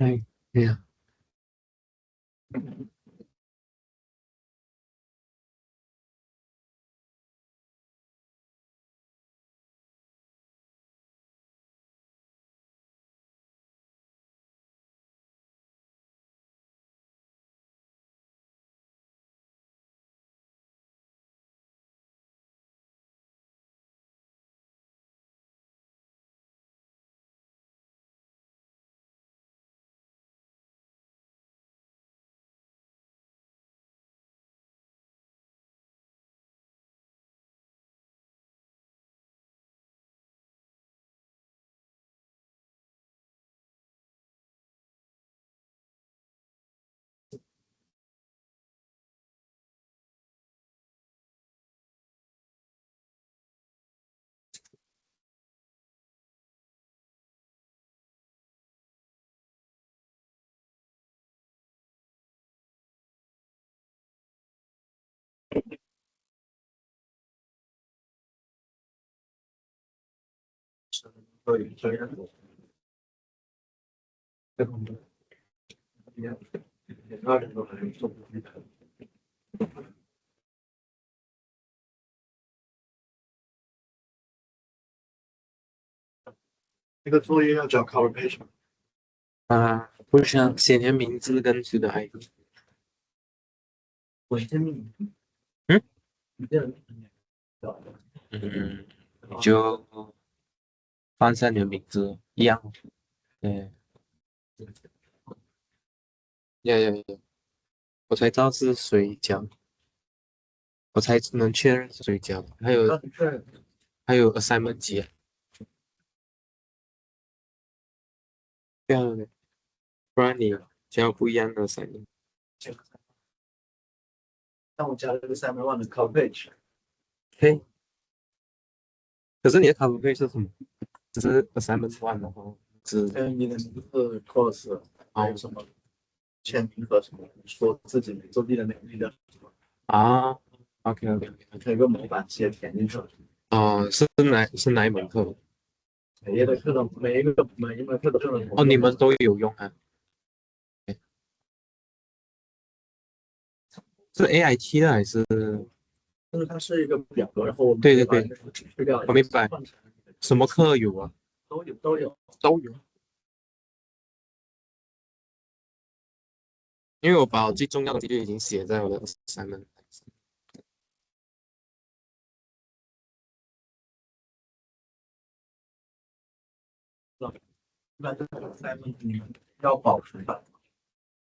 哎，对呀，对，这样子，这种的，2人都还做不出来。那个作业要交 cover page 吗？啊，不想写你的名字跟谁的 ID。我先命，嗯嗯，你就放上你的名字一样。对，要，我才知道是谁交，我才能确认是谁交。还有 assignment 几啊？这样的，不然你交不一样的 assignment。但我加了个 Simon One 的 coverage，嘿，可是你的 cover page 是什么？只是 assignment one 然后是跟你的名字、course，还有哦什么签名和什么说自己做地的能力的，啊，OK OK OK，有一个模板直接填进去了。哦，是哪一门课？每一门课都用了同哦，一个模板，你们都有用啊？是 AIT 的还是？但是它是一个表格，然后我们可以对对对，把那个去掉，我明白。换成什么课有啊？都有。都有。因为我把我最重要的就已经写在我的 assignment。一般这个 Simon 你们要保存的，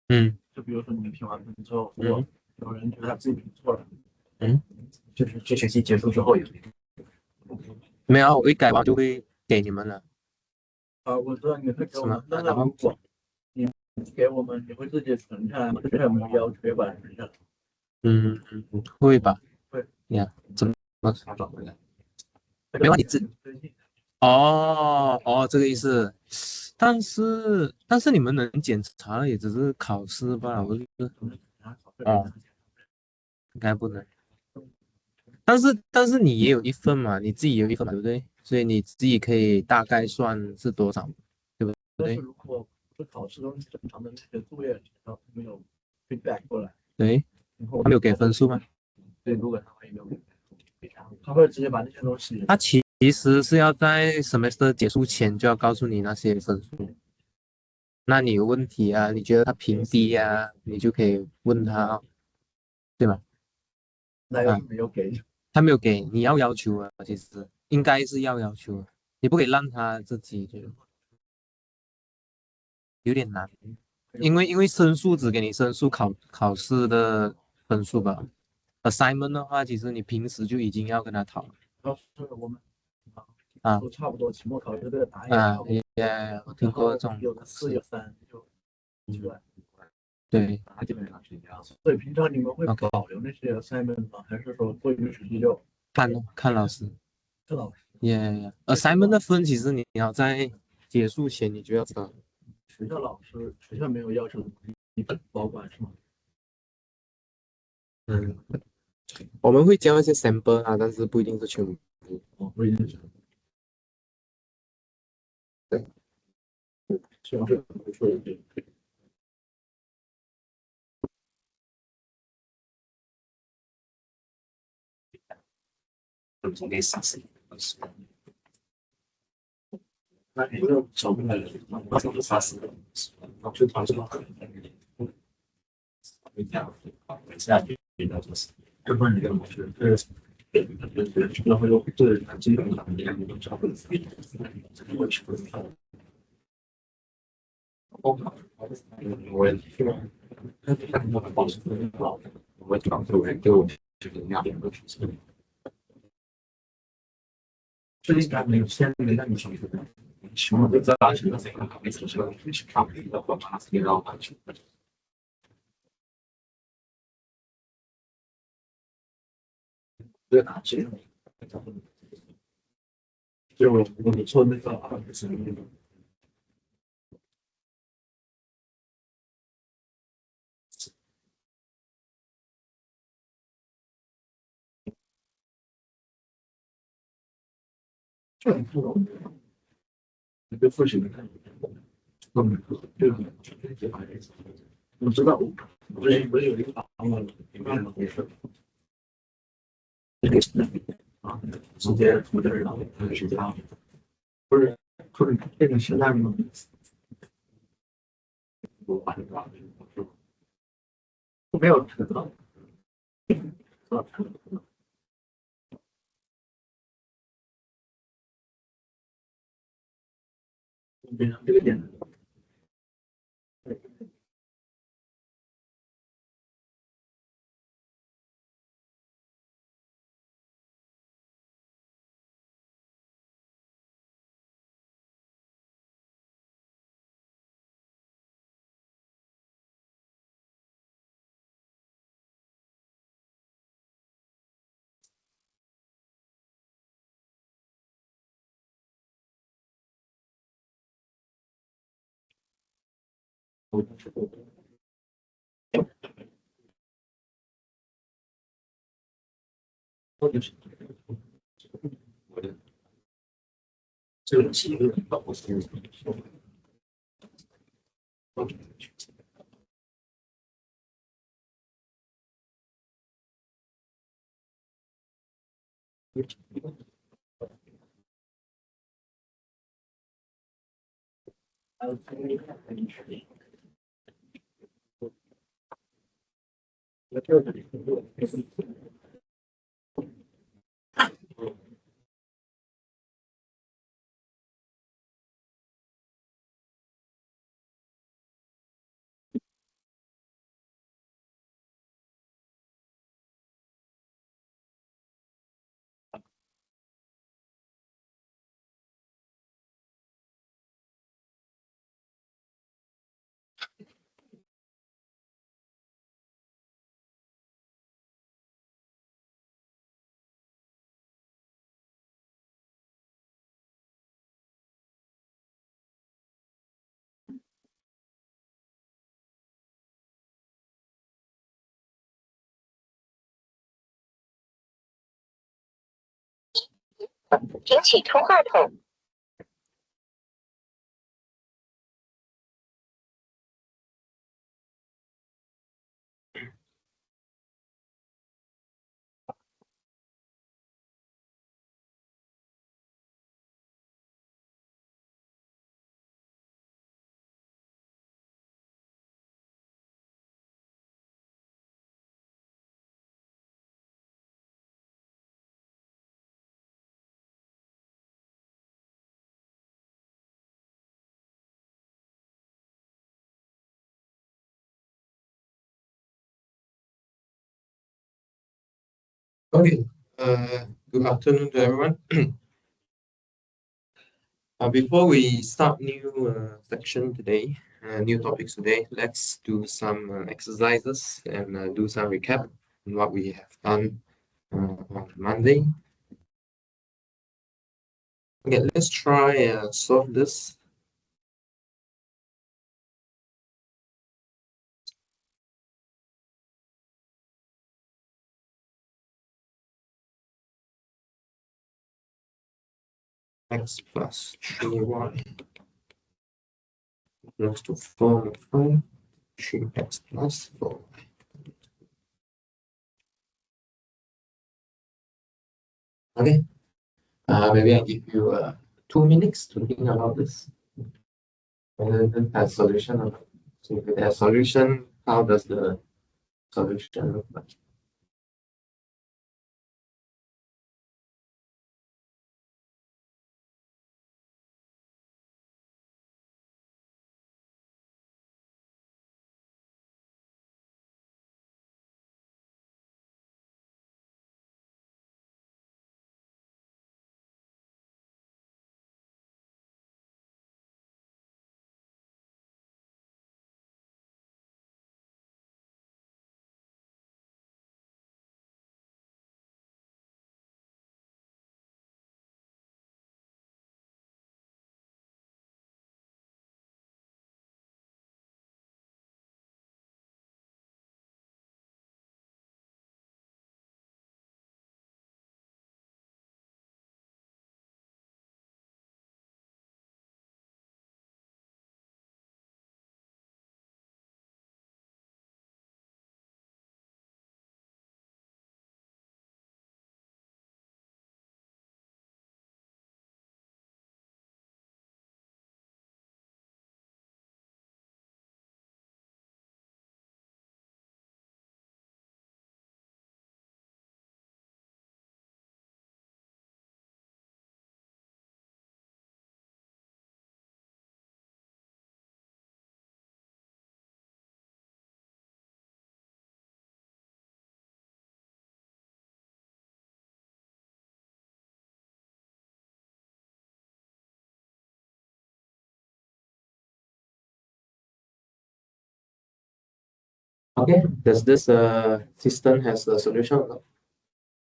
嗯就比如说你们评完分之后，如果嗯有人觉得他自己评错了，嗯，就是这学期结束之后有没有啊，我一改完就会给你们了，我知道你会给是吗？我们，但是然后如果你给我们，你会自己存下来吗？学校有没有要求要把它存下来？会吧？会，呀，怎么找回来？这个你没有啊，哦，这个意思。但是你们能检查的也只是考试罢了，不是？哦，应该不能。但是你也有一份嘛，你自己也有一份嘛，对不对？所以你自己可以大概算是多少，对不但是对？如果是考试中正常的那些作业，然后没有 feedback 过来，对，然后他没有给分数吗？对，如果他会有，他会直接把那些东西，他其实是要在 semester 结束前就要告诉你那些分数。那你有问题啊？你觉得他评低啊？你就可以问他，对吗？啊，那要是没有给，他没有给，你要要求啊，其实应该是要要求啊，你不可以让他自己就有点难，因为申诉只给你申诉考试的分数吧，assignment 的话，其实你平时就已经要跟他讨了要是我们啊都差不多，期末考试这个答案也差啊，不多，也我听然后过这种有的四有事，三就出嗯，来。对基本上是这样。所以平常你们会，OK，保留那些 assignment 吗？还是说过一个学期就看老师，这老师assignment 的分其实你要在结束前你就要知道，学校没有要求你保管是吗？嗯，我们会教一些 sample 啊，但是不一定是全部，哦，不一定是，对，学校是会说一句。那你就找不来人，马上就杀死了，就团这个很下去，要不然你跟我学，然后又对他基本上你都找不到，我去不了。我也是，他那个保持很好，我主要是我就是那两个学生，这应该没有先没那么清楚的，我不知道是谁考没出去，去考的话，马上要完成。对啊，这个就我做那个是那个，这很不容易，你被复习的看，这个我知道，我不是有一个档案吗？里面的回事啊，直接涂在上面，直接不是这个现在吗？我把这个没有知道，变成这个点。这个企业保护是 请启通话筒。Okay, good afternoon to everyone. Before we start new section today, new topics today, let's do some exercises and do some recap on what we have done on Monday. Okay, let's try solve this. X plus 3y equals to 4 5, 3x plus 4. Okay, maybe I give you 2 minutes to think about this. And then have solution. So if it has solution, how does the solution look like? Okay, does this system has a solution or not?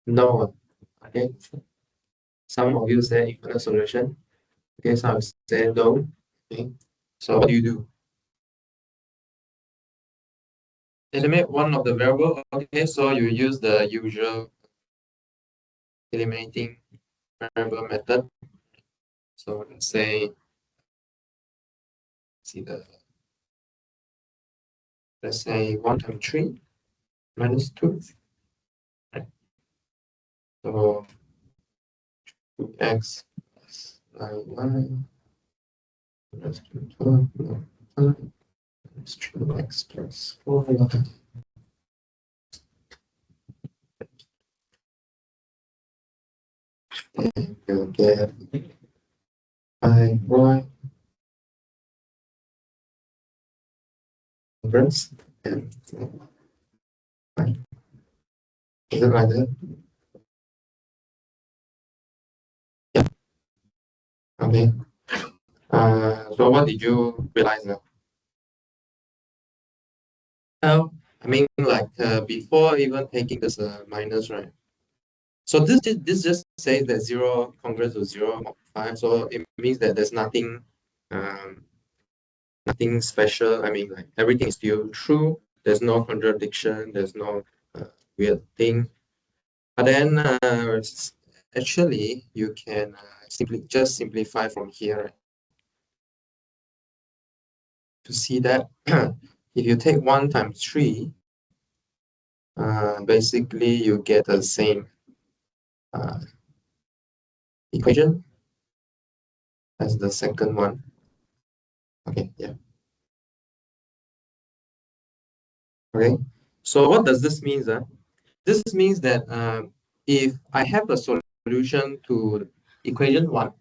No. Okay, some of you say infinite solution. Okay, some say no. Okay, so what do you do? eliminate one of the variable. Okay, so you use the usual eliminating variable method. So let's say, see the, let's say 1 times 3 minus 2. Right? So 2x plus 9y minus 2, 12, minus 3x plus 4y. And you'll get 5y inverse and 5. Is it like that? Yeah. Okay. So what did you realize now? I mean, like before even taking this minus, right? So this just says that 0 congruent to 0.5. So it means that there's nothing um, nothing special. I mean, like everything is still true. There's no contradiction. There's no weird thing. But then actually you can just simplify from here, right? To see that if you take 1 times 3, basically you get the same uh, equation as the second one. Okay, yeah. Okay. So what does this mean? This means that if I have a solution to equation 1,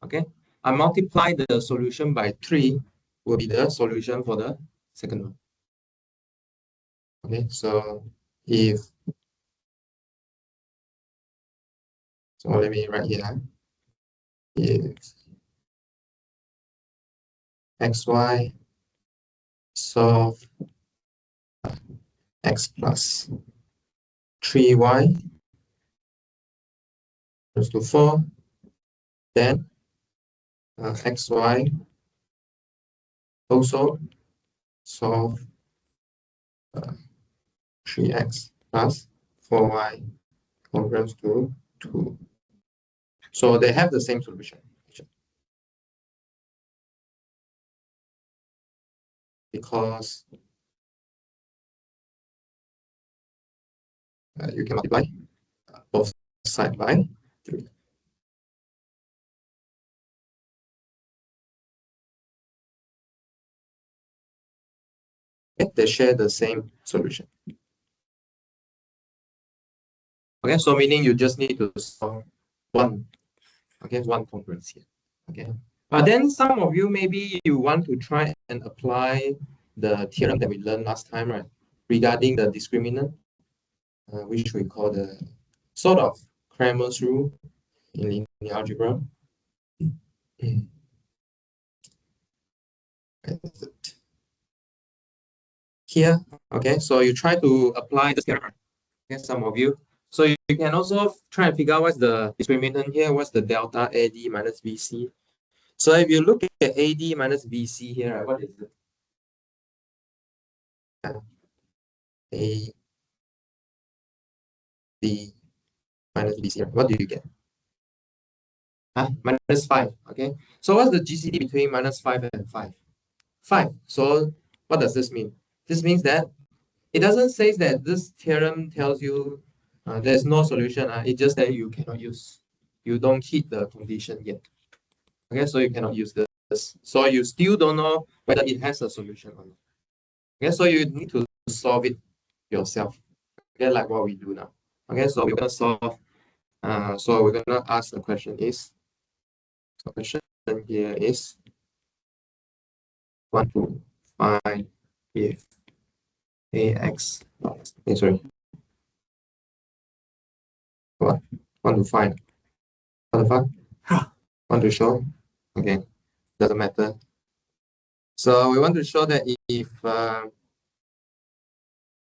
okay, I multiply the solution by 3 will be the solution for the second one. Okay, so if, so let me write here, if xy solve x plus 3y equals to 4, then xy also solve 3x plus 4y equals to 2. So they have the same solution because you can multiply both sides by 3. Okay, they share the same solution. Okay, so meaning you just need to solve one. Okay, one congruence here. Okay, but then some of you maybe you want to try and apply the theorem that we learned last time, right? Regarding the discriminant, which we call the sort of Cramer's rule in linear algebra. Here, okay, so you try to apply the theorem. Okay, some of you. So you can also try and figure out what's the discriminant here, what's the delta AD minus BC. So if you look at AD minus BC here, right, what is it? AD minus BC, right? What do you get? Minus 5, okay? So what's the GCD between minus 5 and 5? 5. So what does this mean? This means that it doesn't say that this theorem tells you there's no solution. It just that you cannot use. You don't hit the condition yet. Okay, so you cannot use this. So you still don't know whether it has a solution or not. Okay, so you need to solve it yourself. Okay, like what we do now. Okay, so we're gonna solve. So we're gonna ask the question is. So the question here is want to find if ax. Sorry. What? Want to find? What the fuck? Want to show? Okay, doesn't matter. So we want to show that if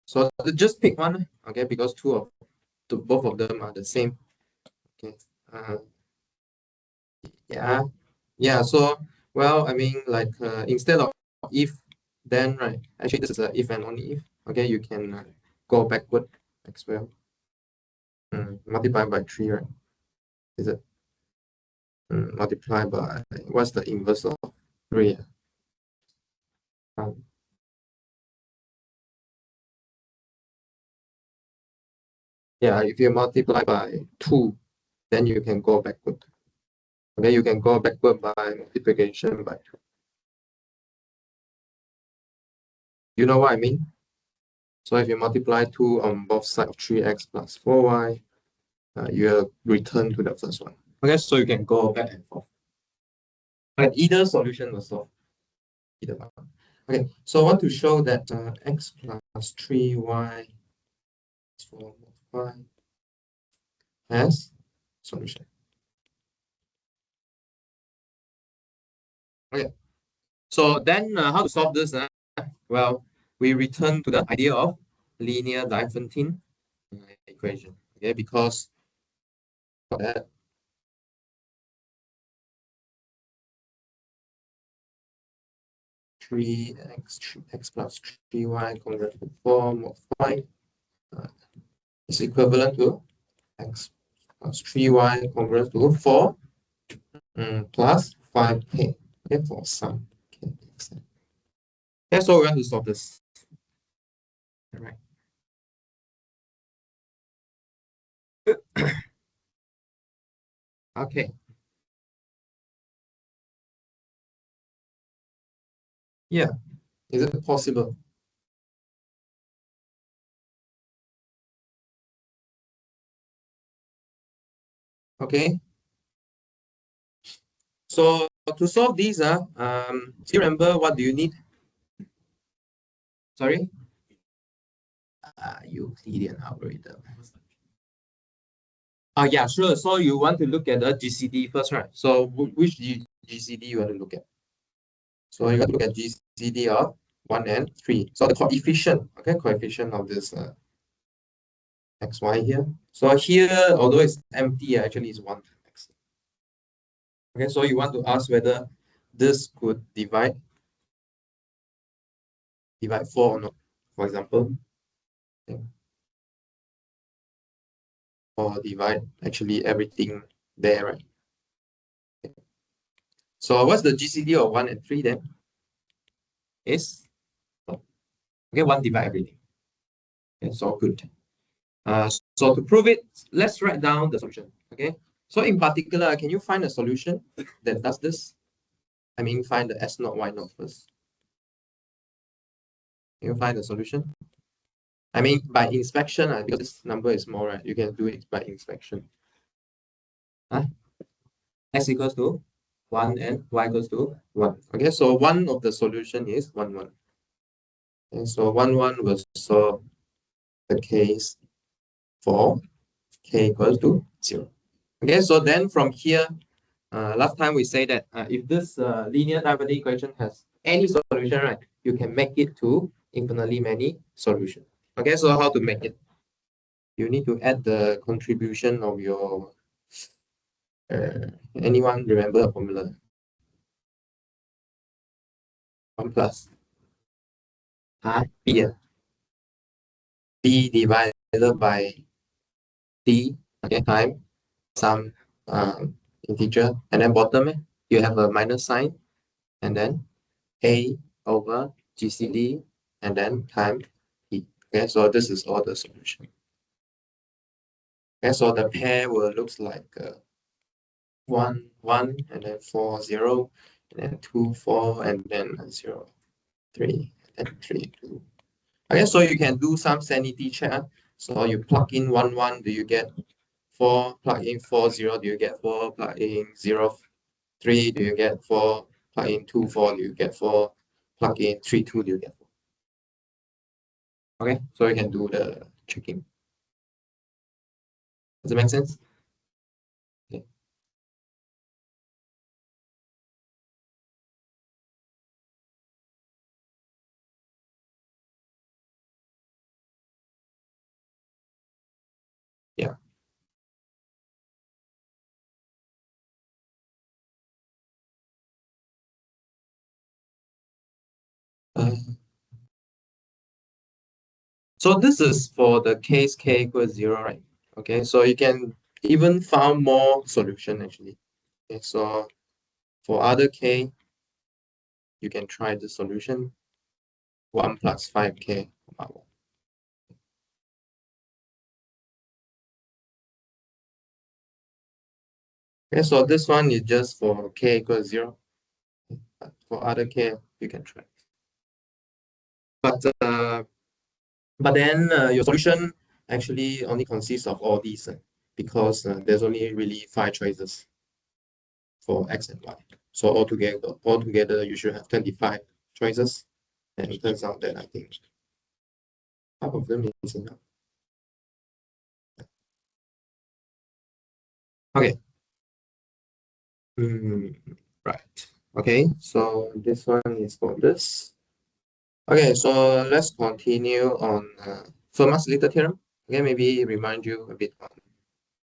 so just pick one, okay, because both of them are the same. Okay. Yeah. Yeah. So well, I mean, like instead of if, then right. Actually, this is a if and only if. Okay, you can go backward as well. Multiply by 3, right? Is it? Multiply by, what's the inverse of 3? Um, yeah, if you multiply by 2, then you can go backward. Okay, you can go backward by multiplication by 2. You know what I mean? So if you multiply 2 on both sides of 3x plus 4y, you will return to the first one. Okay, so you can go back and forth. And either solution will solve either one. Okay, so I want to show that x plus 3y is 4 multiply has solution. Okay, so then how to solve this? Well, we return to the idea of linear Diophantine equation. Okay, because for that 3x plus 3y converted to 4 multiply is equivalent to x plus 3y converted to 4 plus 5k. Okay, for some k. That's all we want to solve this. All right. Okay. Yeah. Is it possible? Okay. So to solve these, do you remember what do you need? Sorry? Euclidean algorithm. Yeah, sure. So you want to look at the GCD first, right? So which GCD you want to look at? So you want to look at GCD of 1 and 3. So the coefficient, okay, coefficient of this xy here. So here, although it's empty, actually is 1 x. Okay, so you want to ask whether this could divide 4 or not, for example. Okay. Or divide actually everything there, right? Okay. So what's the GCD of 1 and 3 then? Is, okay, 1 divide everything. Okay, so good. So to prove it, let's write down the solution. Okay. So in particular, can you find a solution that does this? I mean, find the S naught Y naught first. Can you find the solution? I mean, by inspection, because this number is small, right? You can do it by inspection. Huh? X equals to 1 and Y equals to 1. Okay, so one of the solution is 1, 1. And so 1, 1 will solve the case for k equals to 0. Okay, so then from here, last time we say that if this linear Diophantine equation has any solution, right, you can make it to infinitely many solutions. Okay, so how to make it? You need to add the contribution of your, anyone remember the formula? 1 plus B, B divided by D, okay, time some integer, and then bottom you have a minus sign, and then A over GCD, and then time E. Okay, so this is all the solution. Okay, so the pair will looks like 1, 1, and then 4, 0, and then 2, 4, and then 0, 3, and then 3, 2. Okay, so you can do some sanity check. So you plug in 1, 1, do you get 4? Plug in 4, 0, do you get 4? Plug in 0, 3, do you get 4? Plug in 2, 4, do you get 4? Plug in 3, 2, do you get 4? Okay, so you can do the checking. Does it make sense? Okay. Yeah. Uh, So this is for the case k equals 0, right? Okay, so you can even found more solution actually. Okay, so for other k, you can try the solution 1 plus 5k. Okay, so this one is just for k equals 0. But for other k, you can try. But then your solution actually only consists of all these because there's only really 5 choices for x and y. So altogether you should have 25 choices. And it turns out that I think half of them is enough. Okay. Right. Okay, so this one is for this. Okay, so let's continue on Fermat's little theorem. Okay, maybe remind you a bit on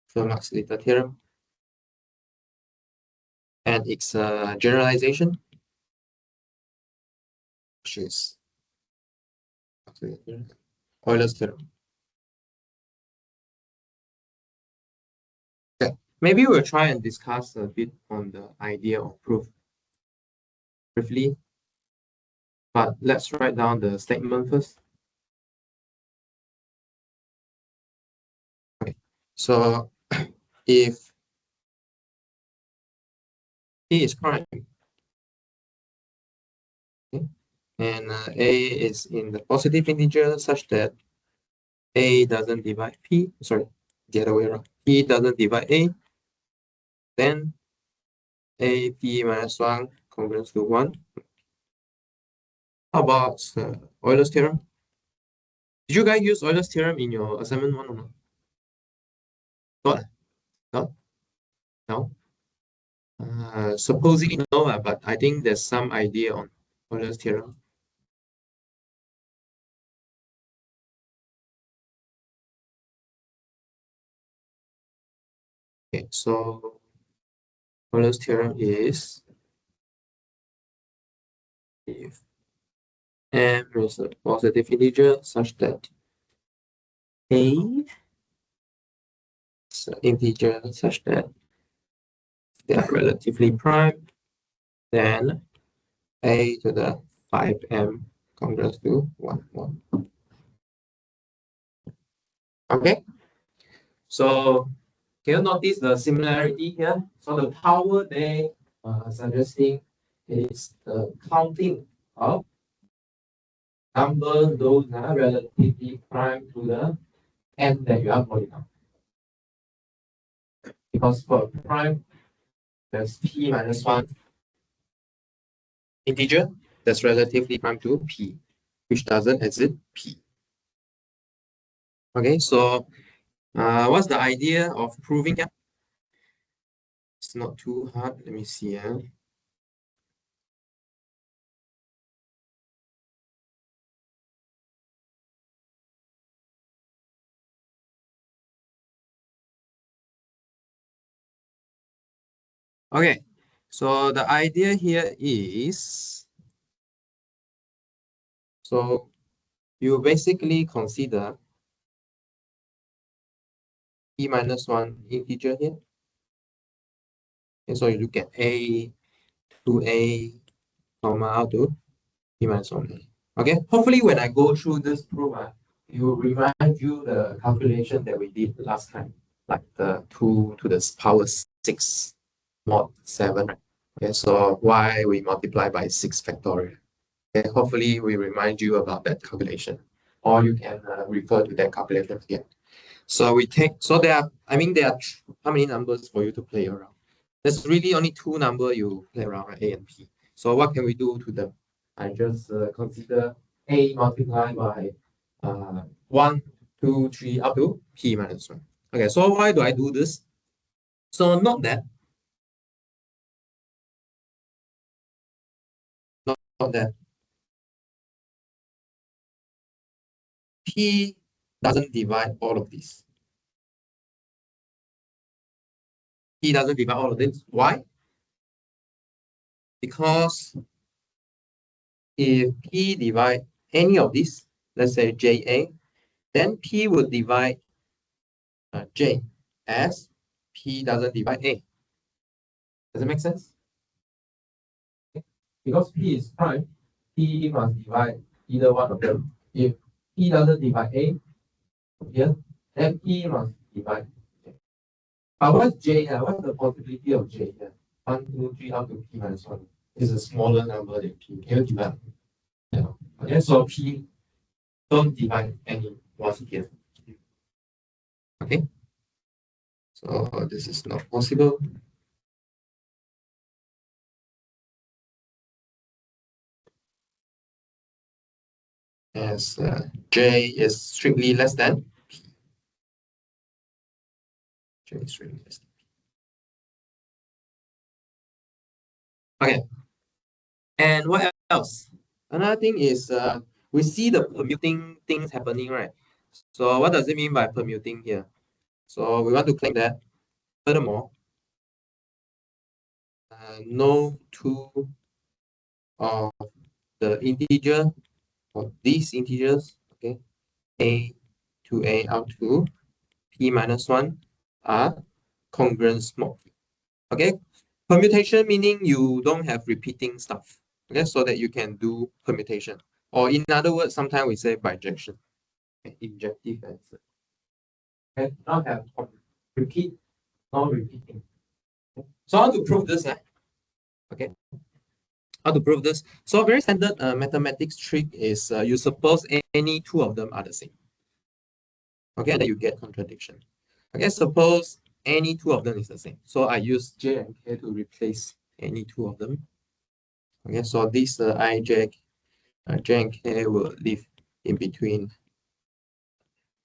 Fermat's little theorem and its generalization, which is Euler's theorem. Okay, maybe we'll try and discuss a bit on the idea of proof briefly, but let's write down the statement first. Okay, so if P is prime, okay, and A is in the positive integer such that A doesn't divide P, sorry, the other way around. P doesn't divide A, then A P minus 1 congruent to 1. How about Euler's theorem? Did you guys use Euler's theorem in your assignment 1 or not? Not? No? No? Supposedly no, but I think there's some idea on Euler's theorem. Okay, so Euler's theorem is if M is a positive integer such that A is an integer such that they are relatively prime, then A to the 5m congruent to 1, 1. Okay, so can you notice the similarity here? So the power they suggesting is the counting of number those are relatively prime to the n that you are putting out. Because for prime, there's p minus 1 integer that's relatively prime to p, which doesn't exist p. Okay, so what's the idea of proving that? It's not too hard. Let me see. Okay, so the idea here is, so you basically consider p minus 1 integer here. And so you look at a to a comma out to p minus 1a. Okay, hopefully when I go through this proof, it will remind you the calculation that we did last time, like the 2 to the power 6 mod 7. Right? Okay, so why we multiply by 6 factorial. Okay, hopefully we remind you about that calculation, or you can refer to that calculation again. So we take, so there are, I mean, there are how many numbers for you to play around? There's really only 2 numbers you play around, right? A and P. So what can we do to them? I just consider A multiplied by 1, 2, 3, up to P minus 1. Okay, so why do I do this? So note that, note that P doesn't divide all of these. P doesn't divide all of this. Why? Because if P divide any of these, let's say JA, then P will divide J as P doesn't divide A. Does it make sense? Because P is prime, P must divide either one of them. If P doesn't divide A here, then P must divide J. But what's J? What's the possibility of J here? 1, 2, 3 up to P minus 1 is a smaller number than P. Can you divide? Yeah. Okay, so P don't divide any one here. Okay, so this is not possible. As J is strictly less than P. J is strictly less than P. Okay, and what else? Another thing is we see the permuting things happening, right? So what does it mean by permuting here? So we want to claim that furthermore, no two of the integer or these integers, okay, a to a up to p minus 1 are congruent small. Okay, permutation meaning you don't have repeating stuff. Okay, so that you can do permutation. Or in other words, sometimes we say bijection. Okay, injective answer. Okay, not have repeat, not repeating. Okay. So how to prove this? Okay, how to prove this? So a very standard mathematics trick is you suppose any two of them are the same. Okay, and then you get contradiction. Okay, suppose any two of them is the same. So I use J and K to replace any two of them. Okay, so this J and K will live in between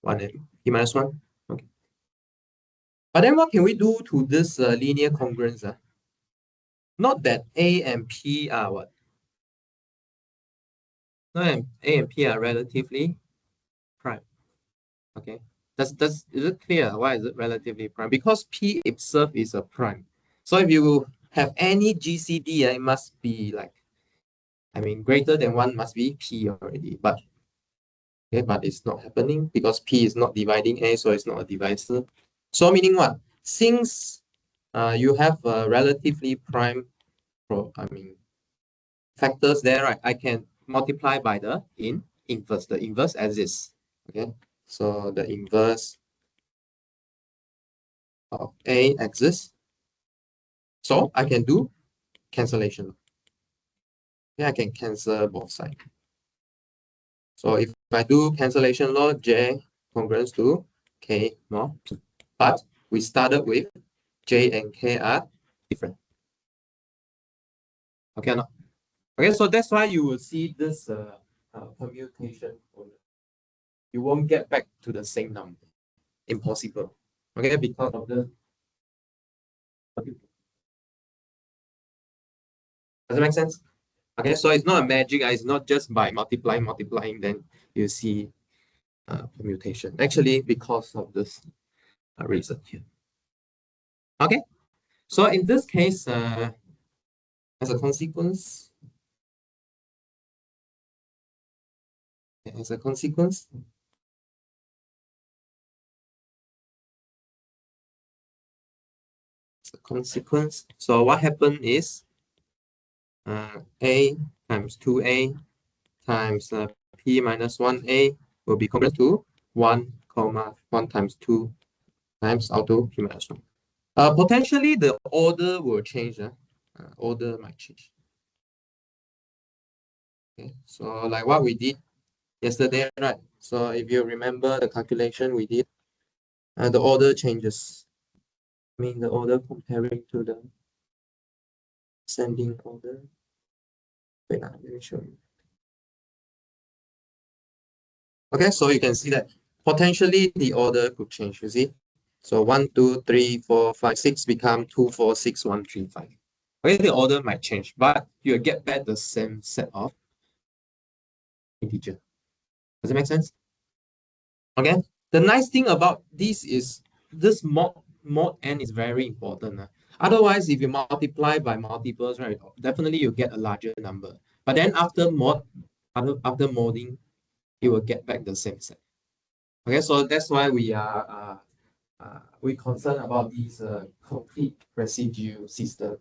1 and P minus 1. Okay. But then what can we do to this linear congruence? Not that A and P are what? No, A and P are relatively prime. Okay. Is it clear why is it relatively prime? Because P itself is a prime. So if you have any GCD, it must be like, I mean, greater than 1 must be P already. But okay, but it's not happening because P is not dividing A, so it's not a divisor. So meaning what? Since you have a relatively prime factors there, right? I can multiply by the inverse. The inverse exists. Okay. So the inverse of A exists. So I can do cancellation. Yeah, I can cancel both sides. So if I do cancellation law, J congruent to K more. But we started with J and K are different. Okay, no? Okay, so that's why you will see this permutation. You won't get back to the same number. Impossible. Okay, because of the. Does it make sense? Okay, so it's not a magic. It's not just by multiplying, then you see permutation. Actually, because of this reason here. Okay, so in this case, as a consequence, as a consequence, so what happened is A times 2A times P minus 1A will be congruent to 1 comma 1 times 2 times auto P minus 1. Potentially the order will change. Order might change. Okay, so like what we did yesterday, right? So if you remember the calculation we did, the order changes. I mean the order comparing to the ascending order. Wait, let me show you. Okay, so you can see that potentially the order could change, you see? So 1, 2, 3, 4, 5, 6 become 2, 4, 6, 1, 3, 5. Okay, the order might change, but you'll get back the same set of integer. Does it make sense? Okay. The nice thing about this is this mod n is very important. Otherwise, if you multiply by multiples, right, definitely you get a larger number. But then after modding, you will get back the same set. Okay, so that's why we concerned about this complete residue system.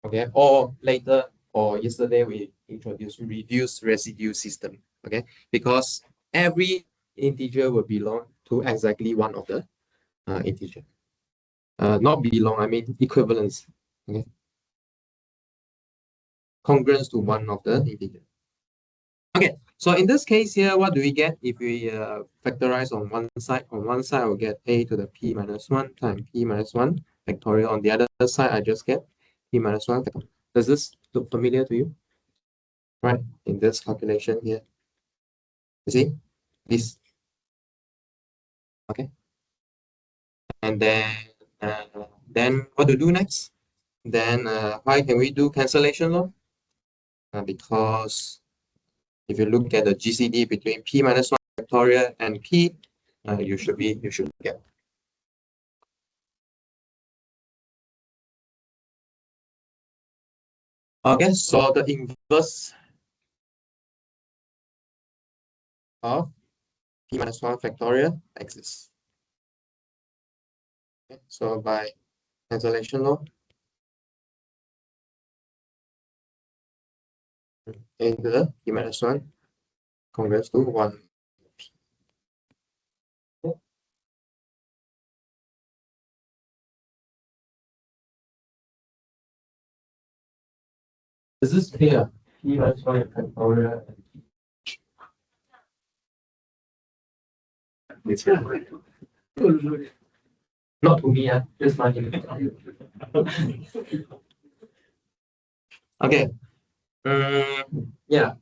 Okay, or later or yesterday we introduced reduced residue system. Okay, because every integer will belong to exactly one of the integer. Not belong, I mean equivalence. Okay, congruence to one of the integer. Okay, so in this case here, what do we get if we factorize on one side? On one side, I'll get a to the p minus 1 times p minus 1 factorial. On the other side, I just get p minus 1 factorial. Does this look familiar to you? Right, in this calculation here. You see? This. Okay. And uh, then what to do next? Then why can we do cancellation law? Because if you look at the GCD between p minus 1 factorial and p, you should get. Okay, so the inverse of p minus 1 factorial exists. Okay, so by cancellation law, into the p minus 1 congruence to 1. This is clear. P minus 1 factorial. It's not to me, just my Okay. Yeah.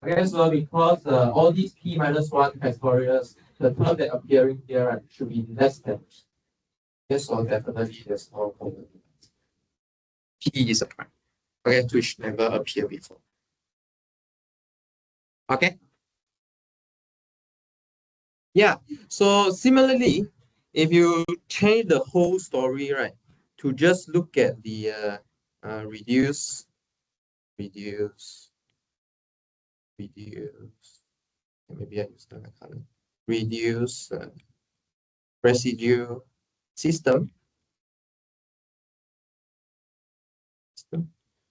Okay, so because all these p minus 1 factorials, the term that appearing here should be less than yes, so definitely there's no common. P is a prime. Okay, which never appeared before. Okay. Yeah. So similarly, if you change the whole story, right, to just look at the reduce, reduce, reduce. Maybe I use the color. Reduce residue system.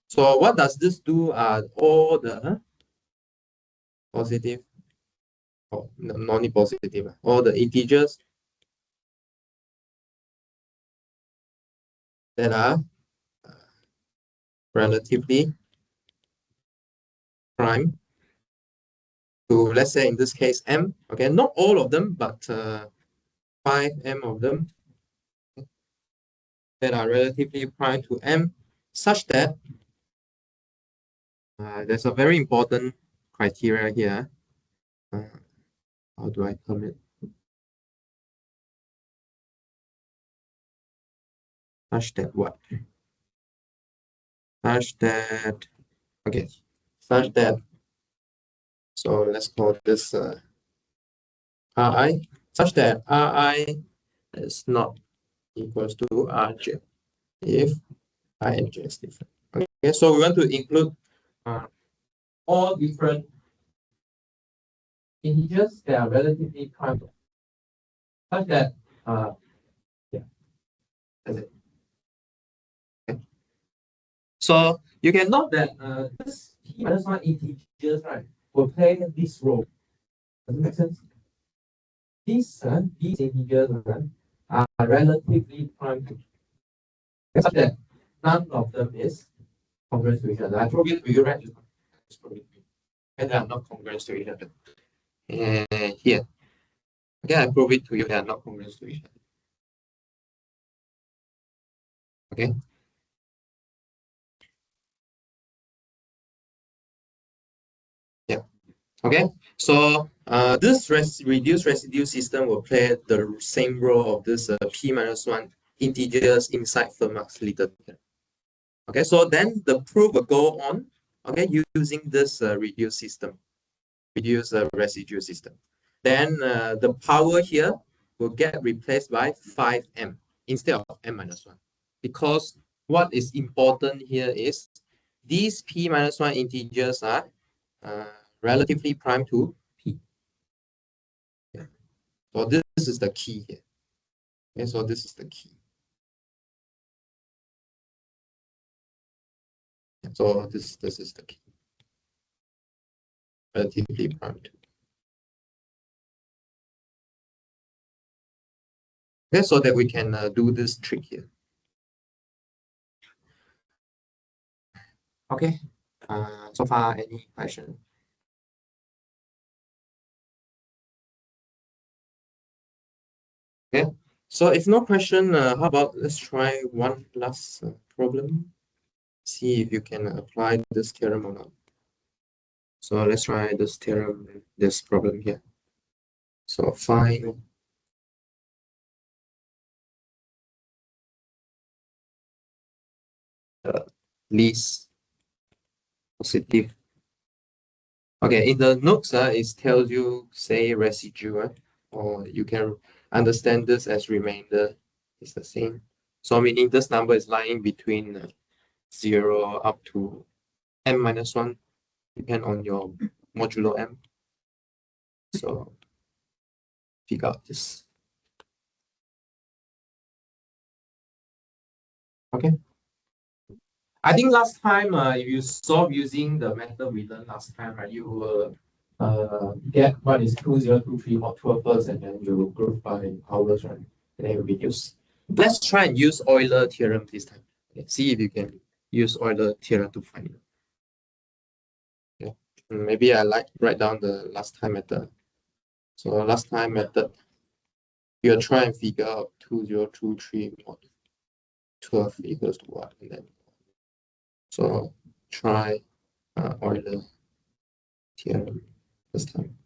So what does this do? All the positive or non-positive, all the integers that are relatively prime to, let's say in this case m. Okay, not all of them, but 5m of them that are relatively prime to m, such that there's a very important criteria here. How do I term it? Such that what? Such that, okay, such that, so let's call this Ri, such that Ri is not equals to Rj if I and j is different. Okay, so we want to include all different integers that are relatively prime, such that yeah, that's it. Okay. So you can note that this p minus 1 integers, right, will play this role. Does it make sense? These integers are relatively prime to such that none of them is congruent to each other. I prove it to you, right? And they are not congruent to each other. Here. Okay, I prove it to you, they are not congruent to each other. Okay. Yeah. Okay. So this reduced residue system will play the same role of this p minus 1 integers inside Fermat's little bit. Okay. So then the proof will go on. Okay, using this reduced system, reduced residue system. Then the power here will get replaced by 5m instead of m minus 1, because what is important here is these p minus 1 integers are relatively prime to p. Yeah. So this is the key here. Okay, so this is the key. So this is the key. Relatively prime 2. Okay, so that we can do this trick here. Okay. So far, any question? Okay. So if no question, how about let's try one last problem. See if you can apply this theorem or not. So let's try this theorem, this problem here. So find the least positive. Okay, in the notes, it tells you say residue, or you can understand this as remainder. It's the same. So meaning this number is lying between 0 up to m minus 1, depend on your modulo m. So figure out this. Okay. I think last time, if you solve using the method we learned last time, right, you will get what is 2023 mod 12 first, and then you will group by hours, right? And then you reduce. Let's try and use Euler theorem this time. Okay, see if you can use Euler theorem to find it. Okay. Maybe I write down the last time method. So last time method, you'll try and figure out 2023 mod 12 equals to what, and then so try Euler theorem this time.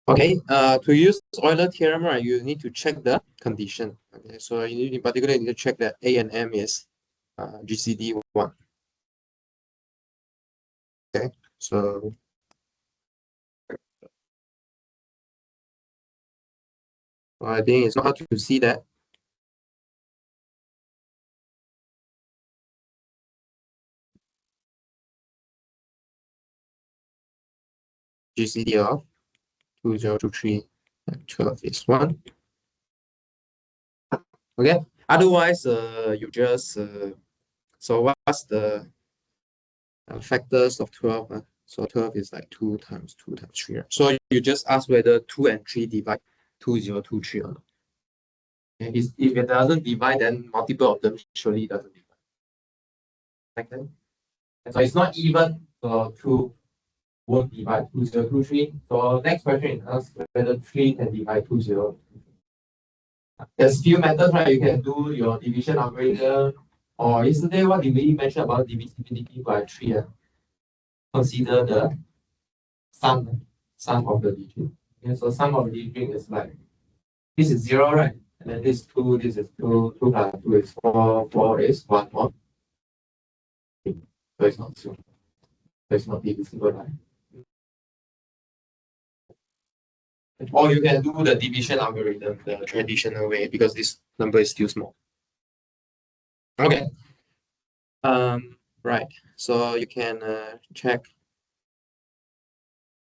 Okay, to use Euler theorem, right, you need to check the condition. Okay, so you need, in particular, you need to check that A and M is GCD 1. Okay, so I think it's not hard to see that GCD of 2023 and 12 is 1. Okay, otherwise, you just so what's the factors of 12? So 12 is like 2 times 2 times 3. Right? So you just ask whether 2 and 3 divide 2023 or not. Okay? If it doesn't divide, then multiple of them surely doesn't divide. Like that. And so it's not even, so 2 won't divide 2023. So next question is ask whether 3 can divide 20. There's few methods, right? You can do your division algorithm, Or yesterday, what did we mention about divisibility by 3? Consider the sum of the digit. Okay, so sum of the digit is like, this is 0, right? And then this 2, this is 2, 2 plus 2 is 4, 4 is 1 more. So it's not 2. So it's not divisible, right? Or you can do the division algorithm the traditional way because this number is still small. Okay. Right. So you can check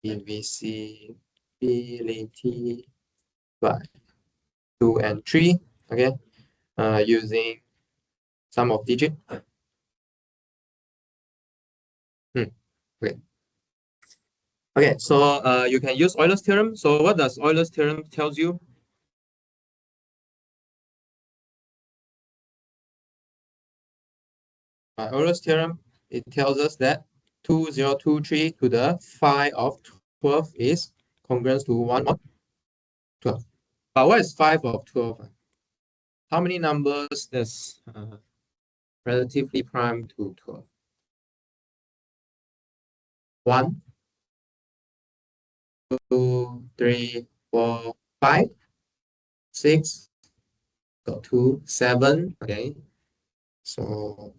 divisibility by 2 and 3. Okay. Using sum of digit. Okay. Okay. So you can use Euler's theorem. So what does Euler's theorem tells you? Euler's theorem, it tells us that 2023 to the phi of 12 is congruent to 1 mod 12. But what is 5 of 12? How many numbers is relatively prime to 12? 1, 2, 3, 4, 5, 6, got 2, 7. Okay. So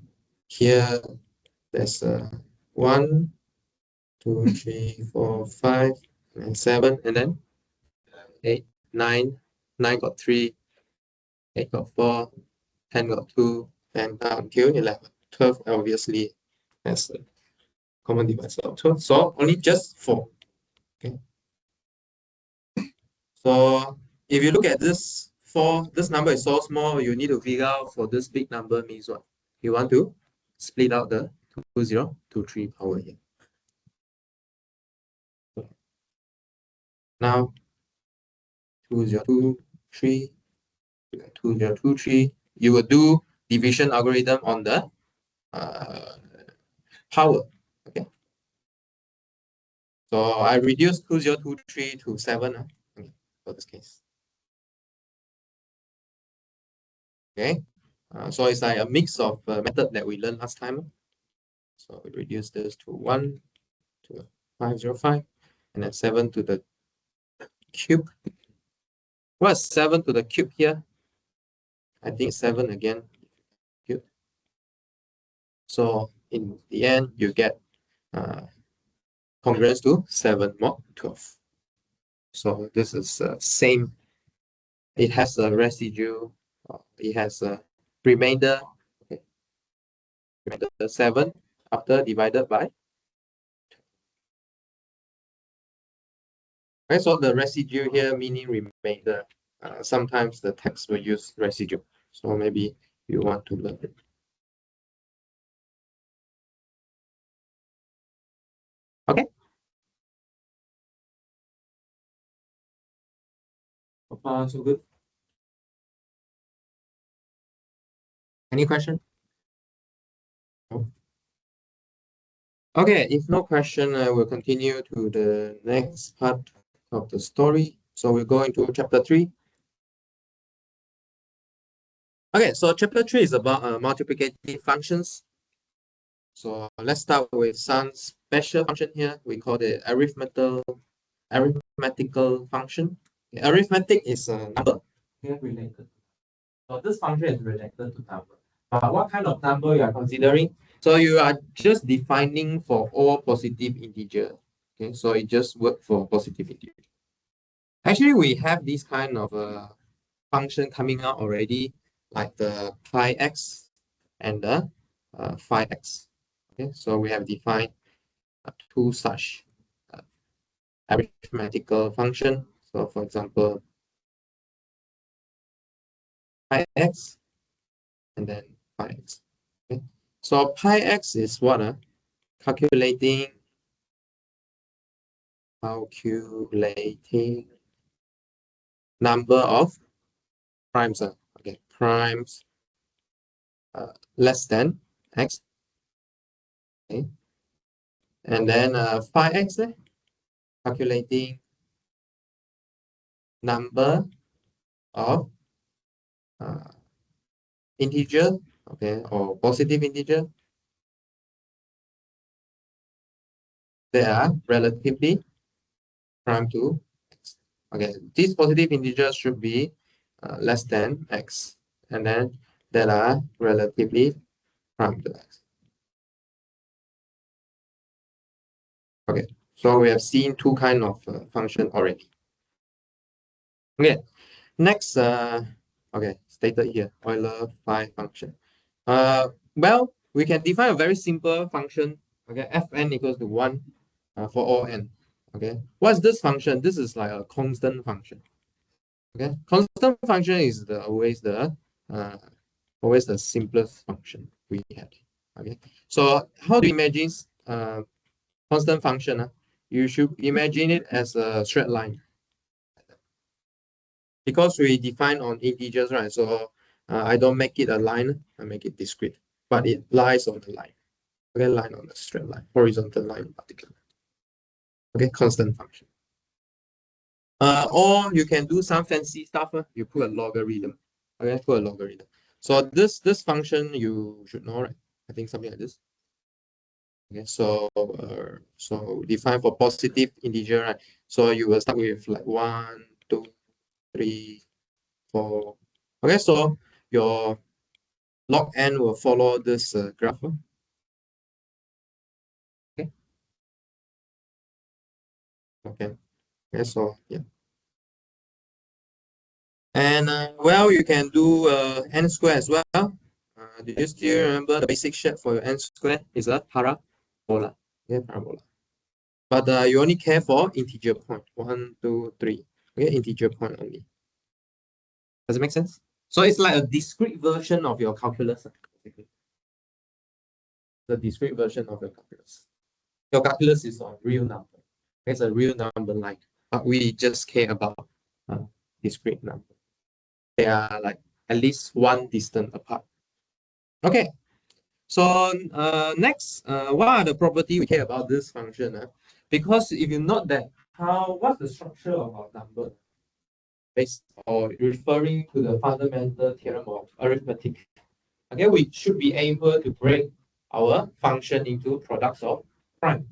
here there's 1, 2, 3, 4, 5, and 7, and then 8, 9. 9 got 3, 8 got 4, 10 got 2, and down until 11. 12 obviously has a common divisor of 12. So only just 4. Okay. So if you look at this 4, this number is so small, you need to figure out for this big number means what? You want to split out the 2023 power here. So now 2023, 2023, you will do division algorithm on the power. Okay. So I reduced 2023 to 7 okay, for this case. Okay. So it's like a mix of method that we learned last time. So we reduce this to 1 to 505 and then 7 to the cube. What's 7 to the cube here? I think 7 again. Cube. So in the end, you get congruent to 7 mod 12. So this is same. It has a residue. It has a remainder. Okay. Remainder 7 after divided by. Okay, so the residue here meaning remainder. Sometimes the text will use residue. So maybe you want to learn it. Okay. So far, so good. Any question? No. Okay, if no question, I will continue to the next part of the story. So we'll go into chapter 3. Okay, so chapter 3 is about multiplicative functions. So let's start with some special function here. We call it arithmetical function. Arithmetic is a number related. So this function is related to number. But what kind of number you are considering? So you are just defining for all positive integer. Okay, so it just work for positive integer. Actually, we have this kind of function coming out already, like the pi x and the phi x. Okay, so we have defined two such uh, arithmetical function. So for example, pi x and then pi x. Okay, so pi x is what? Calculating number of primes. Okay, primes less than x. Okay, and then phi x calculating number of integer okay, or positive integer, they are relatively prime to x. Okay, these positive integers should be less than x, and then that are relatively prime to x. Okay, so we have seen two kind of function already. Okay, next, okay, stated here, Euler phi function. Well, we can define a very simple function. Okay, fn equals to 1 for all n. Okay, what's this function? This is like a constant function. Okay, constant function is uh, always the simplest function we had. Okay, so how do you imagine constant function? You should imagine it as a straight line because we define on integers, right? So I don't make it a line, I make it discrete, but it lies on the line. Okay, line on the straight line, horizontal line in particular. Okay, constant function. Or you can do some fancy stuff. You put a logarithm. Okay, put a logarithm. So this function you should know, right? I think something like this. Okay, so define for positive integer, right? So you will start with like 1, 2, 3, 4. Okay, so your log n will follow this graph. Okay, okay, okay. So yeah, and well, you can do n square as well. Do you still remember the basic shape for your n square is a parabola? Yeah, parabola. But you only care for integer point. 1, 2, 3. Okay, integer point only. Does it make sense? So it's like a discrete version of your calculus. Basically. The discrete version of your calculus. Your calculus is on real number. It's a real number line. But we just care about discrete number. They are like at least one distance apart. Okay. So next, what are the property we care about this function? Because if you note that what's the structure of our number based or referring to the fundamental theorem of arithmetic, okay, we should be able to break our function into products of prime.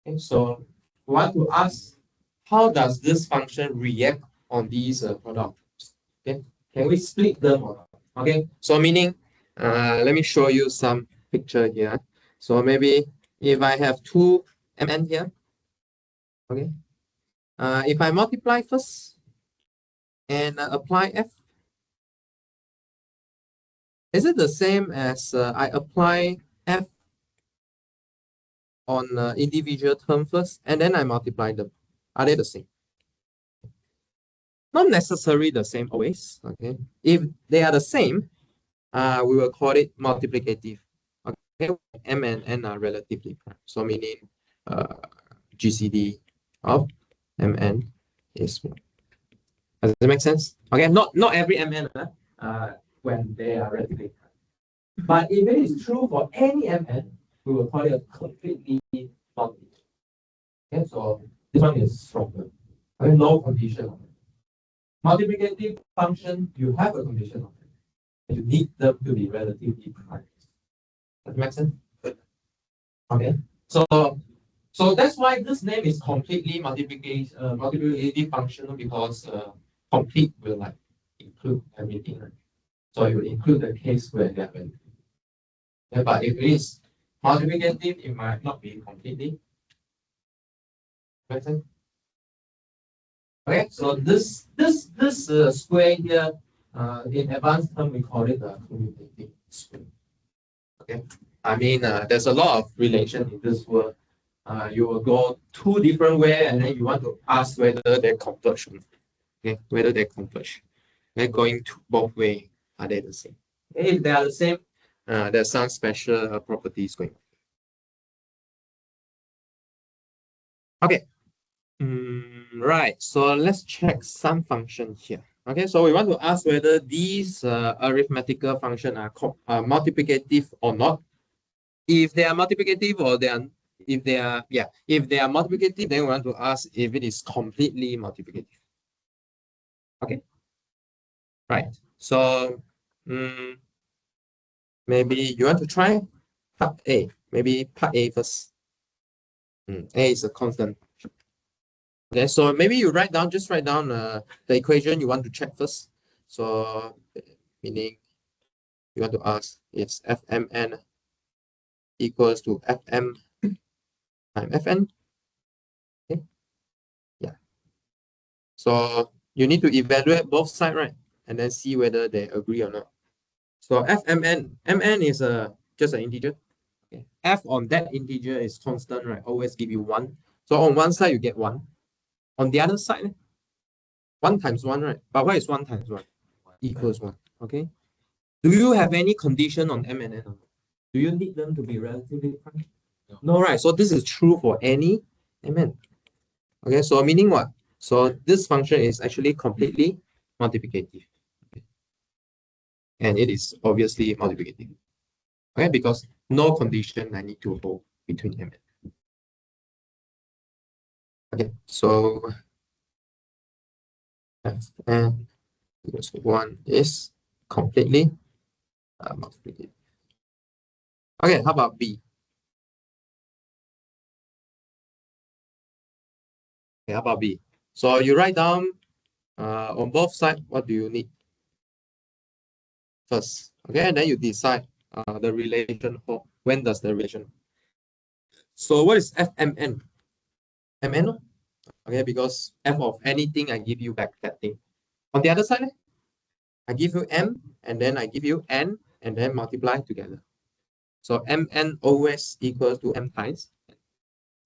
Okay, so we want to ask, how does this function react on these products? Okay, can we split them or not? Okay, so meaning, let me show you some picture here. So maybe if I have 2mn here, okay, if I multiply first and apply f, is it the same as I apply f on individual term first and then I multiply them? Are they the same? Not necessarily the same always. Okay, if they are the same, we will call it multiplicative. Okay, m and n are relatively prime, so meaning GCD of mn is 1. Does it make sense? Okay, not every mn when they are relatively prime. But if it is true for any mn, we will call it a completely multiplicative. Okay, so this one is stronger. Okay, no condition. Multiplicative function, you have a condition of it. You need them to be relatively prime. Does that make sense? Okay. So that's why this name is completely multiplicative functional because complete will like include everything. Right? So it will include the case where they are relative. Yeah, but if it is multiplicative, it might not be completely. Make sense? Okay. So this square here, in advanced term we call it a commutative square. Okay. I mean, there's a lot of relation in this word. You will go two different way, and then you want to ask whether they converge. Okay, whether they converge. They're going to both way. Are they the same? If they are the same, there's some special properties going. Okay. Right. So let's check some function here. Okay. So we want to ask whether these arithmetical function are multiplicative or not. If they are multiplicative or they are if they are multiplicative, then we want to ask if it is completely multiplicative. Okay, right. So Maybe you want to try part A. Maybe part A first. A is a constant. Okay, so maybe you just write down the equation you want to check first. So meaning you want to ask if Fmn equals to Fm times Fn. Okay, yeah. So you need to evaluate both sides, right? And then see whether they agree or not. So Mn is just an integer. Okay. F on that integer is constant, right? Always give you 1. So on one side you get 1. On the other side, 1 times 1, right? But what is 1 times 1? Equals 1. Okay. Do you have any condition on M and N? Do you need them to be relatively prime? No, right? So this is true for any Mn. Okay, so meaning what? So this function is actually completely multiplicative. Okay. And it is obviously multiplicative. Okay, because no condition I need to hold between M and N. Okay, so Fn equals to 1 is completely multiplicative. Okay, how about B? Okay, how about B? So you write down on both sides, what do you need first? Okay, and then you decide the relation for when does the relation. So what is Fmn? Mn? Okay, because f of anything, I give you back that thing. On the other side, I give you m, and then I give you n, and then multiply together. So mn always equals to m times,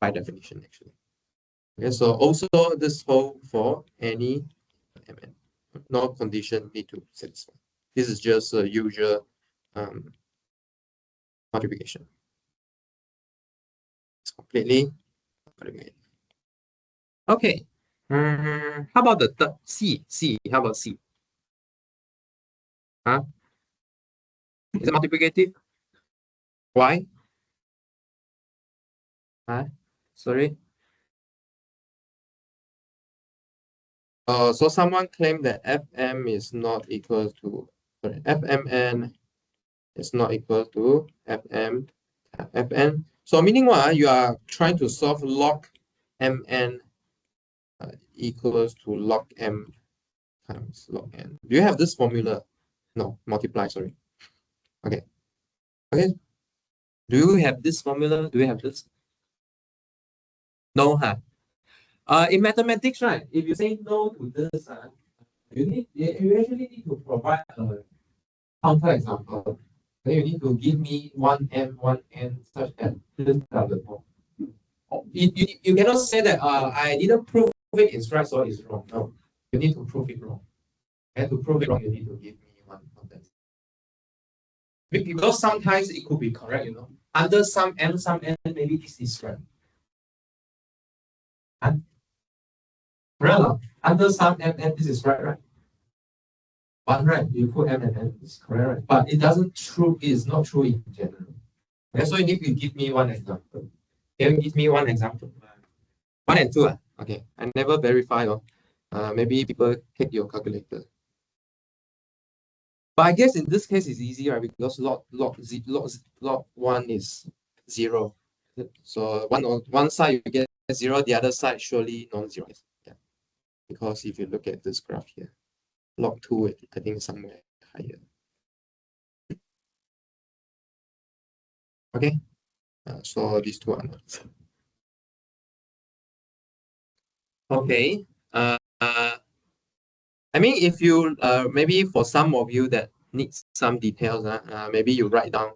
by definition, actually. Okay, so also this hold for any mn. No condition need to satisfy. This is just a usual multiplication. It's completely multiplicated. Okay. How about the third C? C. How about C? Huh? Is it multiplicative? Why? Huh? Sorry. So someone claimed that Fm is not equal to Fmn is not equal to Fn. So meaning what? You are trying to solve log Mn equals to log M times log N. Do you have this formula? No, multiply, sorry. Okay. Okay. Do you have this formula? Do you have this? No, huh? In mathematics, right? If you say no to this, you actually need to provide a counter example. Then you need to give me one m, one n, such that this doesn't work. You cannot say that I didn't prove it is right, so it's wrong. No, you need to prove it wrong. And to prove it wrong, you need to give me one counter. Because sometimes it could be correct, Under some n, maybe this is right. And under some n, this is right, right? But right, you put m and n is correct, right? But it doesn't true. It is not true in general. That's why you need to give me one example. Can you give me one example? 1 and 2. Okay, I never verify. Maybe people take your calculator. But I guess in this case it's easy, right? Because log 1 is 0. So on one side you get 0, the other side surely non-zero. Yeah. Because if you look at this graph here, log 2, I think somewhere higher. Okay. So these two are not. Okay. I mean, if you maybe for some of you that need some details, maybe you write down.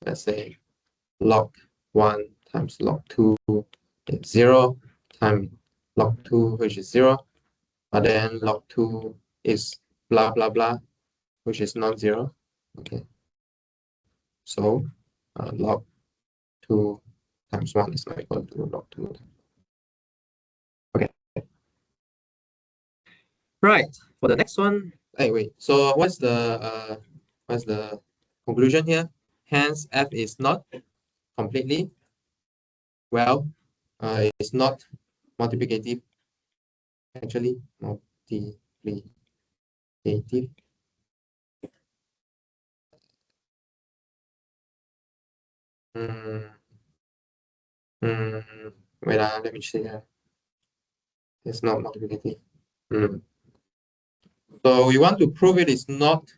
Let's say log 1 times log 2 is 0 times log 2, which is 0. But then log 2 is blah blah blah, which is non-zero. Okay. So log 2 times 1 is not equal to log 2. Okay. Right. For the next one, wait. So what's the conclusion here? Hence, f is not completely, well, it's not multiplicative. Actually, multiplicative. Mm, wait, let me see. It's not multiplicative. Mm. So we want to prove it is not.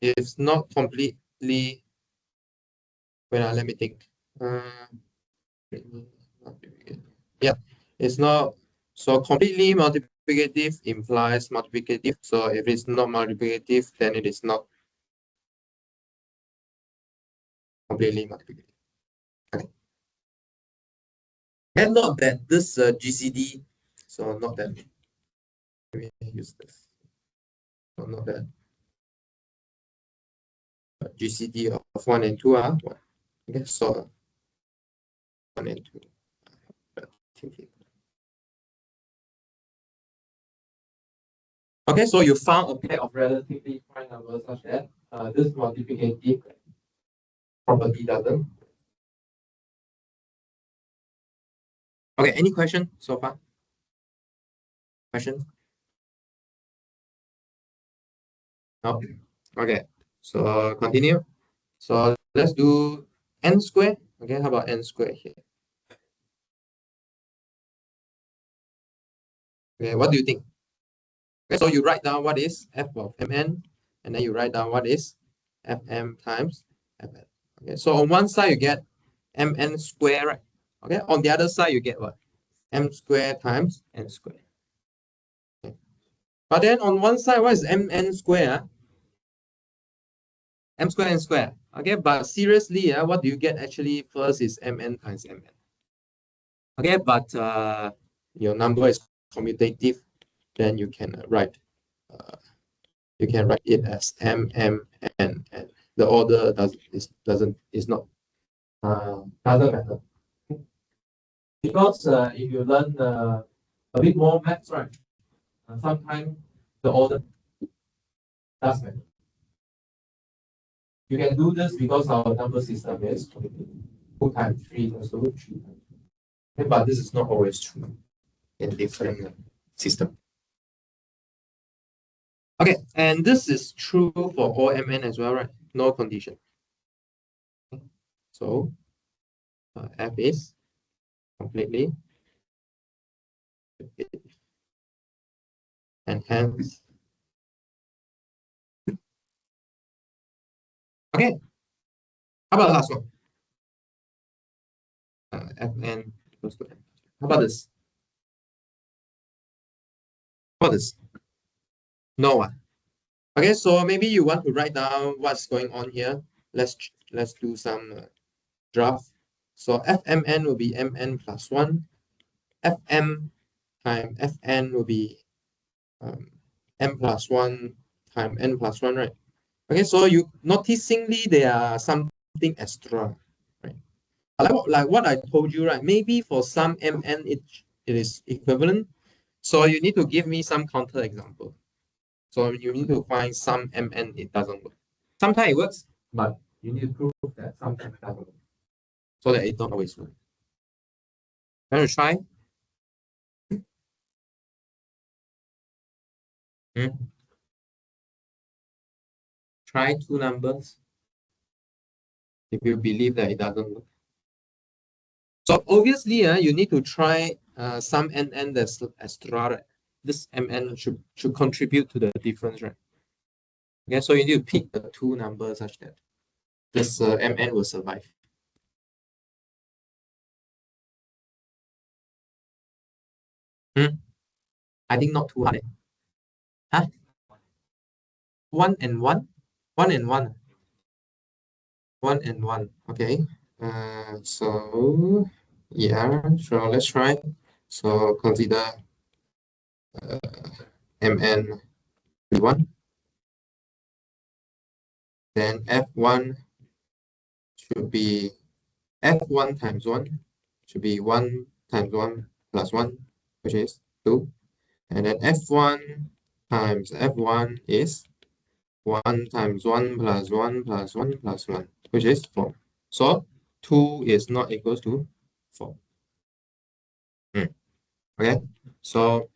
It's not completely. Wait, let me think. Uh, yeah, it's not. So completely multiplicative implies multiplicative. So if it's not multiplicative, then it is not completely multiplicative. Okay. And not that this GCD. So not that. Let me use this. So not that GCD of 1 and 2 are what? Okay, so 1 and 2. Okay, so you found a pair of relatively prime numbers such that this multiplicative property doesn't. Okay, any question so far? Question? No? Okay, so continue. So let's do n square. Okay, how about n square here? Okay, what do you think? Okay, so you write down what is f of mn, and then you write down what is fm times fn. Okay, so on one side you get mn square, right? Okay, on the other side you get what? M square times n square. Okay. But then on one side, what is mn square? M square n square. Okay, but seriously, what do you get actually first is mn times mn. Okay, but your number is commutative, then uh, you can write it as m m n n. The order is not doesn't matter, because if you learn a bit more maths, right? Sometimes the order does matter. You can do this because our number system is 2 times 3 equals to 3. But this is not always true in different system. Okay, and this is true for all mn as well, right? No condition. So f is completely, and hence, okay. How about the last one? Fn equals to n. How about this? How about this? No one. Okay, so maybe you want to write down what's going on here. Let's do some draft. So fmn will be mn plus 1. Fm times Fn will be n plus 1 times n plus 1, right? Okay, so you noticingly there are something extra, right? Like what I told you, right? Maybe for some mn it is equivalent. So you need to give me some counter example. So you need to find some mn it doesn't work. Sometimes it works, but you need to prove that sometimes it doesn't work. So that it don't always work. Want to try? Hmm? Try two numbers if you believe that it doesn't work. So obviously, you need to try some NN that's extra. Right? This MN should contribute to the difference, right? Okay, so you need to pick the two numbers such that this MN will survive. Hmm? I think not too hard. Huh? 1 and 1? 1 and 1. 1 and 1. Okay. So yeah, so let's try. So consider MN B1. Then F1 should be F1 times 1 should be 1 times 1 plus 1, which is 2. And then F1 times F1 is 1 times 1 plus 1 plus 1 plus 1, which is 4. So 2 is not equals to 4. Okay, so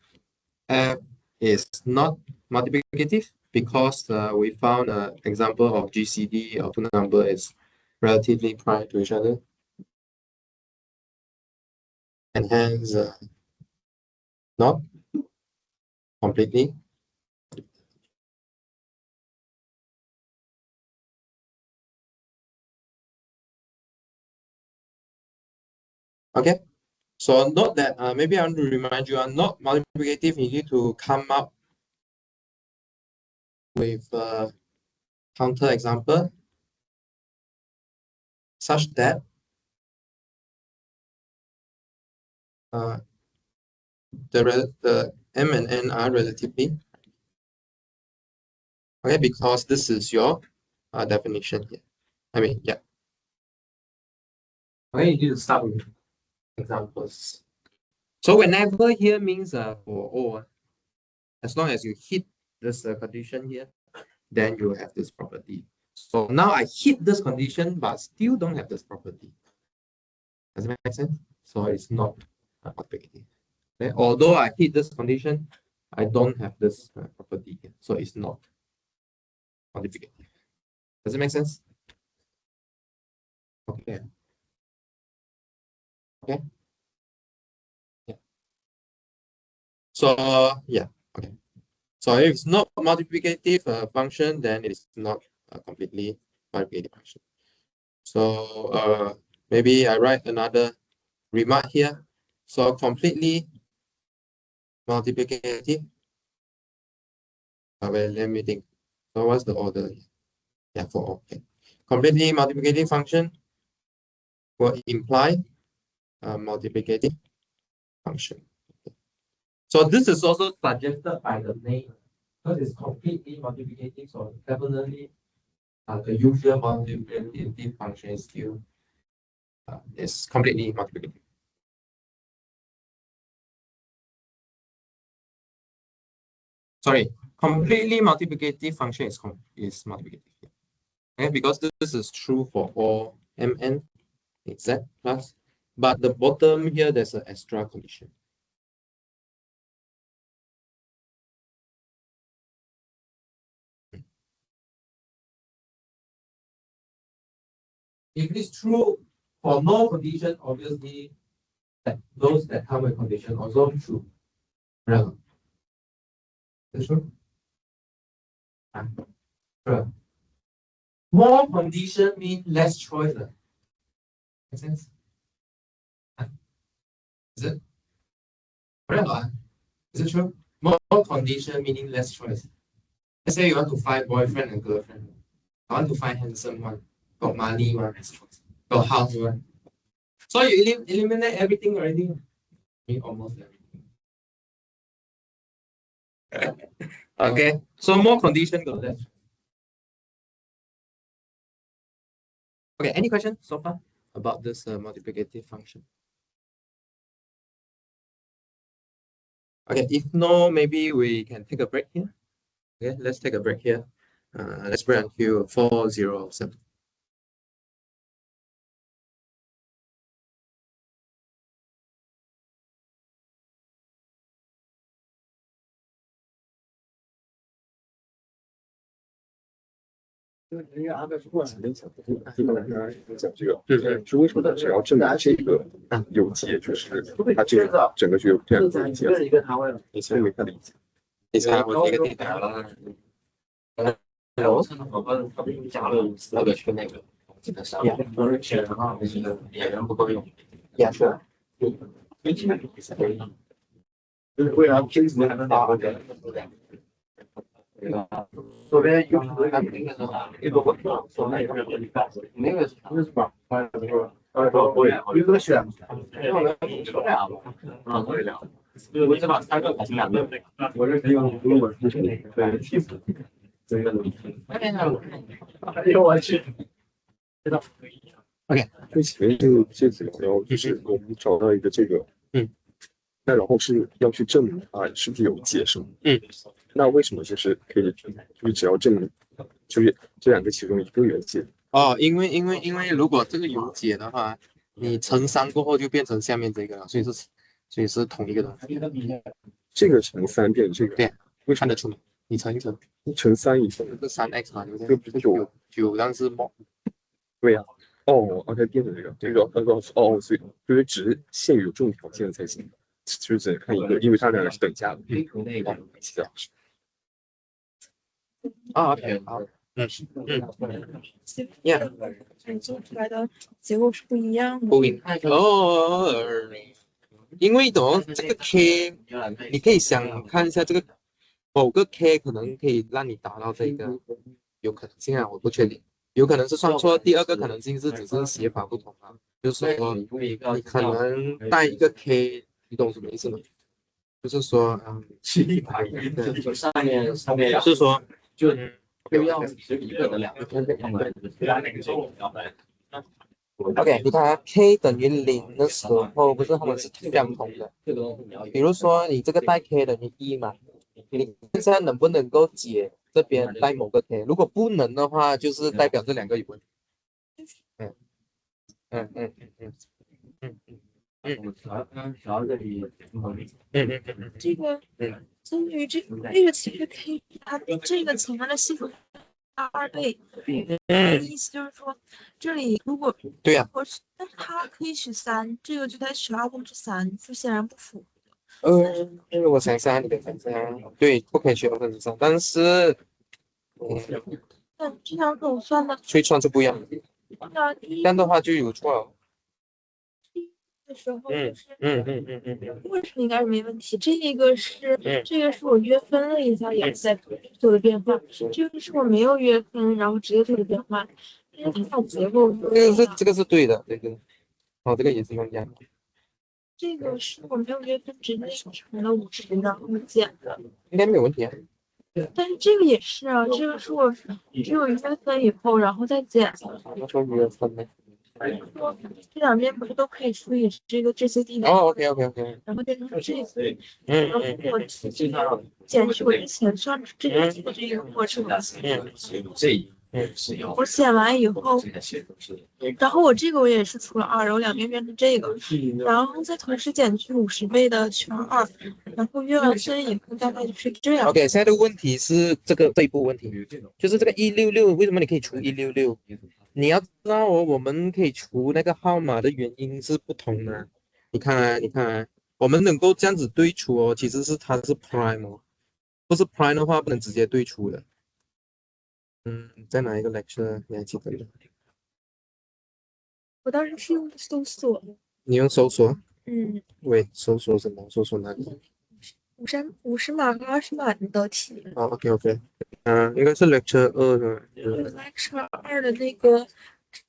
F is not multiplicative. because we found an example of GCD of two number is relatively prime to each other, and hence not completely. Okay, so note that maybe I want to remind you, not multiplicative, you need to come up with a counter example such that the M and N are relatively, okay, because this is your definition here. I mean, yeah. Okay, you need to start with examples. So whenever here means for O, as long as you hit this condition here, then you have this property. So now I hit this condition, but still don't have this property. Does it make sense? So it's not multiplicative. Okay? Although I hit this condition, I don't have this property here. So it's not multiplicative. Does it make sense? Okay. Okay. Yeah. So yeah. Okay. So if it's not multiplicative function, then it is not a completely multiplicative function. So maybe I write another remark here. So completely multiplicative. Well, let me think. So what's the order? Yeah, for all. Okay. Completely multiplicative function will imply a multiplicative function. Okay. So this is also suggested by the name because it's completely multiplicative. So definitely the usual multiplicative function is still is completely multiplicative. Sorry, completely multiplicative function is multiplicative. Okay, because this is true for all mn z plus, but the bottom here there's an extra condition. If it's true for no condition, obviously that those that come with condition also true. Right? Is true? Sure. More condition means less choice. Make sense? Is it? Right? Is it true? More condition meaning less choice. Let's say you want to find boyfriend and girlfriend. I want to find handsome one. Got money one. Got house one. So you eliminate everything already. Almost everything. Okay. So more condition got less. Okay. Any questions so far about this multiplicative function? Okay. If no, maybe we can take a break here. Okay. Let's take a break here. Let's break until 4:07.讲这个，是为什么只要证明这个有解，就是它这个整个就有这样的理解。你从没看理解。你猜我这个地带了。我那个去那个，基本上演员不够用，演出。就是为了拼图还能打过去。左边有一个我跳，左边有一个那个是吧？有个选，我只把三个改成两个，我这是用中文是对，气死，这个哎呦我去，知道可以。OK， 最前面这几个，然后就是我们找到一个这个，那然后是要去证明它是不是有解释，那为什么就是可以，就是只要证明，就是这两个其中一个有解？哦，因为如果这个有解的话，你乘3过后就变成下面这个了，所以是同一个东西。这个乘3变这个，对，看得出吗？你乘一乘，乘3以上，这是3x 嘛，对不对？这不是9，但是 mod。对呀、哦，OK，变成这个，所以就是只限于有这种条件才行，就是只能看一个，因为它俩是等价的。哦，是这样。OK，好，做出来的结果是不一样的。不一因为懂这个 K，你可以想看一下这个某个 K 可能可以让你达到这个有可能性啊，我不确定，有可能是算错。第二个可能性是只是写法不同啊，就是说你可能带一个 K，你懂什么意思吗？就是说，就是说，OK，你看啊，K 等于0的时候，不是他们是相同的。比如说你这个带 K 等于1嘛，你现在能不能够解这边带某个 K？如果不能的话，就是代表这两个有问题。嗯嗯嗯嗯嗯嗯这个相当于这个其实可以它这个前面的系数2倍，意思就是说这里如果对呀，但是它可以取3，这个就得取3/3，就显然不符。我想一下，你的想一下，对，不可以取3，但是，但这两种算的，所以算是不一样，那这样的话就有错了。的时候就是为什么应该是没问题？这个是我约分了一下也在做的变化，这个是我没有约分，然后直接做的变化，因为它结构这个是对的，这个，哦，这个也是用这样，这个是我没有约分，直接乘了50，然后减的。应该没有问题啊。但是这个也是啊，这个是我只有约分以后，然后再减的。什么说约分呢？说这两边不是都可以除以这些地点，哦，OK，然后变成这个，嗯然后我减去我之前算这个这个过程，我减完以后，然后我也是除了2，然后两边变成这个，然后再同时减去50倍的权2，然后约完分以后大概就是这样。OK，现在的问题是这一步问题，就是这个166，为什么你可以除166？你要知道哦，我们可以除那个号码的原因是不同的。你看啊，我们能够这样子对除哦，其实是它是 prime 哦，不是 prime 的话不能直接对除的。在哪一个 lecture 你还记得吗？我当时是用搜索，你用搜索？喂，搜索什么？搜索哪里？ 50码和20码的题。OK，应该是 lecture 2的。lecture 2的那个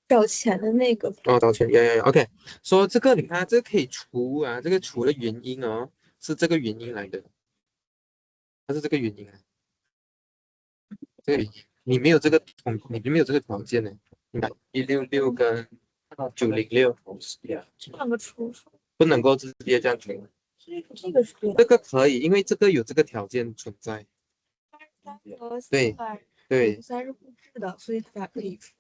找钱的那个。哦，道歉，呀，OK。说这个，你看这个可以除啊，这个除的原因哦，是这个原因来的，它是这个原因啊，这个原因你没有这个条件呢。你看166跟906，这两个除不能够直接这样除。这个是对的。这个可以，因为这个有这个条件存在。83和对对453是互质的，所以它俩可以除。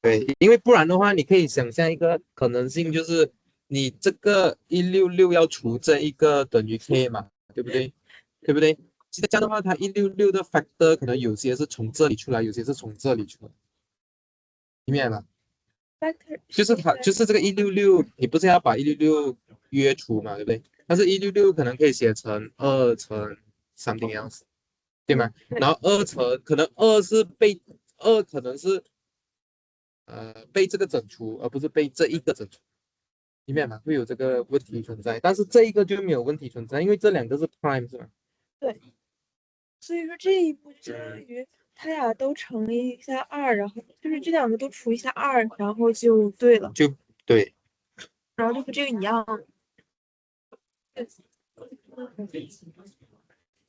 对，因为不然的话，你可以想象一个可能性，就是你这个166要除这一个等于 k 嘛，对不对？对不对？其实这样的话，它166的 factor 可能有些是从这里出来，有些是从这里出来，你明白吗？就是这个166，你不是要把166约除嘛，对不对？但是166可能可以写成2乘 something else，对吗？然后2乘可能2可能是被这个整除，而不是被这一个整除，明白吗？会有这个问题存在，但是这一个就没有问题存在，因为这两个是 prime 是吧？对，所以说这一步就相当于它俩都乘一下2，然后就是这两个都除一下2，然后就对了，就对，然后就和这个一样。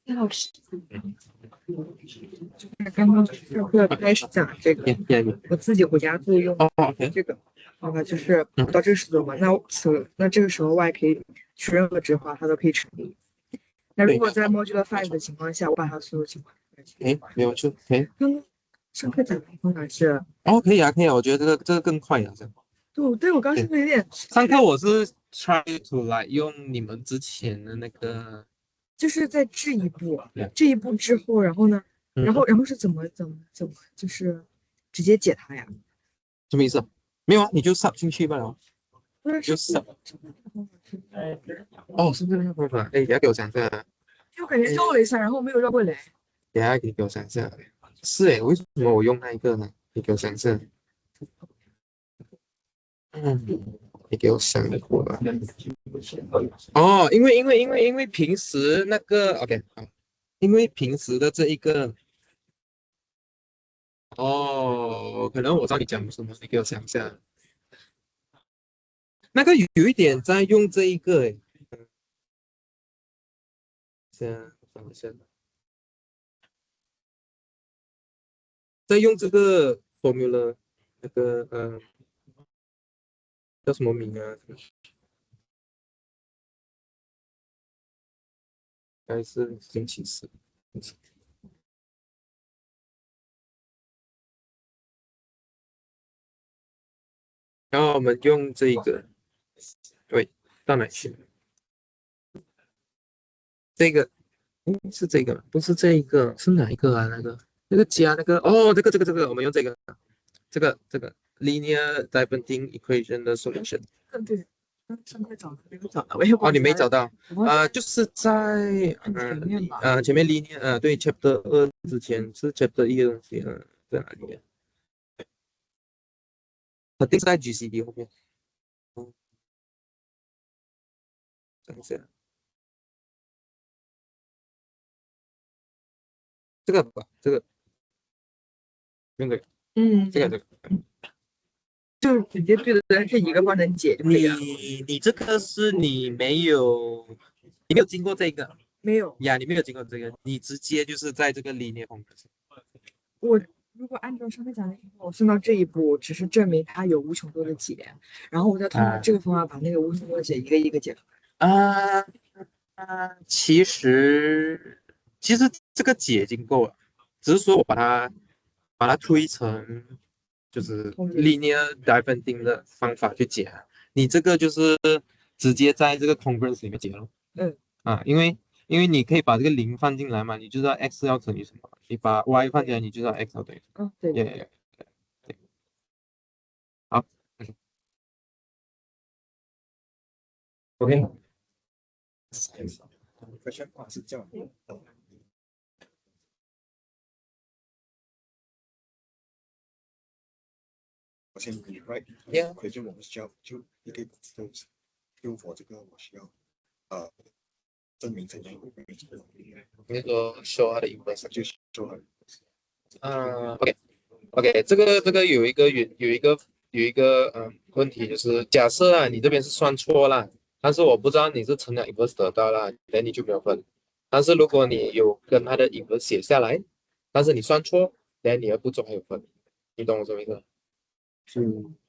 挺好吃。刚刚上课开始讲这个，我自己回家自己用这个，就是到这个数字的话，那这个时候 y 可以取任何值的话，它都可以乘以。那如果在 modular 5的情况下，我把它所有情况，没有错，刚刚上课讲的方法是，可以啊，我觉得这个更快啊，这样。对，我刚是不是有点上课我是 try to 来用你们之前的那个就是在这一步，这一步之后，然后呢，然后是怎么就是直接解它呀？什么意思？没有啊，你就 sub 进去罢了。不是就 sub。哦，是这个方法。哎，你要给我想一下。就感觉绕了一下，然后没有绕过来。等下你给我想一下。是哎，为什么我用那一个呢？你给我想一下。你给我想一会儿。哦，因为平时那个 OK 好，因为平时的这一个哦，可能我知道你讲什么，你给我想一下。那个有一点在用这一个诶，想一下，在用这个 formula 那个叫什么名啊？应该是星期四。然后我们用这一个，对，到哪去？这个是这个吗？不是这一个，是哪一个啊？那个加那个哦，这个，我们用这个 linear diverging equation 的 solution。对，上课找的没有找到，我也哦，你没找到就是在前面 linear 对 chapter 2之前是 chapter 1的东西在哪里？肯定是在 GCD 后面。等一下，这个吧，这个用这个，这个。就直接对的是一个方程解就可以了。你这个是你没有经过这个没有呀，你没有经过这个，你直接就是在这个 linear function。我如果按照上面讲的，我算到这一步，只是证明它有无穷多的解，然后我再通过这个方法把那个无穷多的解一个一个解出来。其实这个解已经够了，只是说我把它推成就是 linear diverging 的方法去解。你这个就是直接在这个 congruence 里面解了。因为你可以把这个零放进来嘛，你就知道 x 要乘以什么，你把 y 放进来，你就知道 x 要等于什么。对。对。好，OK。是这样的，我先 rewrite， 可是我们需要就一个就我这个我需要证明怎样那个 show 它的 inverse 就是说OK，这个有一个问题，就是假设你这边是算错了，但是我不知道你是乘了 inverse 得到了，那你就没有分。但是如果你有跟它的 inverse 写下来，但是你算错，那你的步骤还有分，你懂我什么意思？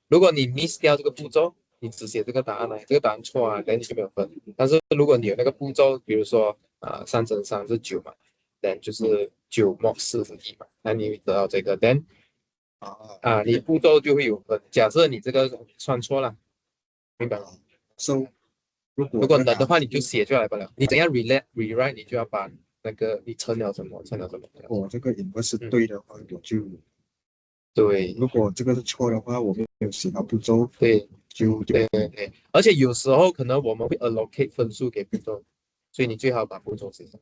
如果你 miss 掉这个步骤，你只写这个答案来，这个答案错那你就没有分。但是如果你有那个步骤，比如说3乘3是9嘛，then 就是9 mod 41嘛，那你得到这个，then 你步骤就会有分。假设你这个算错了，明白吗？So 如果能的话，你就写出来不了。你怎样 rewrite，你就要把那个你乘了什么。我这个 inverse 是对的话，我就对。如果这个是错的话，我没有写到步骤，对。对。而且有时候可能我们会 allocate 分数给步骤，所以你最好把步骤写上，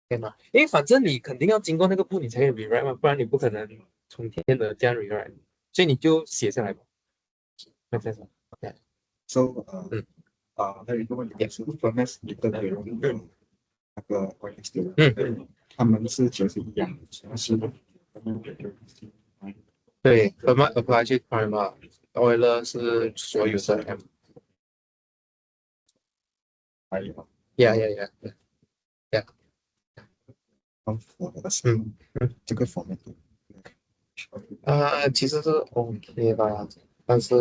对吗？因为反正你肯定要经过那个步，你才可以 rewrite 嘛，不然你不可能从天的这样 rewrite，所以你就写下来吧。那这样子 ，OK。So 还有一个问题是 ，Furnace 你的那个 他们是其实一样的，但是对，Multiplicative prime Euler 是所有的 M。还有Yeah。我的这个方面其实是 OK 吧，但是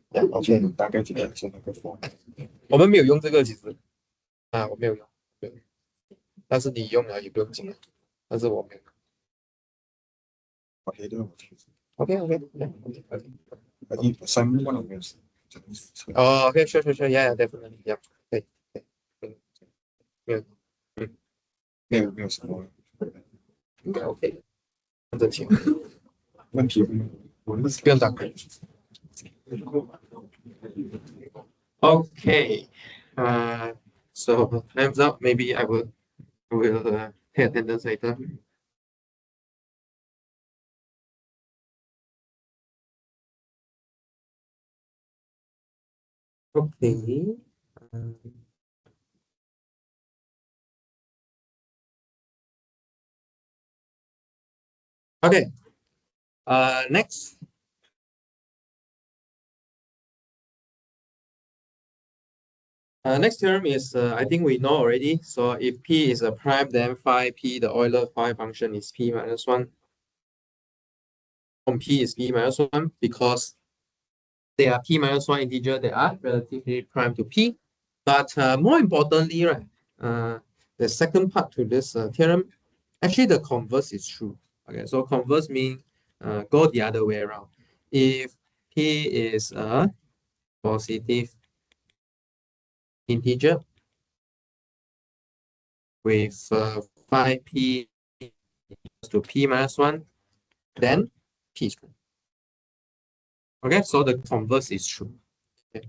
OK，大概记得是那个方面。我们没有用这个，其实我没有用，对，但是你用了也不用紧，但是我没有。OK 的，我其实 OK，三万没有。哦，OK，sure，yeah，definitely，yeah，对，没有。没有什么应该 OK，很正经。问题。不用打开。Okay. So time's up. Maybe I will pay attendance later. Okay. Okay. Next. Next theorem is I think we know already. So if P is a prime, then phi P, the Euler phi function is P minus 1. From P is P minus 1 because they are P minus 1 integer that are relatively prime to P. But more importantly, right, the second part to this theorem, actually the converse is true. Okay, so converse means go the other way around. If P is a positive integer with phi P equals to P minus 1, then P is true. Okay, so the converse is true. Okay.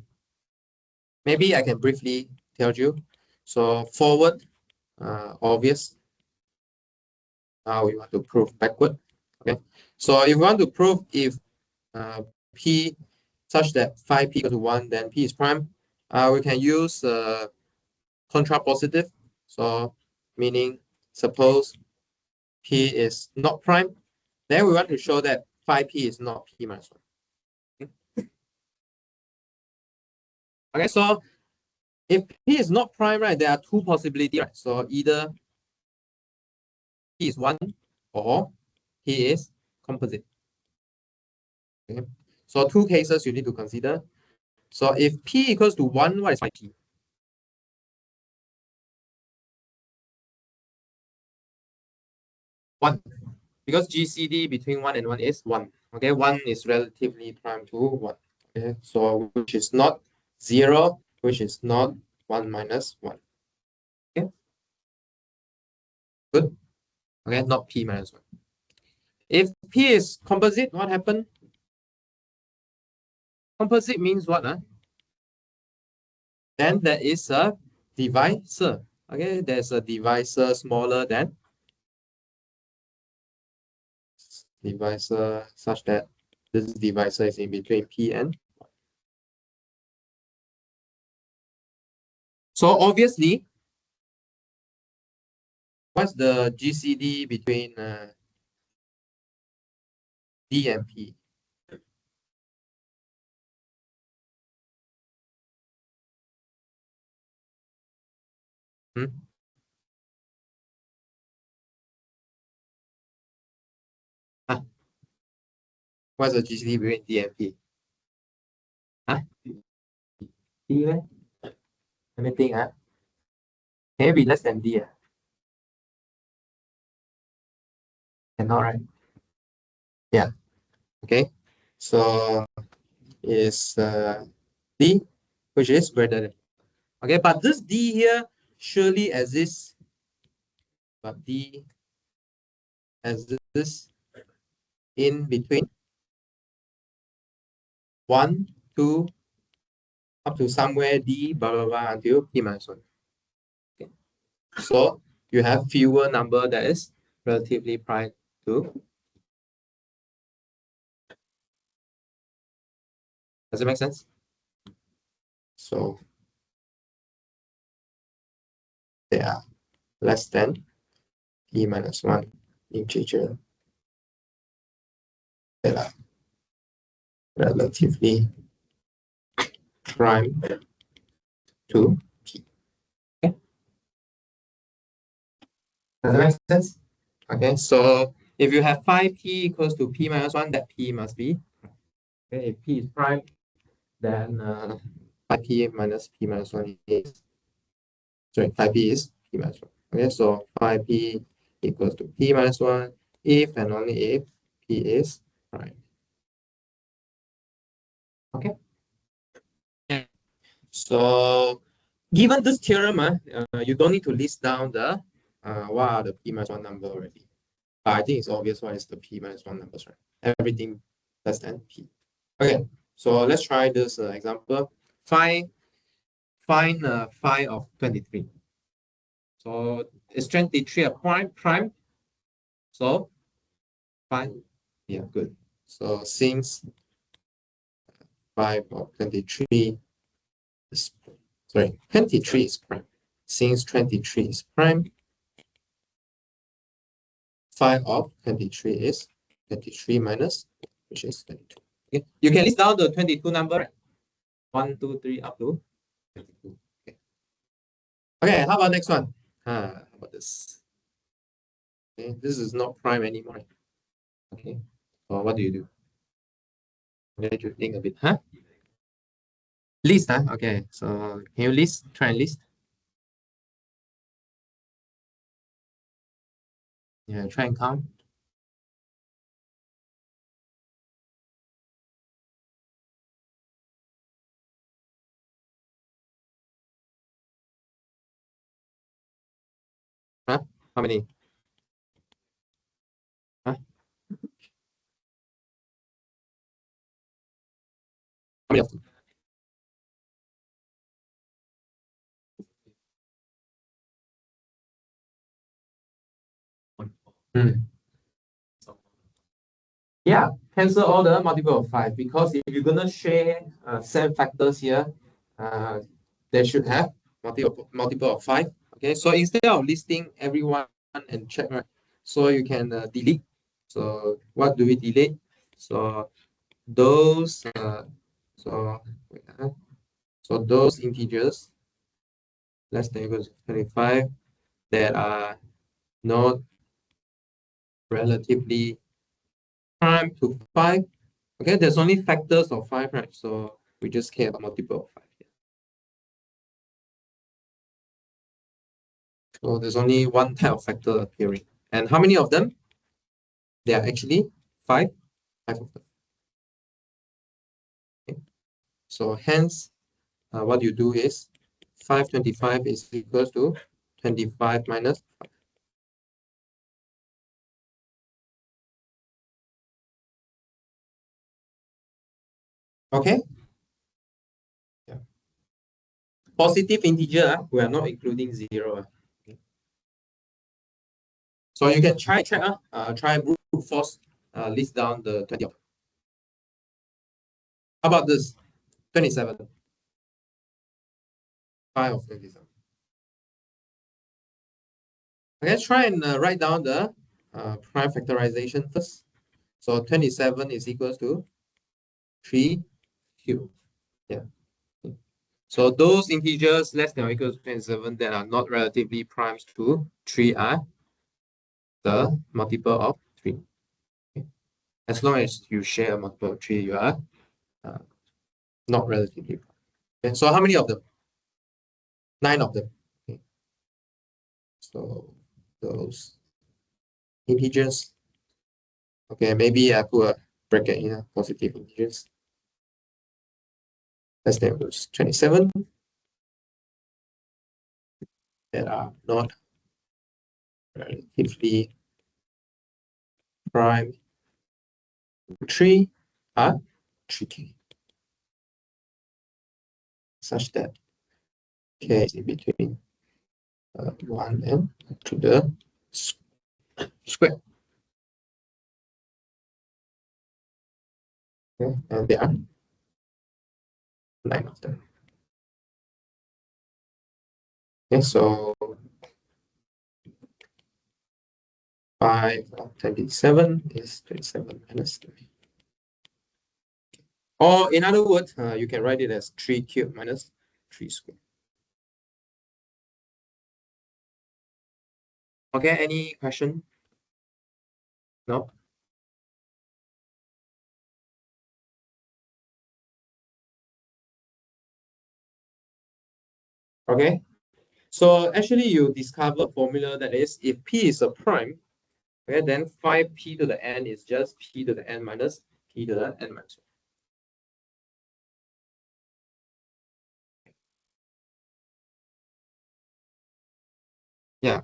Maybe I can briefly tell you. So forward, obvious. Now we want to prove backward. Okay, so if we want to prove if P such that phi P equal to 1, then P is prime, we can use contrapositive. So meaning suppose P is not prime, then we want to show that phi P is not P minus 1. Okay, so if P is not prime, right, there are two possibilities, right? So either P is 1 or P is composite. Okay, so two cases you need to consider. So if P equals to 1, what is phi P? 1. Because GCD between 1 and 1 is 1. Okay, 1 is relatively prime to 1. Okay, so which is not 0, which is not 1 minus 1. Okay, good. Okay, not P minus 1. If P is composite, what happened? Composite means what? Then there is a divisor. Okay, there's a divisor smaller than divisor such that this divisor is in between P and. So obviously, what's the GCD between D and P? Hmm? Huh? What's the GCD between D and P? Huh? D, right? Let me think. Can it be less than D? Cannot, right? Yeah. Okay. So is D, which is greater than. Okay, but this D here surely exists, but D exists in between 1, 2, up to somewhere D, blah, blah, blah, until P minus 1. Okay. So you have fewer number that is relatively prime to. Does it make sense? So they are less than P minus 1 integer that are relatively prime to P. Okay. Does it make sense? Okay, so if you have phi P equals to P minus 1, that P must be. Okay, if P is prime, then phi P minus P minus 1 is. Sorry, phi P is P minus 1. Okay, so phi P equals to P minus 1 if and only if P is prime. Okay. So given this theorem, you don't need to list down the what are the p minus 1 number already? I think it's obvious what is the p minus 1 numbers, right? Everything less than p. Okay, so let's try this example. Find phi of 23. So is 23 a prime? So fine. Yeah, good. So since 5 of 23 is, sorry, 23 is prime. Since 23 is prime, 5 of 23 is 23 minus, which is 22. Okay. You can list down the 22 number, right? 1, 2, 3, up to 22. Okay. Okay, how about next one? How about this? Okay, this is not prime anymore. Okay. So what do you do? You need to think a bit, huh? List, huh? Okay. So can you list? Try and list. Yeah, try and count. Huh? How many? Huh? How many of them? Hmm. Yeah, cancel all the multiple of 5 because if you're gonna share same factors here, they should have multiple of 5. Okay, so instead of listing everyone and check, right? So you can delete. So what do we delete? So those so wait, so those integers less than or equal to 25 that are not relatively prime to 5. Okay, there's only factors of 5, right? So we just care about multiple of 5 here. So there's only one type of factor appearing. And how many of them? There are actually 5. 5 of them. Okay. So hence, what you do is 525 is equals to 25 minus 5. Okay. Yeah. Positive integer, we are not including 0. Okay. So you can try brute force, list down the 20 of them. How about this? 27. 5 of 27. Okay, let's try and write down the prime factorization first. So 27 is equals to 3 cubed. Yeah. So those integers less than or equal to 27 that are not relatively primes to 3 are the multiple of 3. Okay. As long as you share a multiple of 3, you are not relatively prime. Okay. So how many of them? 9 of them. Okay. So those integers. Okay, maybe I put a bracket here, positive integers. Less than or equal to 27 that are not relatively prime 3 are tricky, such that k is in between 1 and to the square. Okay, and there are 9 of them. Okay, so 5 of 27 is 27 minus 3. Or in other words, you can write it as 3 cubed minus 3 squared. Okay, any question? No? Okay, so actually you discover a formula that is if p is a prime, okay, then 5p to the n is just p to the n minus p to the n minus 1. Yeah.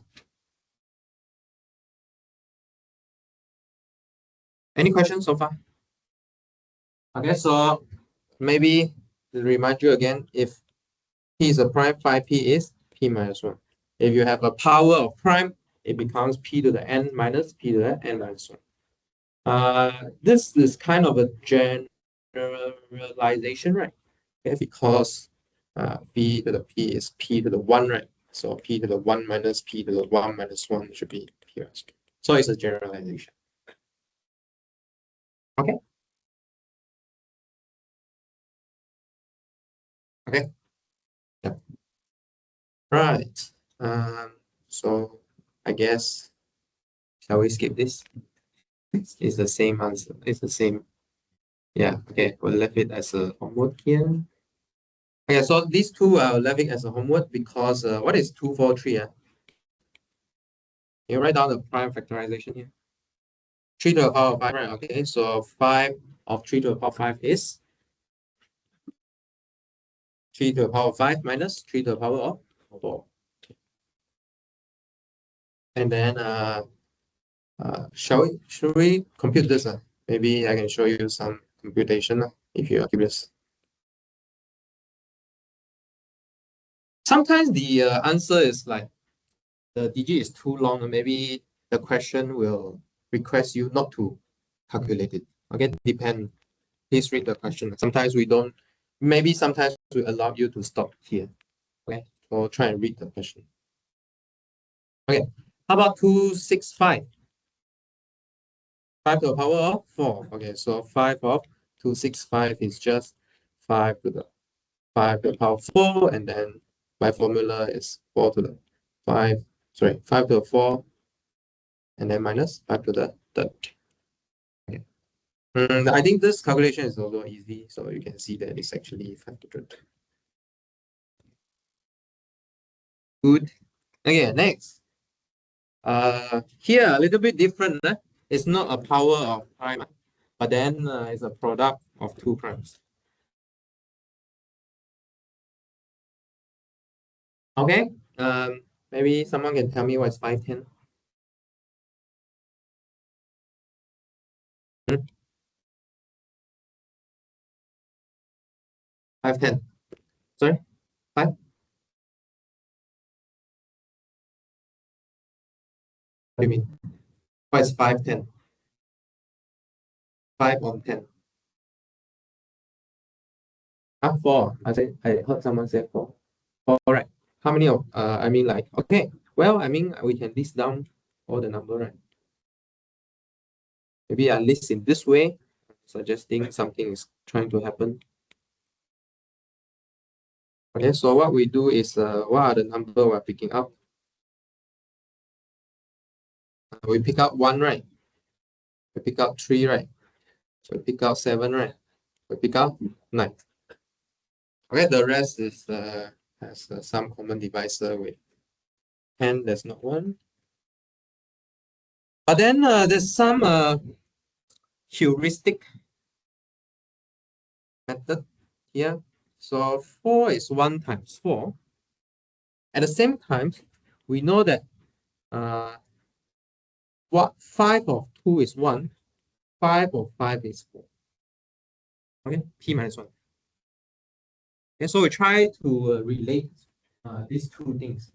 Any questions so far? Okay, so maybe to remind you again, if p is a prime, phi p is p minus 1. If you have a power of prime, it becomes p to the n minus p to the n minus 1. This is kind of a generalization, right? Okay, because p to the p is p to the 1, right? So p to the 1 minus p to the 1 minus 1 should be p minus p. So it's a generalization. Okay. Okay. Yeah. Right. So I guess shall we skip this? It's the same answer. It's the same. Yeah. Okay. We'll leave it as a homework here. Okay. So these two I'll leave it as a homework because what is 2, 4, 3? You write down the prime factorization here. 3 to the power of 5, right? Okay. So 5 of 3 to the power of 5 is 3 to the power of 5 minus 3 to the power of 4. And then should we compute this? Maybe I can show you some computation if you are curious. Sometimes the answer is like the digit is too long, and maybe the question will request you not to calculate it. Okay, depend. Please read the question. Sometimes we don't. Maybe sometimes we allow you to stop here. Okay, or try and read the question. Okay, how about 265? 5 to the power of 4. Okay, so 5 of 265 is just 5 to the 5 to the power of 4, and then my formula is 4 to the 5, sorry, 5 to the 4, and then minus 5 to the third. Okay. I think this calculation is also easy, so you can see that it's actually 500. Good. Okay, next. Here a little bit different. It's not a power of prime, but then it's a product of two primes. Okay. Maybe someone can tell me what's 510. 510. Sorry, 5. What do you mean? What is 510? 5 on 10. 4. I heard someone say 4. All right. How many of I mean like okay. Well, I mean we can list down all the number, right? Maybe I list in this way, suggesting something is trying to happen. Okay, so what we do is what are the number we're picking up? We pick up 1, right? We pick up 3, right? So we pick up 7, right? We pick up 9. Okay, the rest is has some common divisor with 10. There's not one. But then there's some heuristic method here. So 4 is 1 times 4. At the same time, we know that what 5 of 2 is 1, 5 of 5 is 4. Okay, p minus 1. Okay, so we try to relate these two things.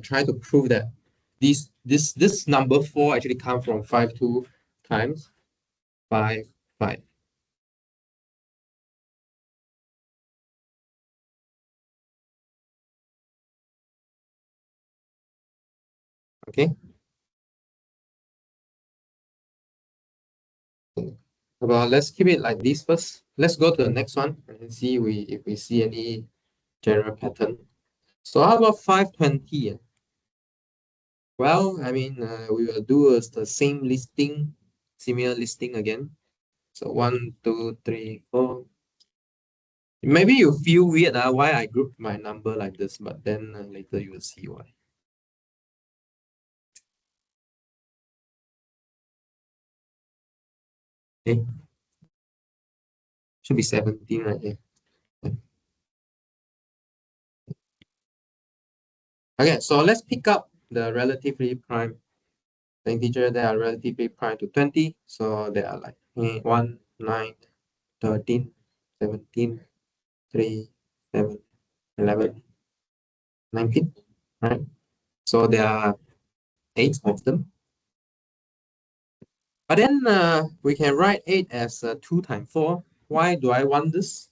Try to prove that this number 4 actually comes from 5 2 times 5 5. Okay. Well, let's keep it like this first. Let's go to the next one and see if we see any general pattern. So how about 520? Well, I mean, we will do the same listing, similar listing again. So 1, 2, 3, 4. Maybe you feel weird why I grouped my number like this, but then later you will see why. Okay. Should be 17 right here. Okay, so let's pick up the relatively prime the integer that are relatively prime to 20. So they are like 1, 9, 13, 17, 3, 7, 11, 19, right? So there are 8 of them. But then we can write 8 as 2 times 4. Why do I want this?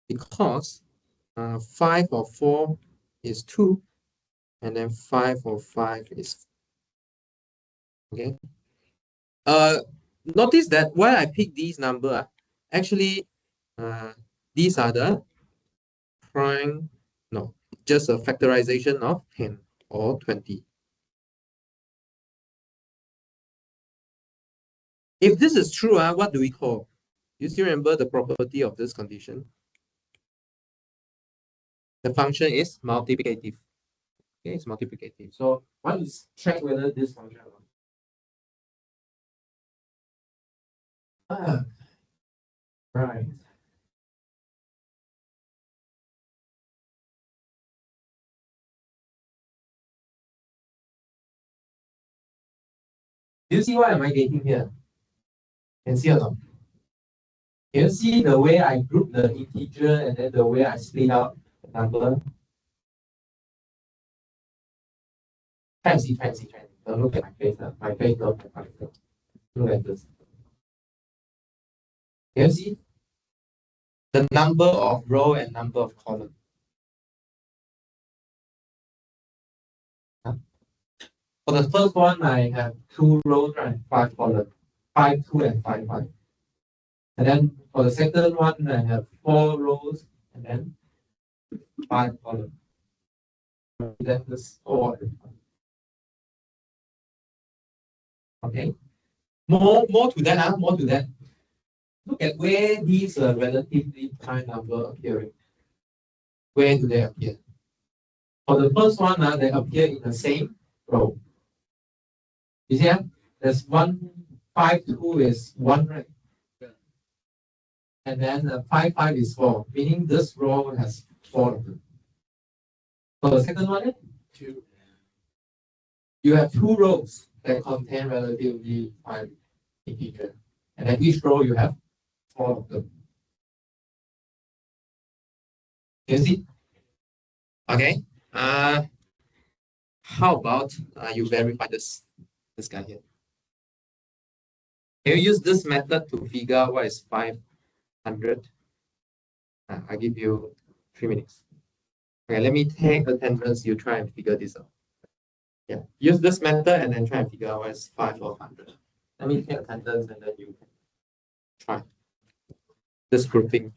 Because 5 of 4 is 2, and then 5 of 5 is, okay. Notice that why I pick these number, actually these are the prime, no, just a factorization of 10 or 20. If this is true, what do we call? You still remember the property of this condition? The function is multiplicative. Okay, it's multiplicative. So one is check whether this function. Right. Do you see what am I getting here? Can see or not? Can you see the way I group the integer and then the way I split out the number? Try and see, try and see, try and see. Don't look at my face. My face don't have my face. Look at this. Can you see the number of row and number of column? For the first one, I have 2 rows, right? 5 columns. 5, 2, and 5, 5. And then for the second one, I have 4 rows and then 5 columns. Then this 4. Okay. More to that, more to that. Look at where these relatively prime number appearing. Where do they appear? For the first one, they appear in the same row. You see, there's 1, 5, 2 is 1, right? And then 5, 5 is 4, meaning this row has 4 of them. For the second one, 2. You have 2 rows that contain relatively prime integer. And then each row you have 4 of them. You see? Okay. How about you verify this guy here? Can you use this method to figure out what is 500? I give you 3 minutes. Okay, let me take attendance. You try and figure this out. Yeah, use this method and then try and figure out what is 5 or 100. Let me take attendance and then you can try this grouping.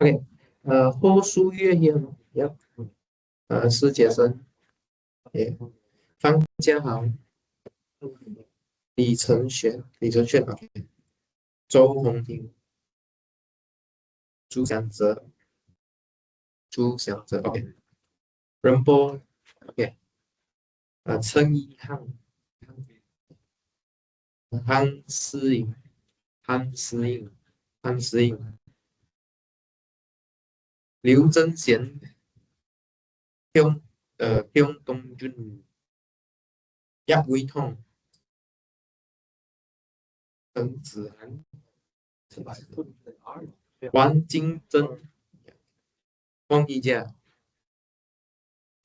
Okay, 后数月 here, yep. 施杰生 ，okay. 方家豪，李承铉，OK. 周鸿祎，朱祥泽，OK. 任波 ，OK. 陈一汉，汤思颖，刘贞贤，姜东俊，叶伟痛，陈子涵，王金珍，汪一佳，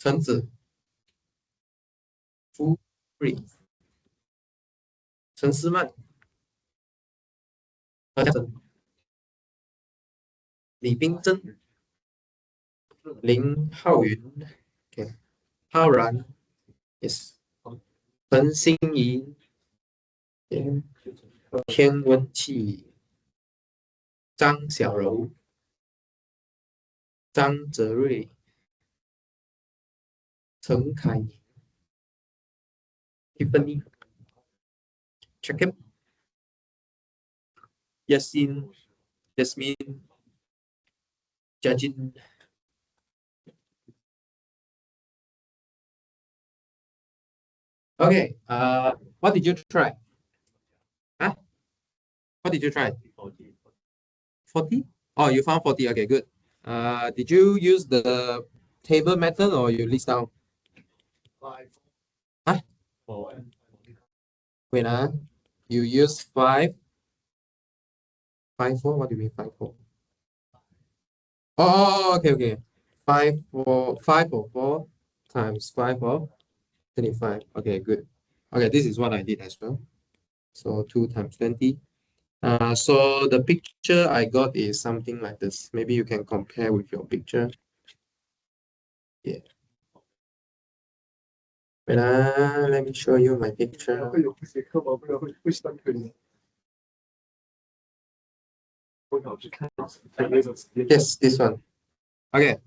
橙子 free 陈思曼何家珍李冰珍林浩云 OK 浩然 yes 陈心怡 yeah. 天文气张小柔张泽瑞陈凯妮 Tiffany check it Yasin Jasmine Jajin okay what did you try huh what did you try 40 oh you found 40 okay good did you use the table method or you list down huh wait you use 5 4 what do you mean 5 4 oh okay 5 4 times 5 4 25 okay good okay this is what I did as well so 2 times 20 so the picture I got is something like this maybe you can compare with your picture yeah wait let me show you my picture yes this one okay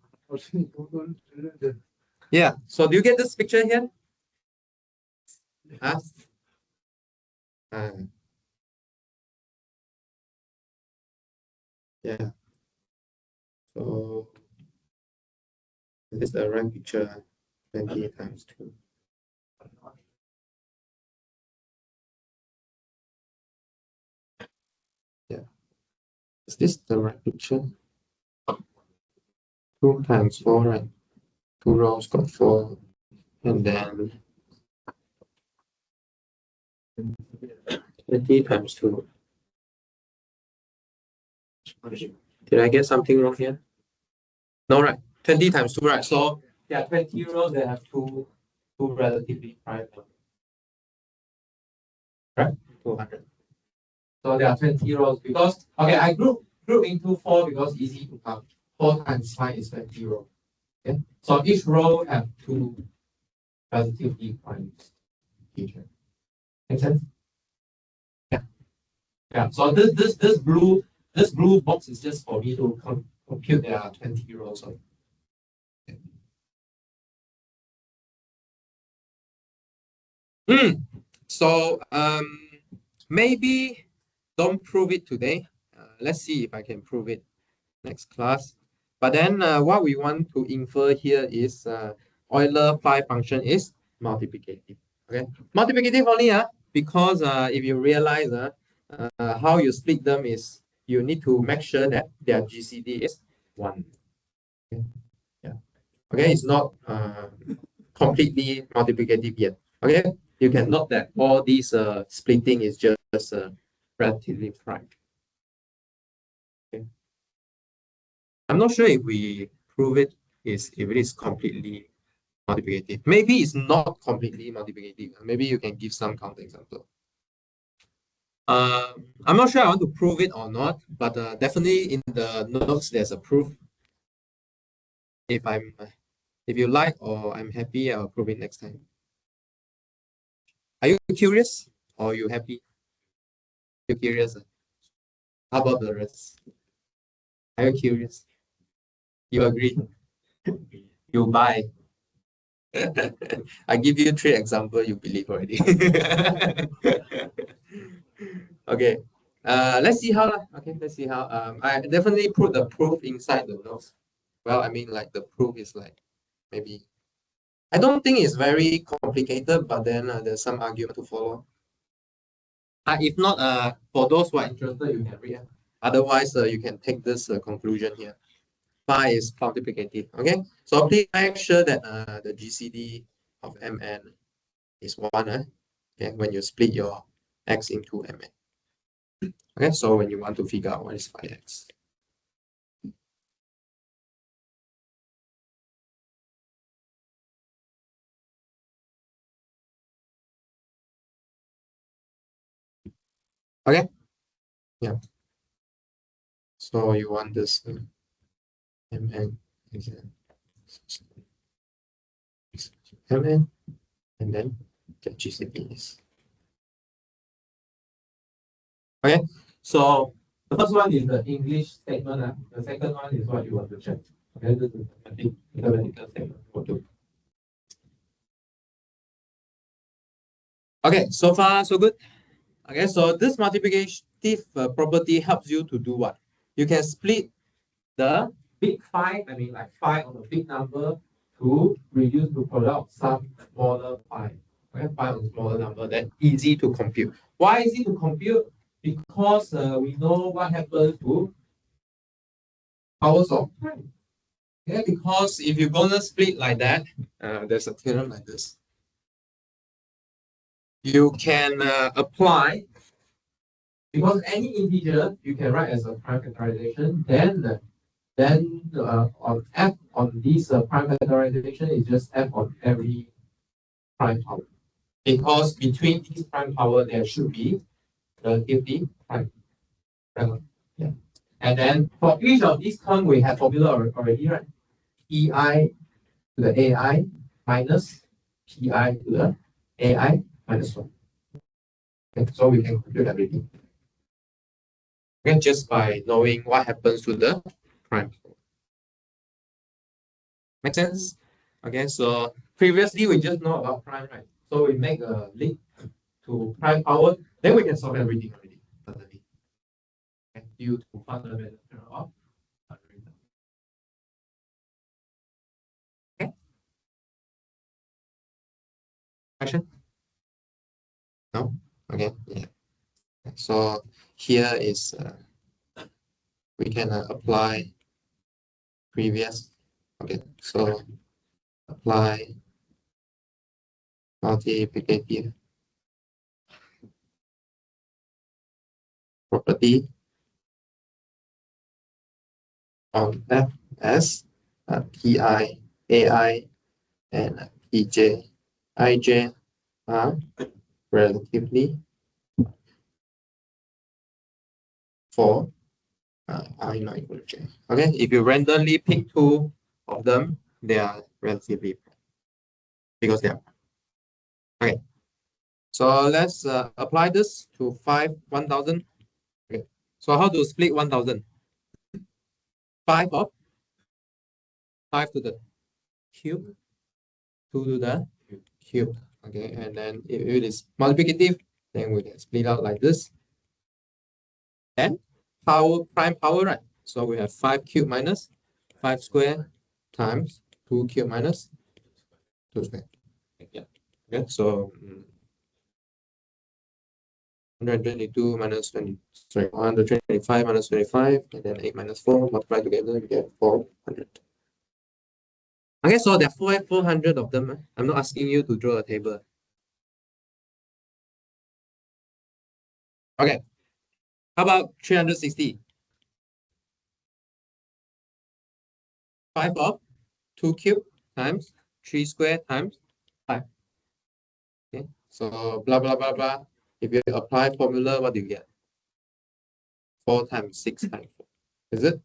yeah so do you get this picture here huh? Yeah so this is the right picture 20 times 2 yeah is this the right picture 2 times 4 right 2 rows got 4 and then 20 times 2 did I get something wrong here no right 20 times 2 right so there are 20 rows that have two relatively prime right 200 so there are 20 rows because okay I group into 4 because easy to count 4 times 5 is 20 rows okay so each row have two relatively prime features make sense yeah so this blue box is just for me to compute there are 20 rows of so maybe don't prove it today let's see if I can prove it next class but then what we want to infer here is Euler phi function is multiplicative okay multiplicative only because if you realize how you split them is you need to make sure that their GCD is 1 okay? Yeah okay it's not completely multiplicative yet okay you can note that all these splitting is just relatively prime okay I'm not sure if we prove it is if it is completely multiplicative maybe it's not completely multiplicative maybe you can give some counterexample I'm not sure I want to prove it or not but definitely in the notes there's a proof if I'm if you like or I'm happy I'll prove it next time are you curious or you happy you curious how about the rest are you curious you agree you buy I give you 3 examples you believe already okay let's see how okay let's see how I definitely put the proof inside the notes well I mean like the proof is like maybe I don't think it's very complicated but then there's some argument to follow if not for those who are interested you can read otherwise you can take this conclusion here phi is multiplicative okay so please make sure that the GCD of mn is 1 okay when you split your x into mn okay so when you want to figure out what is phi x Okay. Yeah. So you want this mn mn and then the GCP is. Okay. So the first one is the English statement. The second one is what you want to check. Okay, this is the mathematical statement for two. Okay, so far so good. Okay, so this multiplicative property helps you to do what? You can split the big five, I mean like five on a big number to reduce to product some smaller five. Okay, five on a smaller number, then easy to compute. Why easy to compute? Because we know what happens to powers of prime. Okay, because if you're gonna split like that, there's a theorem like this. You can apply, because any integer you can write as a prime factorization, then on f on this prime factorization is just f on every prime power. Because between these prime power there should be relatively prime. Yeah. And then for each of these term we have formula already, right? Pi to the ai minus pi to the ai minus 1. Okay, so we can compute everything. Okay, just by knowing what happens to the prime. Make sense? Okay, so previously we just know about prime, right? So we make a link to prime power, then we can solve everything already. Suddenly. Okay, due to fundamental of algorithm. Okay. Question? No? Okay. Yeah. So here is we can apply previous. Okay. So apply multiplicative property on F as Pi, Ai, and Pj. Ij are relatively for I not equal to j. Okay, if you randomly pick two of them, they are relatively because they are. Okay, so let's apply this to 1,000. Okay, so how to split 1,000? 5 of 5 to the cube, 2 to the cube. Okay, and then if it is multiplicative, then we can split out like this. And power, prime power, right? So we have 5 cube minus 5 square times 2 cube minus 2 square. Yeah. Okay, so 122 minus 20, sorry, 125 minus 25, and then 8 minus 4, multiply together, we get 400. Okay, so there are 400 of them. I'm not asking you to draw a table. Okay, how about 360? 5 of 2 cube times 3 square times 5. Okay, so blah, blah, blah, blah. If you apply formula, what do you get? 4 times 6 times 4. Is it?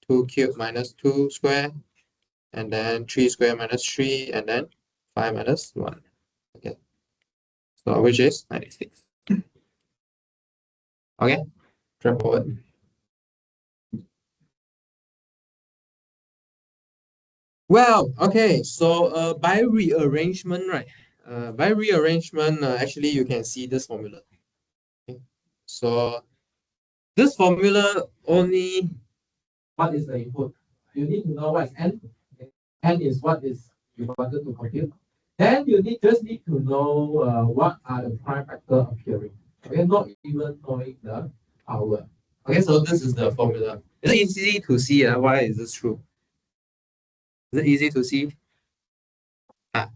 2 cube minus 2 square, and then 3 square minus 3, and then 5 minus 1. Okay. So which is 96. Okay, try forward. Well, okay, so by rearrangement, right? By rearrangement, actually you can see this formula. Okay. So this formula only, what is the input? You need to know what is n. Okay. N is what is you wanted to compute. Then you just need to know what are the prime factor appearing. Okay, not even knowing the power. Okay, so this is the formula. Is it easy to see? Why is this true? Is it easy to see? Ah,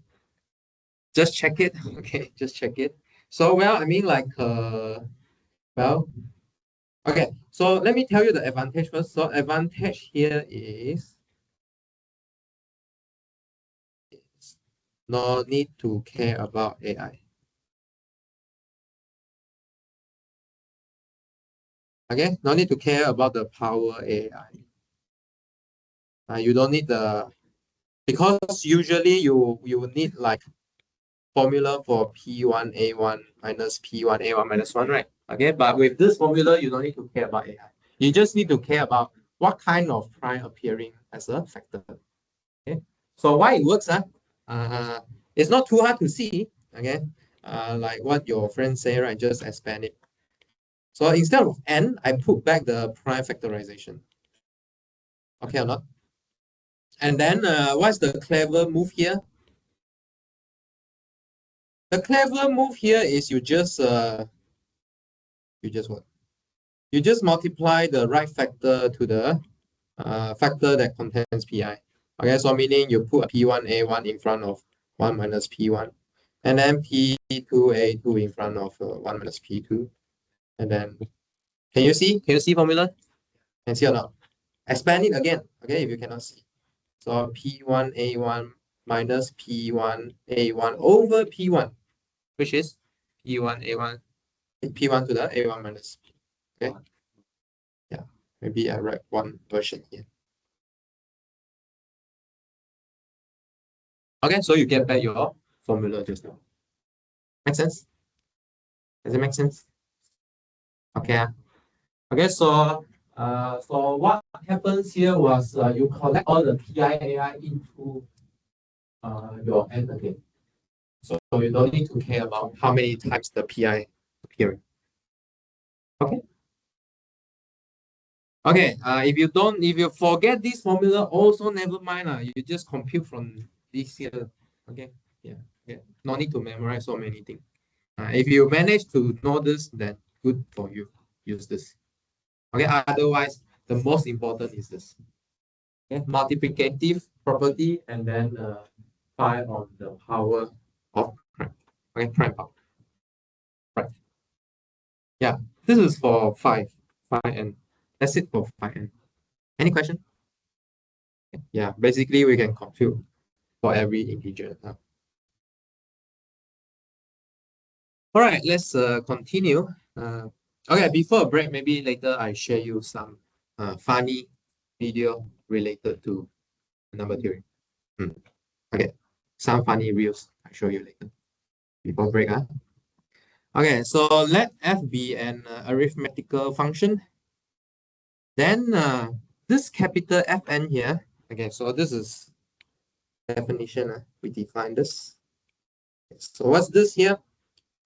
just check it. Okay, just check it. So well, I mean like well, okay. So let me tell you the advantage first. So advantage here is no need to care about AI. Okay, no need to care about the power AI. You don't need the, because usually you will need like formula for P1A1 minus P1A1 minus 1, right? Okay, but with this formula, you don't need to care about AI. You just need to care about what kind of prime appearing as a factor. Okay, so why it works, it's not too hard to see. Okay, like what your friends say, right? Just expand it. So instead of n, I put back the prime factorization. Okay or not? And then what's the clever move here? The clever move here is you just what? You just multiply the right factor to the factor that contains pi. Okay, so meaning you put a p1a1 in front of 1 minus p1, and then p2a2 in front of 1 minus p2, and then can you see? Can you see formula? Can you see or not? Expand it again. Okay, if you cannot see. So p1a1 minus p1a1 over p1, which is p1a1, p1 to the a1 minus p. Okay. Yeah, maybe I write one version here. Okay, so you get back your formula just now. Make sense? Does it make sense? Okay. Okay, so what happens here was you collect all the PIAI into your N again. So you don't need to care about how many times the PI appearing. Okay. Okay, if you forget this formula, also never mind. You just compute from this here. Okay, yeah, yeah. No need to memorize so many things. If you manage to know this, then good for you. Use this. Okay, otherwise, the most important is this. Okay, multiplicative property and then phi on the power of prime. Okay, prime power. Right. Yeah, this is for phi n. That's it for phi n. Any question? Yeah, basically we can compute for every integer. All right, let's continue. Okay, before a break, maybe later I share you some funny video related to number theory. Okay, some funny reels I show you later before break. Okay, so let f be an arithmetical function. Then this capital Fn here. Okay, so this is definition. We define this. So what's this here?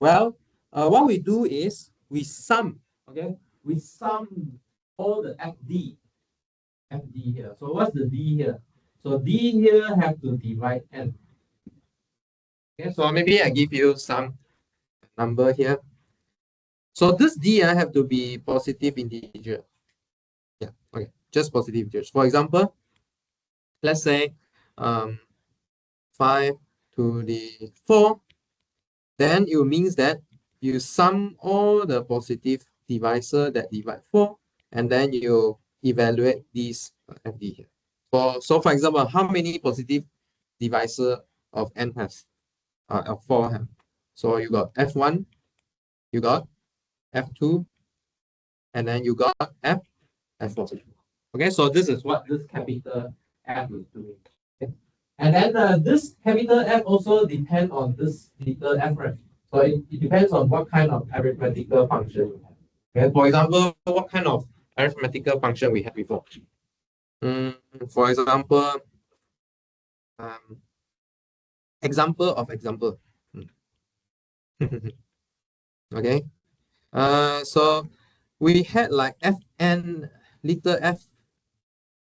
Well, what we do is we sum. Okay, we sum all the FD here. So what's the D here? So D here have to divide N. Okay, so maybe I give you some number here. So this D have to be positive integer. Yeah, okay, just positive integers. For example, let's say 5 to the 4, then it means that you sum all the positive divisor that divide 4, and then you evaluate these FD here. So for example, how many positive divisor of N has? Of 4 have? So you got F1, you got F2, and then you got F4. Okay, so this is what this capital F is doing. Okay. And then this capital F also depends on this little f, right? So it depends on what kind of arithmetical function you have. Okay, for example, what kind of arithmetical function we had before? For example, example of example. Okay. So we had like Fn little f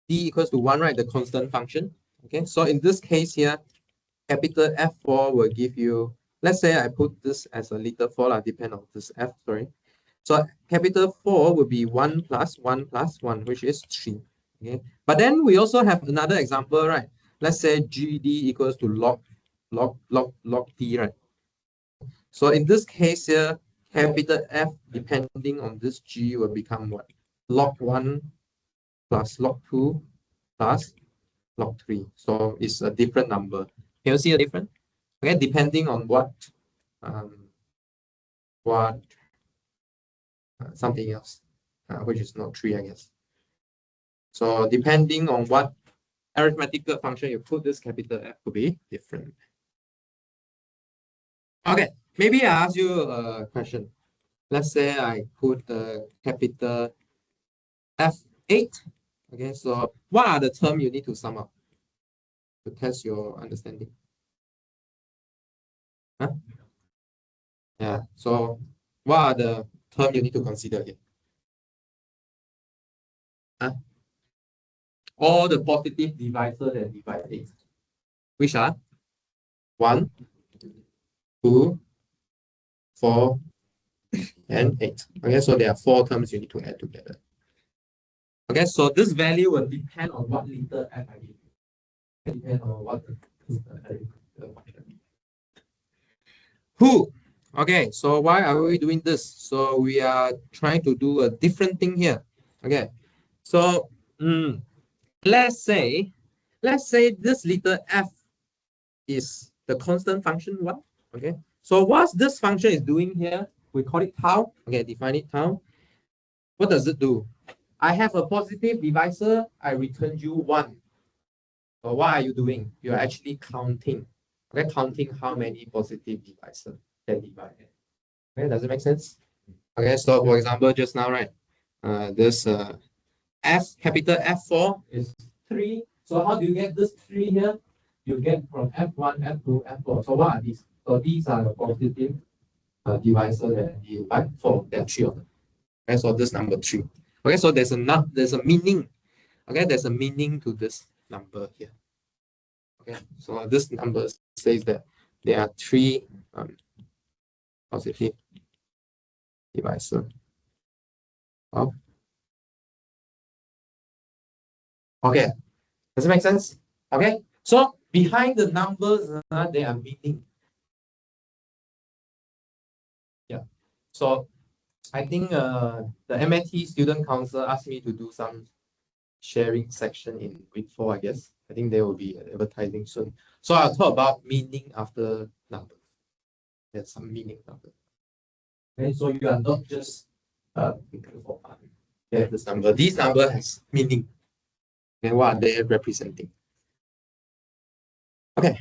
d equals to 1, right? The constant function. Okay. So in this case here, capital F4 will give you, let's say I put this as a little 4, depend on this F, sorry. So capital 4 will be 1 plus 1 plus 1, which is 3. Okay. But then we also have another example, right? Let's say GD equals to log D, right? So in this case here, capital F depending on this G will become what? Log 1 plus log 2 plus log 3. So it's a different number. Can you see a difference? Okay, depending on what something else. which is not 3, I guess. So depending on what arithmetical function you put, this capital F could be different. Okay, maybe I ask you a question. Let's say I put the capital F8. Okay, so what are the terms you need to sum up to test your understanding? Huh? Yeah, so what are the terms you need to consider here? Huh? All the positive divisors that divide 8. Which are 1, 2, 4, and 8. Okay, so there are 4 terms you need to add together. Okay, so this value will depend on what little f I give you. It depends on what who. Okay, so why are we doing this? So we are trying to do a different thing here. Okay, so let's say this little f is the constant function 1. Okay, so what this function is doing here, we call it tau. Okay, define it tau. What does it do? I have a positive divisor, I return you 1. So what are you doing? You're actually counting. Okay, counting how many positive divisors can divide. Okay, does it make sense? Okay, so for example, just now, right? This capital F4 is 3. So how do you get this 3 here? You get from F1, F2, F4. So what are these? So these are the positive divisors that you divide for. There are 3 of them. Okay, so this number 3. Okay, so there's a meaning. Okay, there's a meaning to this number here. Okay, so this number says that there are 3 positive divisor of. Okay, does it make sense? Okay, so behind the numbers, there are meaning. Yeah, so I think the MIT Student Council asked me to do some sharing section in week 4, I guess. I think they will be advertising soon. So I'll talk about meaning after numbers. There's some meaning after. Okay, so you are not just for fun. Yeah, this number. This number has meaning. And what are they representing? Okay.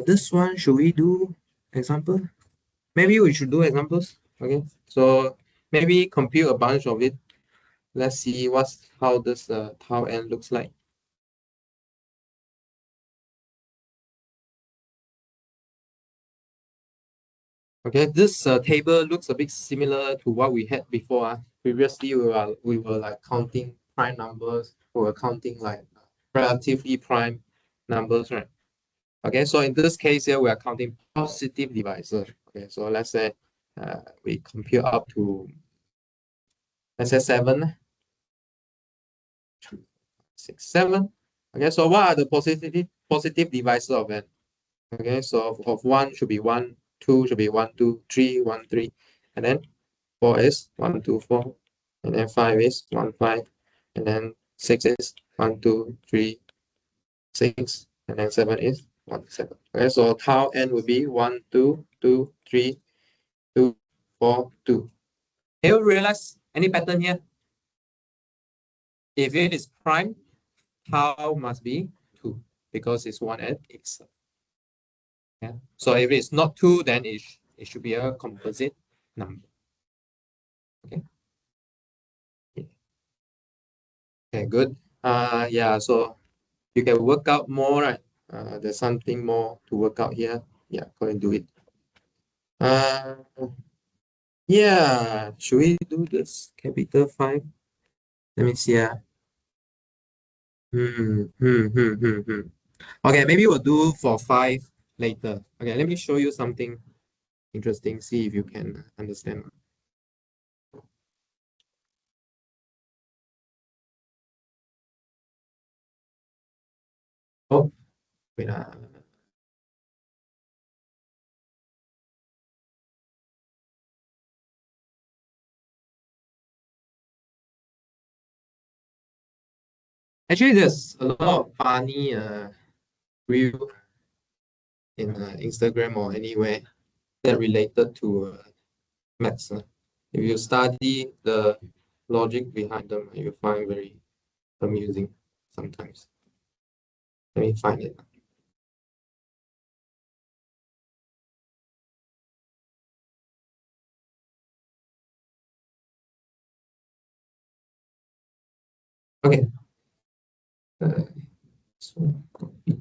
This one, should we do example? Maybe we should do examples. Okay. So maybe compute a bunch of it. Let's see how this tau n looks like. Okay, this table looks a bit similar to what we had before. Previously, we were like counting prime numbers. We were counting like relatively prime numbers, right? Okay, so in this case here, we are counting positive divisors. Okay, so let's say we compute up to, let's say 7, 6, 7. Okay, so what are the positive divisors of n? Okay, so of 1 should be 1, 2 should be 1, 2, 3, 1, 3, and then 4 is 1, 2, 4, and then 5 is 1, 5, and then 6 is 1, 2, 3, 6, and then 7 is 1, 7. Okay, so tau n will be 1, 2, 2, 3, 2, 4, 2. Can you realize any pattern here? If it is prime, tau must be 2 because it's 1 at itself. Yeah. So if it's not 2, then it should be a composite number. Okay. Okay, good. Yeah, so you can work out more, right? There's something more to work out here. Yeah, go and do it. Yeah, should we do this capital 5? Let me see. Okay, maybe we'll do for 5 later. Okay, let me show you something interesting. See if you can understand. Oh, wait. Actually, there's a lot of funny reel in Instagram or anywhere that related to maths. If you study the logic behind them, you find very amusing sometimes. Let me find it. Okay. So copy.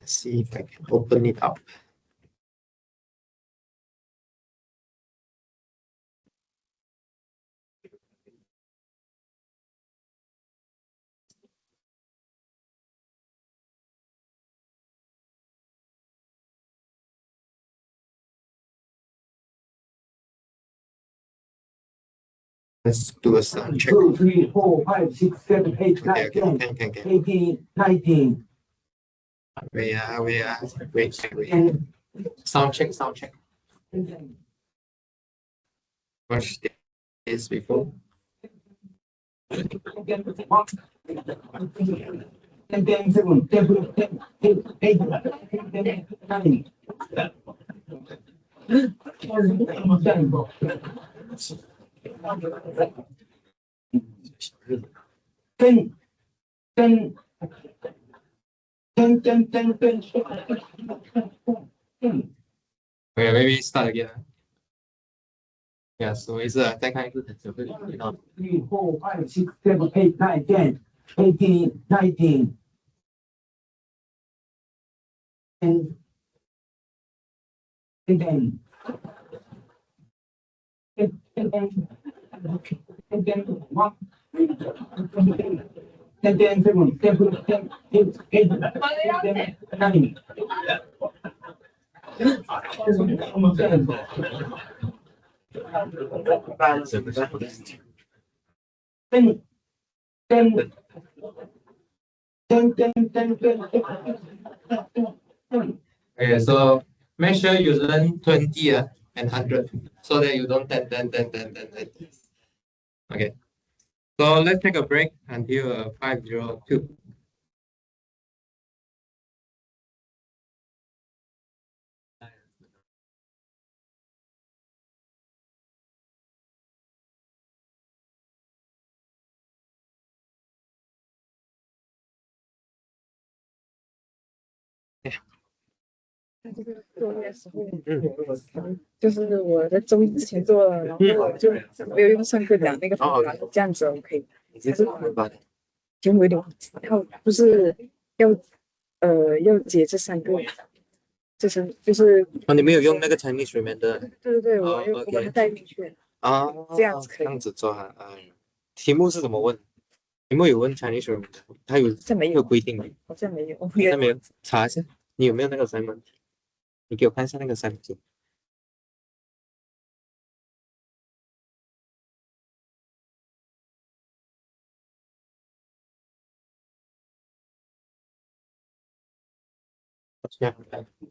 Let's see if I can open it up. Let's do a sound check. 2, 3, 4, 5, 6, 7, 8, 9, Okay, 10, can. 18, 19. Wait. Sound check. Watch this before. Okay, maybe start again. Yeah, so it's再看一次就会听到。3, 4, 5, 6, 7, 8, 9, 10, 18, 19. And then one. And then 7, 10, 8, 9. Okay, so make sure you learn 20 and 100 so that you don't 10. Okay, so let's take a break until 5:02. Yeah. 作业的时候，就是我在周一之前做了，然后我就没有用上课讲那个方法，这样子 OK。你是怎么办的？其实我有点忘记，然后不是要解这三个，就是哦，你没有用那个 Chinese remainder 对，哦我把它带进去，啊？这样子可以这样子做啊？哎，题目是怎么问？题目有问 Chinese remainder，它有好像没有，规定的，好像没有，好像没有，查一下，你有没有那个assignment？你给我看一下那个assignment。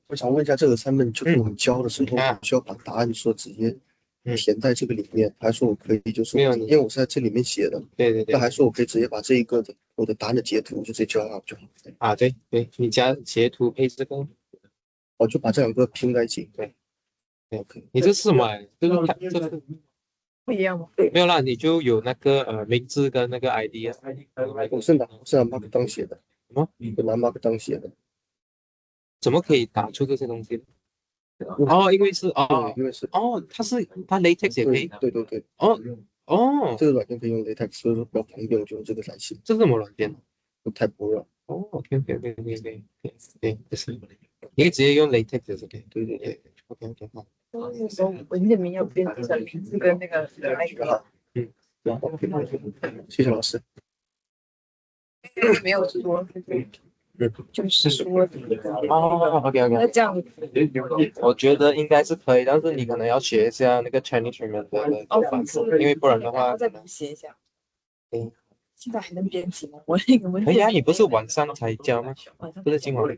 我想问一下，这个assignment就是我们交的时候，需要把答案说直接填在这个里面，还是说我可以就是因为我是在这里面写的，对，那还是我可以直接把这一个的我的答案的截图就直接交上就好。啊，对，你加截图配这个，我就把这两个拼在一起。对，OK，你这是什么？就是它这个不一样吗？没有啦，你就有那个名字跟那个 ID 啊。我是拿 Mark 当写的，什么？我拿 Mark 当写的。怎么可以打出这些东西？哦，因为是因为是它 latex 也可以。对。哦，这个软件可以用 latex，所以说比较方便，我就用这个来写。这是什么软件？不太薄弱。哦，OK，就是，你可以直接用 latex 也是可以。对，OK，好。那时候文件名要变成名字跟那个好，谢谢老师。没有说，就是说OK，那这样我觉得应该是可以，但是你可能要学一下那个 Chinese remainder 的方式，因为不然的话，再补写一下。现在还能编辑吗？我那个文哎呀，件你不是晚上才交吗？晚上不是今晚，不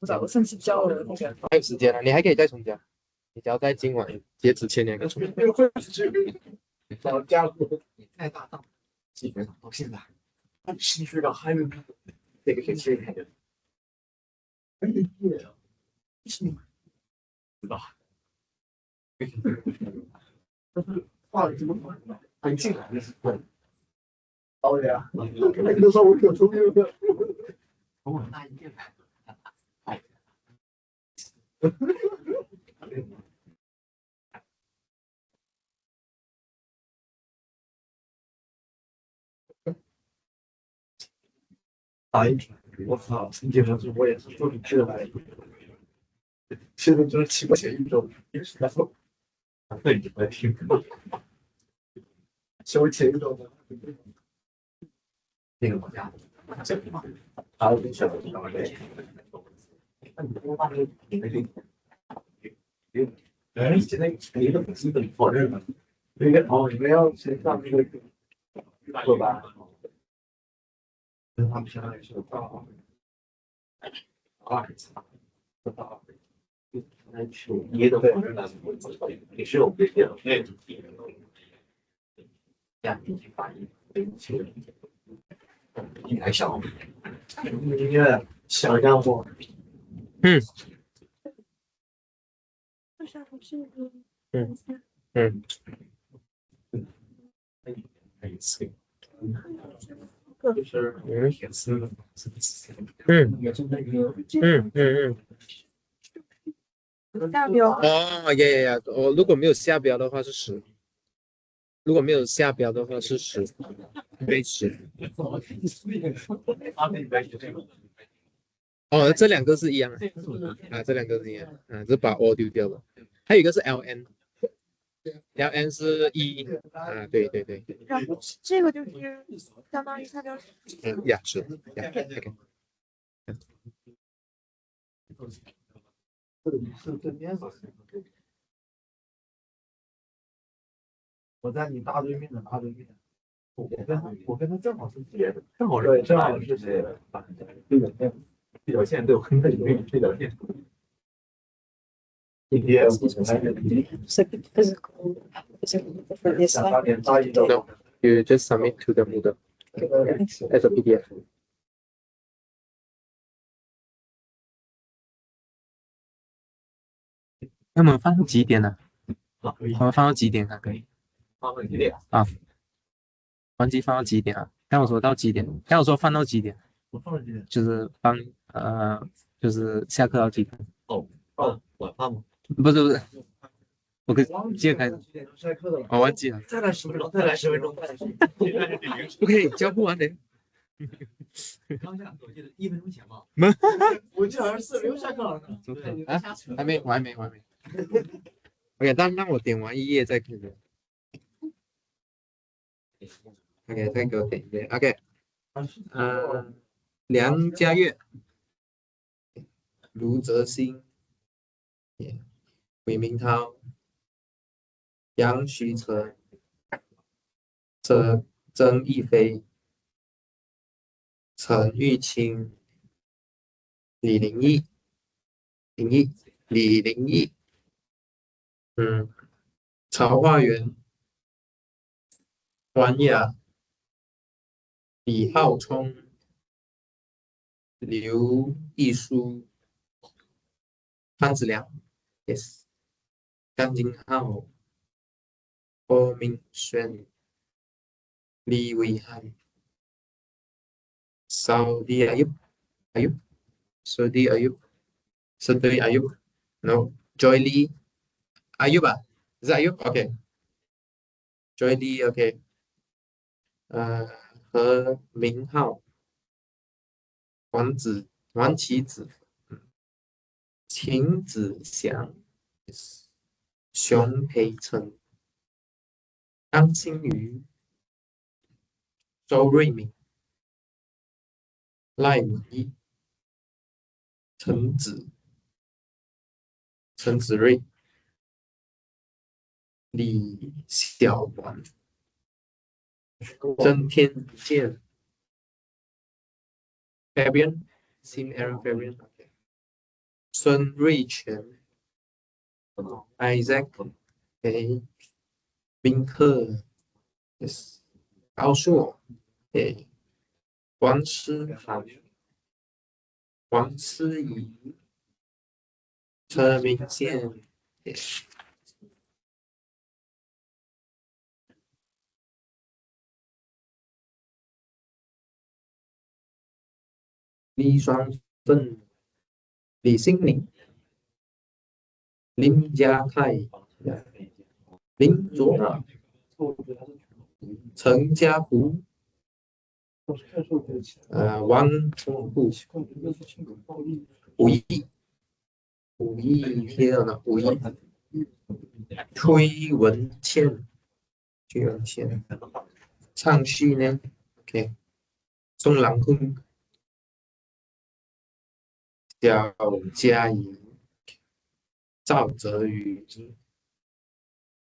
知道，我上次交了那个，还有时间了，你还可以再重交。你只要在今晚截止前2个重。老家伙，你太大档，继续到现在，继续到还有这个学期，哎呀，是吗？知道，但是画的这么好，很进来的是对。好的呀，那个时候我可聪明了，从我那一遍来，哎。哎，我操！基本上我也是做笔记来，现在就是起步前一周，然后对你来听，休前一周那个国家，这个嘛，还有小的地方嘞，那你多大的没领？哎，现在你的基本否认了，那个哦，你们要先上那个课吧？跟他们相当于是到到那去你的否认了，你是有对的，呀，你反应去。你还想？你想象过？嗯嗯嗯就是也是嗯。下标哦，呀，我如果没有下标的话是10，如果没有下标的话是10，1杯10。哦，这两个是一样的啊，这两个是一样啊，只把 O 丢掉了。还有一个是 LN 是啊，对对对，然后这个就是相当于下标呀是呀，OK。是正面的。我在你大对面的大对面，我跟他正好是斜的，正好是这个对角线对我跟他有一个对角线。今天我们来No, you just submit to the Moodle as a PDF。那我们放到几点呢？我们放到几点看可以？放了几点啊，忘记放到几点了？刚我说到几点？刚我说放到几点？我放了几点？就是就是下课到几点？哦，晚饭吗？不是，我可以接着开始。几点钟下课的了？我忘记了。再来10分钟，再来10分钟，再来10分钟。不可以教不完的。刚下课，我记得1分钟前吧。没，我记得好像是4分钟下课了呢。啊，还没，我还没。OK，但让我点完一页再开始。OK，再给我点一页。OK，梁家月、卢泽新、韦明涛、杨徐成、曾一飞、陈玉清、李林义、李林义，曹化元、关雅、李浩聪、刘毅书、潘子良，yes，张金浩、郭明轩、李伟汉、Saudi Ayub，no，Joy Lee，Ayub 啊，是 Ayub，OK，Joy Lee，OK，何明浩、王启子、秦子祥、熊培成、张馨予、周瑞敏、赖敏义、陈子睿、李小环、曾天健、Fabian, Sim Aaron Fabian,孙瑞全，Isaac，宾客，yes，高硕，王诗涵，王思怡，车明健，李双正，李新宁，林家泰，林卓尔，陈家福，王忠虎，崔文倩，唱旭呢？OK，宋朗坤，小嘉怡，赵泽宇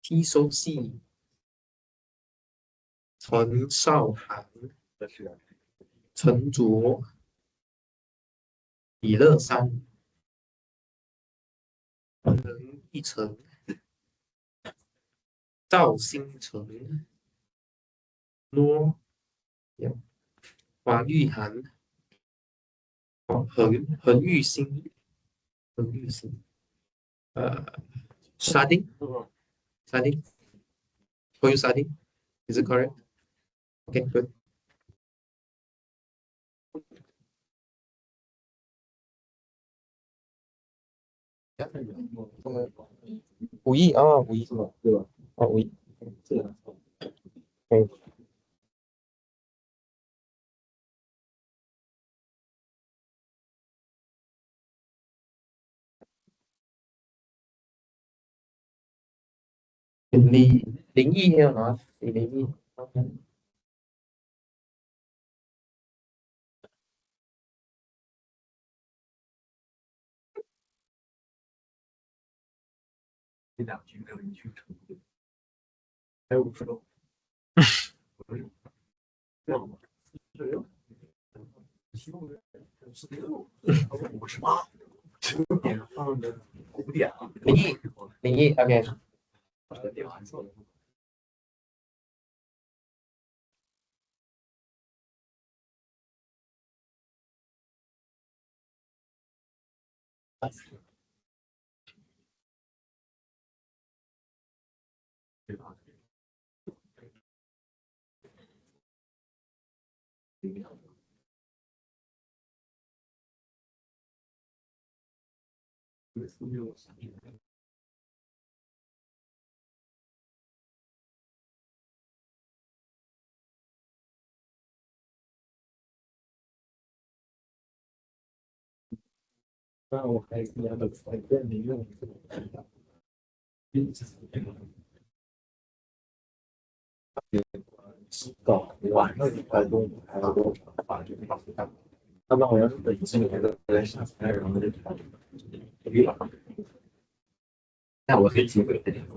，T 收系，陈少涵，陈卓，李乐山，陈一成，赵新成，诺，黄玉涵，何玉兴，studying, for you studying, is it correct? Okay, good. 5亿啊，5亿是吧？对吧？哦，5亿。嗯。01没有拿，你01。这2局没有人去成都，还有50多。58，点放的5点啊01 ，OK。点完错了。对吧？那我还有2个彩电没用，到晚上1块钟还要多少把这个看。他们好像是本期还在下载，然后就那我可以机会肯定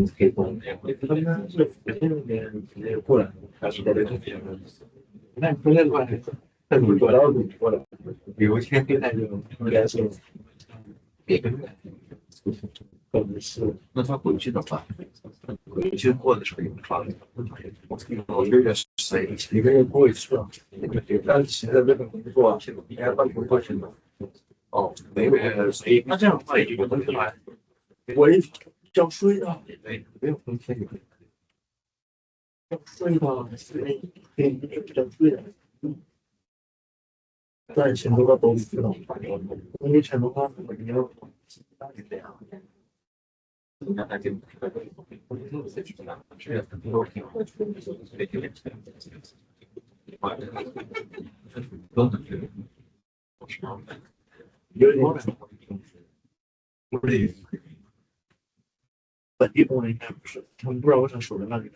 可以动。他们是福建那边直接过来，还是在这边？那福建过来，那你过来，你过来，有一天那就应该是别跟来。可能是，那他回去的话，回去过的时候有发的，我这个是一个月过一次，但是其实这个工作应该办工作去的。哦，没有，所以那这样的话也就不是来，我也交税的，没有风险，交税的，可以交税的，赚钱的话都知道，因为钱的话我一定要这样。本地工人应该不是，他们不知道为啥守着那里。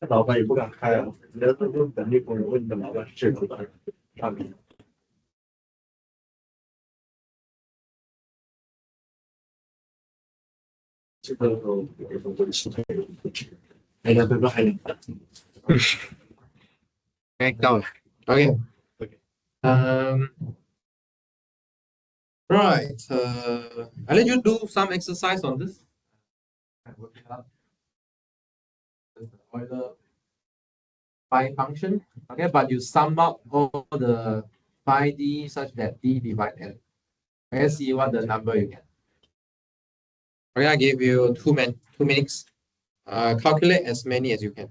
那老板也不敢开啊，人家都问本地工人，问你的老板是这种的，那里。这个我是哎呀，这个还 Okay, down. Okay. Right. I'll let you do some exercise on this. Work it out. The Euler phi function. Okay, but you sum up all the phi d such that d divide n. Let's see what the number you get. Okay, I give you 2 minutes. Calculate as many as you can.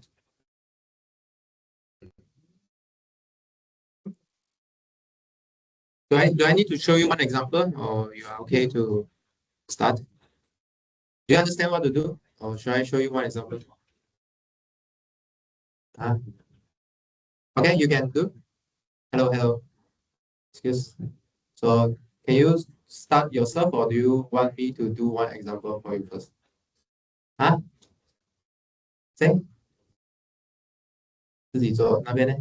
Do I need to show you one example, or you are okay to start? Do you understand what to do, or should I show you one example? Okay, you can do. Hello, hello. Excuse. So can you start yourself, or do you want me to do one example for you first? Huh? Seng 自己做那边呢？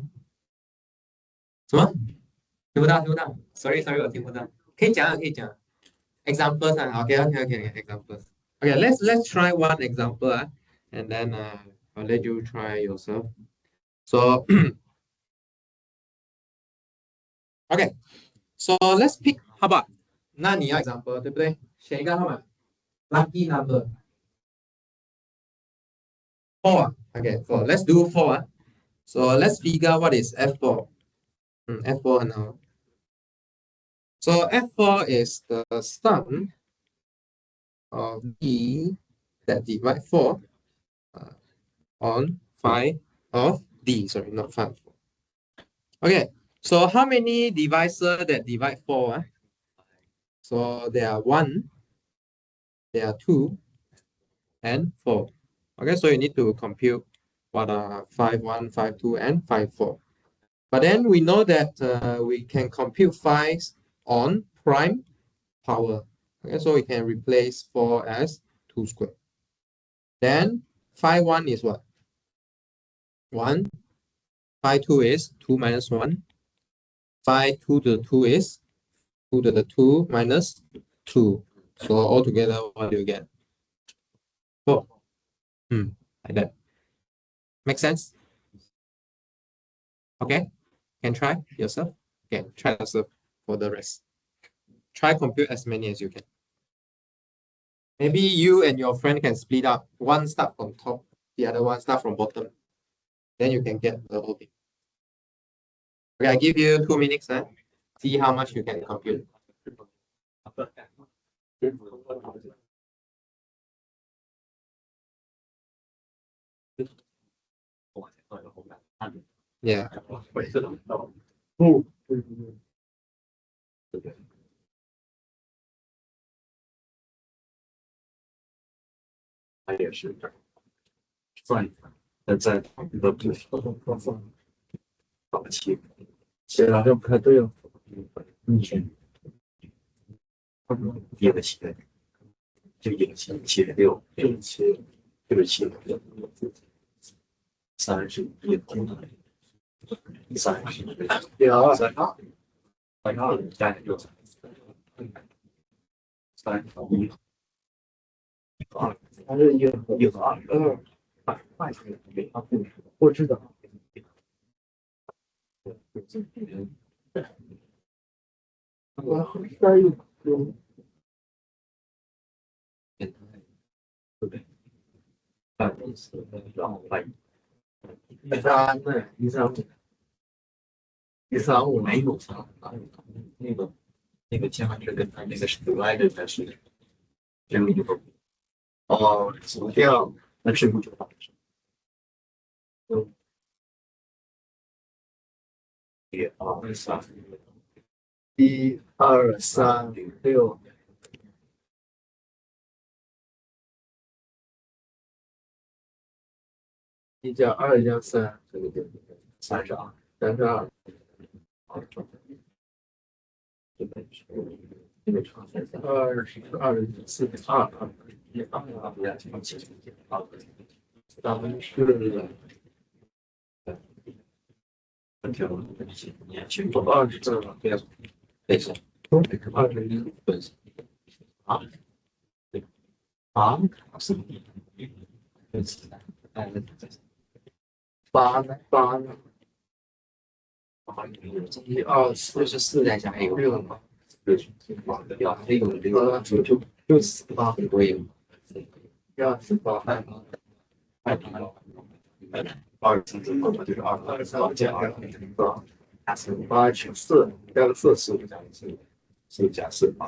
什么？听不到，听不到。Sorry，我听不到。可以讲啊，可以讲。Examples 啊，OK， examples. Okay, let's try one example, and then I'll let you try yourself. So okay, so let's pick. How about 那你要 example 对不对？选一个号码 ，lucky number four. Okay, four. Let's do four. So let's figure what is F4. F4 now. So F4 is the sum of D that divide 4 on 5 of D. Sorry, not 5. Okay, so how many divisors that divide 4? So there are 1, there are 2, and 4. Okay, so you need to compute what are 5, 1, 5, 2, and 5, 4. But then we know that we can compute 5 on prime power. Okay, so we can replace 4 as 2 squared. Then 5, 1 is what? 1. 5, 2 is 2 minus 1. 5, 2 to the 2 is 2 to the 2 minus 2. So altogether, what do you get? 4. Like that. Make sense? Okay, can try yourself. Okay, try yourself for the rest. Try compute as many as you can. Maybe you and your friend can split up. One start from top, the other one start from bottom. Then you can get the whole thing. Okay, I give you 2 minutes. See how much you can compute. Yeah. 它也是算一算，在你的部分早期，写的好像不太对哦。一个七，就一个76，67，67，31，32，加点6，31，它是一和2，我知道。我好像有。对不对？4，然后来135没有3，那个加这个那个是额外的，但是这个就哦，除掉那是不就好了？1、2、3、6。1加2加3，这个就32，32。咱们是去做20了，对21分8呢？8呢？ 124再加一个6嘛，还有这个648很多有，1282就是2减2，8乘4加个4是加4啊。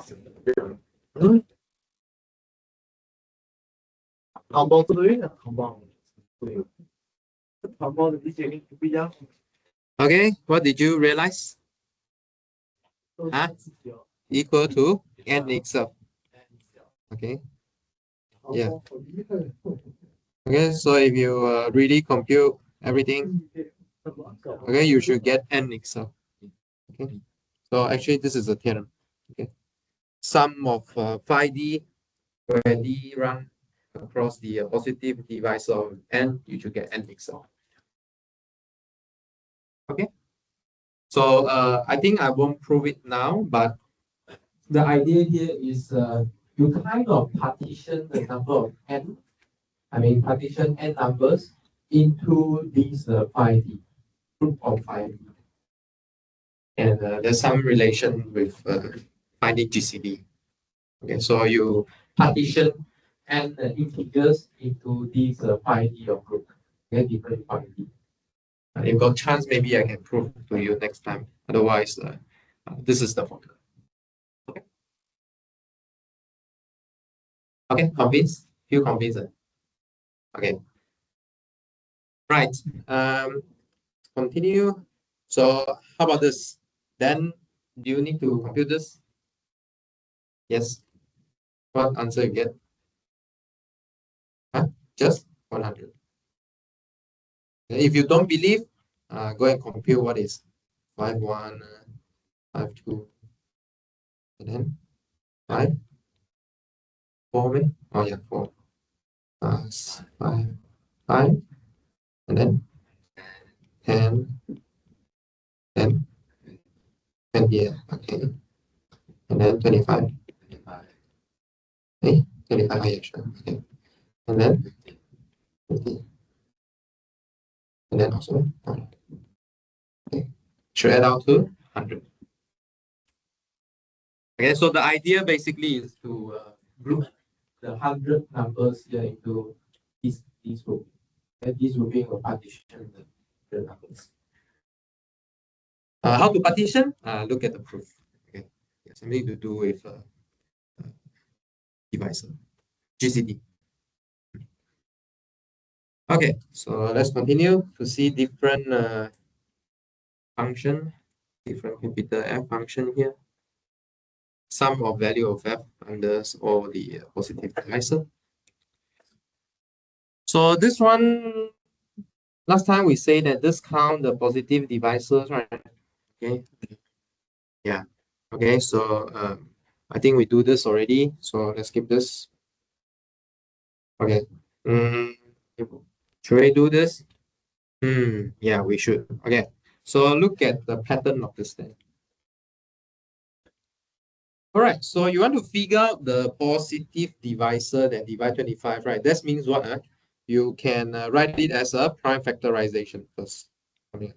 糖包不对的，糖包对，糖包的理解力不一样。Okay, what did you realize? Equal to n itself. Okay. Yeah. Okay, so if you really compute everything, okay, you should get n itself. Okay. So actually, this is a theorem. Okay. Sum of 5D where D run across the positive divisor of n, you should get n itself. Okay. So I think I won't prove it now, but the idea here is you kind of partition the number of n, partition n numbers into these 5D, group of 5D. And there's some relation with finding GCD. Okay, so you partition n integers into these 5D of group, okay, different 5D. If you got chance, maybe I can prove to you next time. Otherwise, this is the formula. Okay. Okay, convinced? Feel convinced? Okay. Right. Continue. So how about this? Then do you need to compute this? Yes. What answer you get? Huh? Just 100. If you don't believe, go and compute what is 51, 52, and then 5, 4, oh yeah, 4, 5, 5, and then 10, 10, 10 here, okay, and then 25, okay, 25 here, sure, okay, and then 50, and then also 1, okay, should add out to 100. Okay, so the idea basically is to group the 100 numbers here into these group. And this grouping will partition the numbers. How to partition? Look at the proof. Okay, something to do with divisor, GCD. Okay, so let's continue to see different function, different capital F function here. Sum of value of F under all the positive divisor. So this one, last time we say that this count the positive divisors, right? Okay. Yeah. Okay, so I think we do this already. So let's skip this. Okay. Should we do this? Yeah, we should. Okay. So look at the pattern of this thing. All right. So you want to figure out the positive divisor that divide 25, right? That means what? You can write it as a prime factorization first. Okay.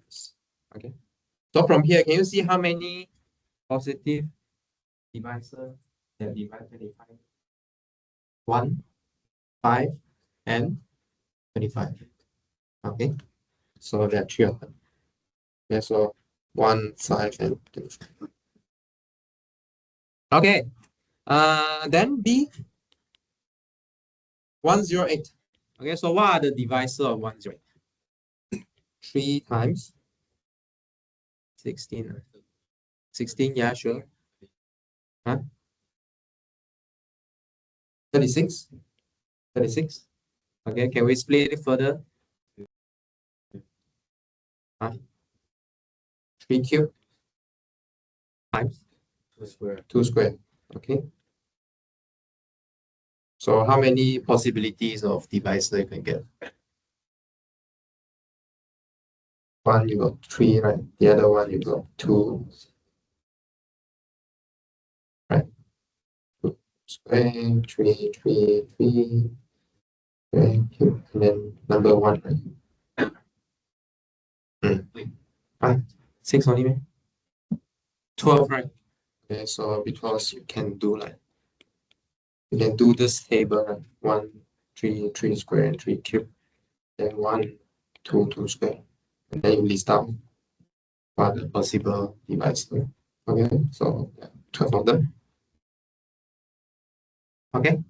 So from here, can you see how many positive divisor that divide 25? 1, 5, and 25. Okay. So there are 3 of them. Okay, so 1, 5, and 25. Okay. Then B 108. Okay, so what are the divisor of 108? 3 times 16. 16, yeah, sure. Huh? 36. 36. Okay, can we split it further? 3 cubed times 2 square. 2 square. Okay. So how many possibilities of divisor you can get? One you got 3, right? The other one you got 2. Right? 2 square, 3, 3, 3. Thank you. And then number 1, right? Right. 6 only, man. 12, right? Okay, so because you can do this table, right? 1, 3, 3 square, and 3 cube. Then 1, 2, 2 square. And then you list down what the possible divisor. Okay, so 12 of them. Okay.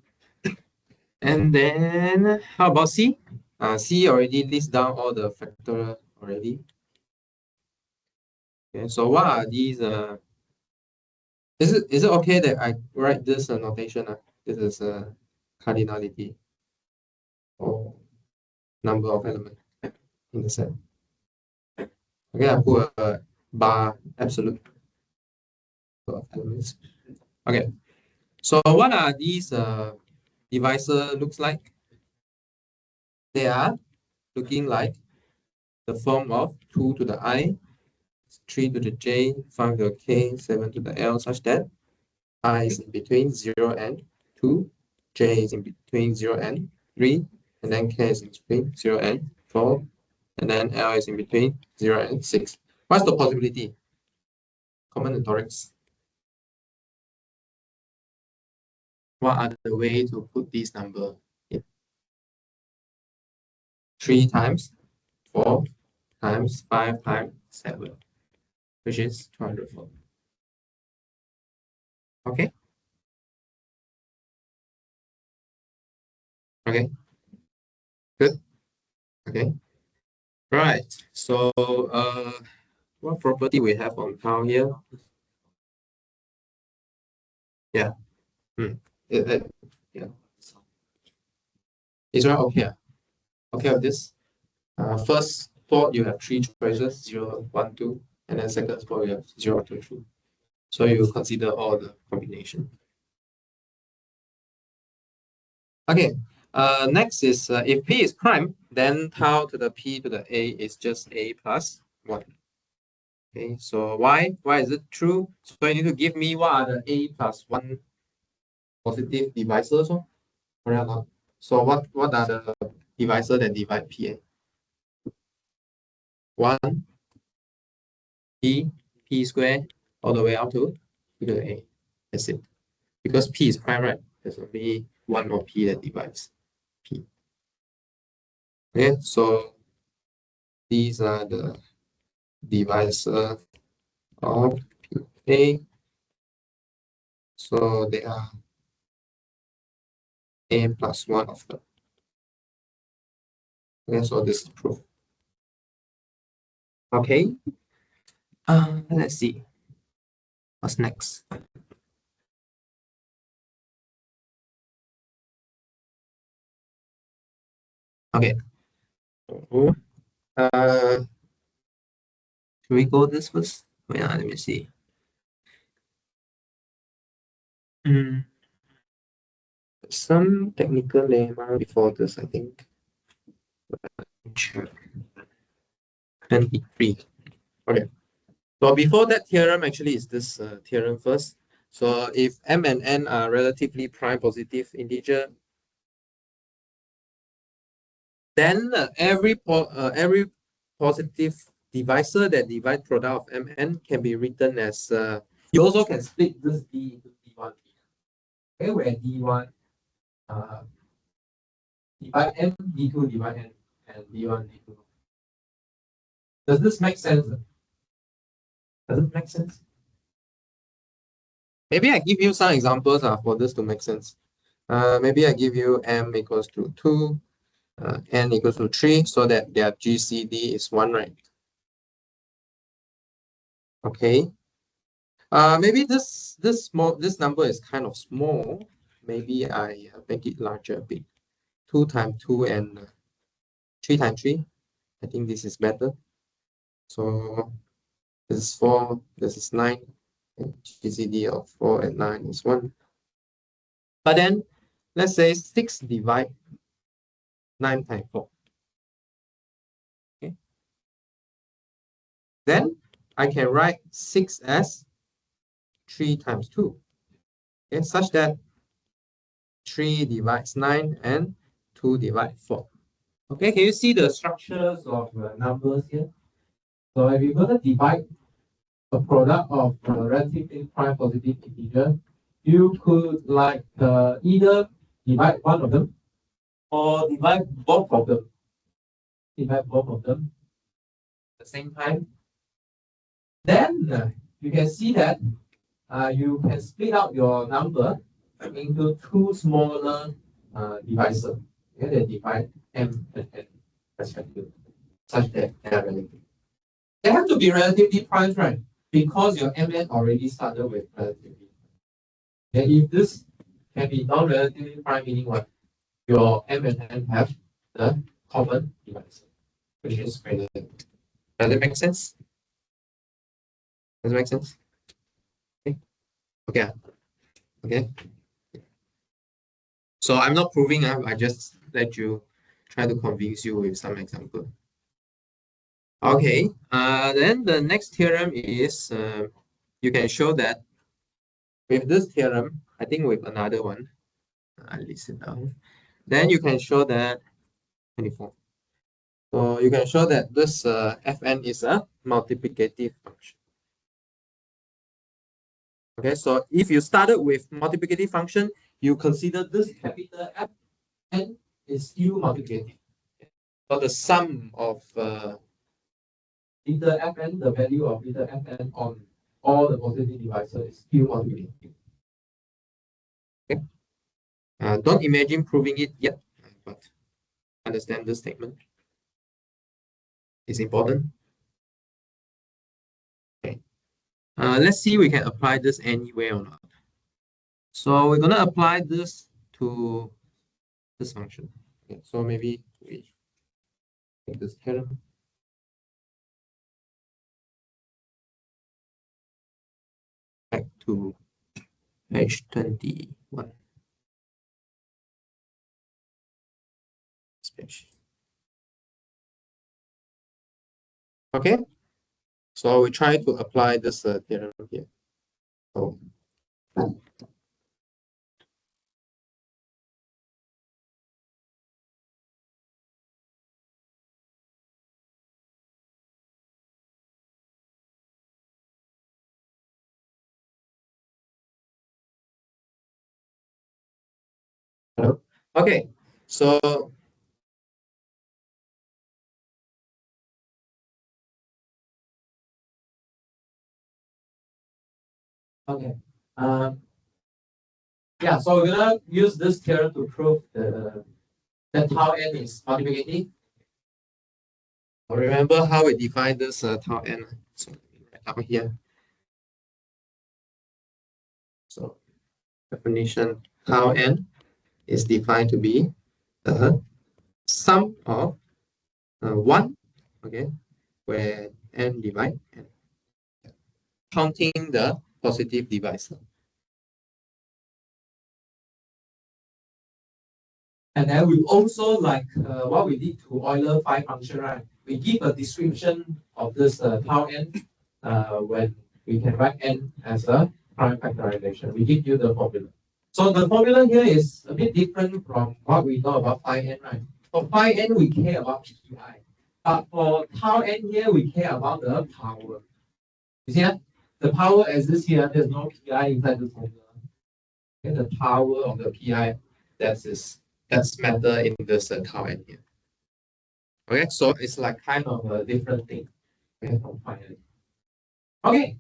And then how about C? C already lists down all the factor already. Okay, so what are these? Is it okay that I write this notation? This is cardinality or number of elements in the set. Okay, I put a bar absolute of elements. Okay, so what are these divisor looks like? They are looking like the form of 2 to the I, 3 to the J, 5 to the K, 7 to the L, such that I is in between 0 and 2, J is in between 0 and 3, and then K is in between 0 and 4, and then L is in between 0 and 6. What's the possibility? Combinatorics. What are the way to put this number in? 3 times 4 times 5 times 7, which is 204. Okay. Okay. Good. Okay. Right. So what property we have on tau here? Yeah. Yeah. Is that okay? Okay with this? First spot you have 3 choices, 0, 1, 2, and then second spot you have 0, 2, 3. So you consider all the combination. Okay. Next is if P is prime, then tau to the P to the A is just A plus 1. Okay, so why? Why is it true? So you need to give me what are the A plus 1 positive divisors. Correct or not? So what are the divisors that divide PA? 1, P squared, all the way up to P to the A. That's it. Because P is prime, right? There's only one more P that divides P. Okay, so these are the divisors of PA. So they are A plus 1 of them. Okay, so this is proof. Okay. Let's see. What's next? Okay. Should we go this first? Wait, let me see. Some technical lemma before this, I think. Check. 23. Okay. So before that theorem, actually, is this theorem first. So if M and N are relatively prime positive integer, then every positive divisor that divide product of Mn can be written as you also can split this D into D1. Okay, where D1 divide N, D2 divide N, and D1, D2. Does this make sense? Does it make sense? Maybe I give you some examples for this to make sense. Maybe I give you M equals to 2, N equals to 3, so that their GCD is 1, right? Okay. Maybe this number is kind of small. Maybe I make it larger a bit. 2 times 2 and 3 times 3. I think this is better. So this is 4, this is 9. And GCD of 4 and 9 is 1. But then let's say 6 divide 9 times 4. Okay. Then I can write 6 as 3 times 2. Okay, such that 3 divides 9 and 2 divides 4. Okay, can you see the structures of numbers here? So if you go to divide a product of relatively prime positive integer, you could like either divide one of them or divide both of them. Divide both of them at the same time. Then you can see that you can split out your number into two smaller divisors. Okay, they divide m and n respectively, such that they are relative. They have to be relatively prime, right? Because your mn already started with relatively. And if this can be non-relatively prime, meaning what? Your m and n have the common divisor, which is greater than. Does it make sense? Does it make sense? Okay. Okay. Okay. So I'm not proving, I just let you try to convince you with some example. Okay, then the next theorem is you can show that with this theorem, I think with another one, I list it down. Then you can show that 24. So you can show that this Fn is a multiplicative function. Okay, so if you started with multiplicative function, you consider this capital Fn is still multiplicative. So the sum of either Fn, the value of either Fn on all the positive divisors is still multiplicative. Okay. Don't imagine proving it yet, but understand this statement. It's important. Okay. Let's see we can apply this anywhere or not. So we're gonna apply this to this function. Okay, so maybe we take this theorem. Back to page 21. This page. Okay, so we try to apply this theorem here. So, hello? Okay, so okay. Yeah, so we're gonna use this theorem to prove that tau n is multiplicative. Remember how we define this tau n? So right up here. So definition tau n is defined to be the sum of 1, okay, where n divide n, counting the positive divisor. And then we also like what we did to Euler phi function, right? We give a description of this tau n when we can write n as a prime factorization. We give you the formula. So the formula here is a bit different from what we know about phi n, right? For phi n, we care about pi. But for tau n here, we care about the power. You see that? The power exists here, there's no pi inside this formula. Okay, the power of the pi, that's matter in this tau n here. Okay, so it's like kind of a different thing. Okay, from phi n. Okay.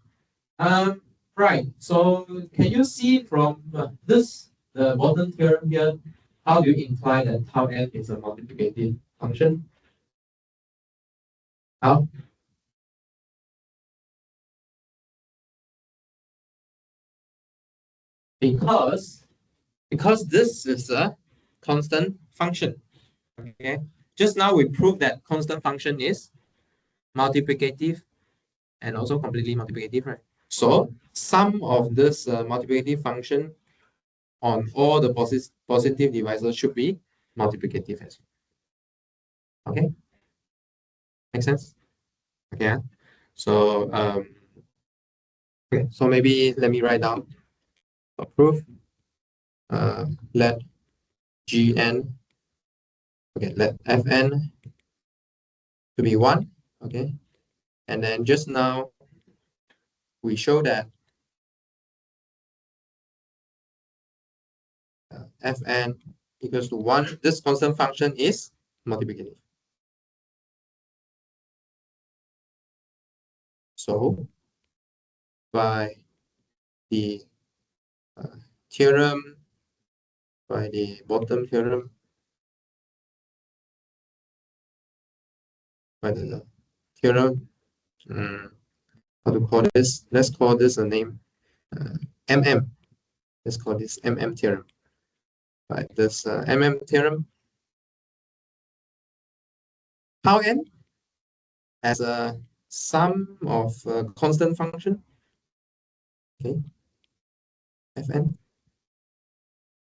Right. So can you see from this the modern theorem here, how do you imply that tau n is a multiplicative function? How? Because this is a constant function. Okay. Just now we proved that constant function is multiplicative and also completely multiplicative, right? So sum of this multiplicative function on all the positive divisors should be multiplicative as well. Okay, make sense? Okay, so okay, so maybe let me write down a proof. Let Gn, okay, let Fn to be 1, okay, and then just now we show that Fn equals to 1. This constant function is multiplicative. So by the theorem, by the bottom theorem, by the theorem, how to call this? Let's call this a name, MM. Let's call this MM theorem. By this MM theorem, tau n as a sum of constant function, okay, Fn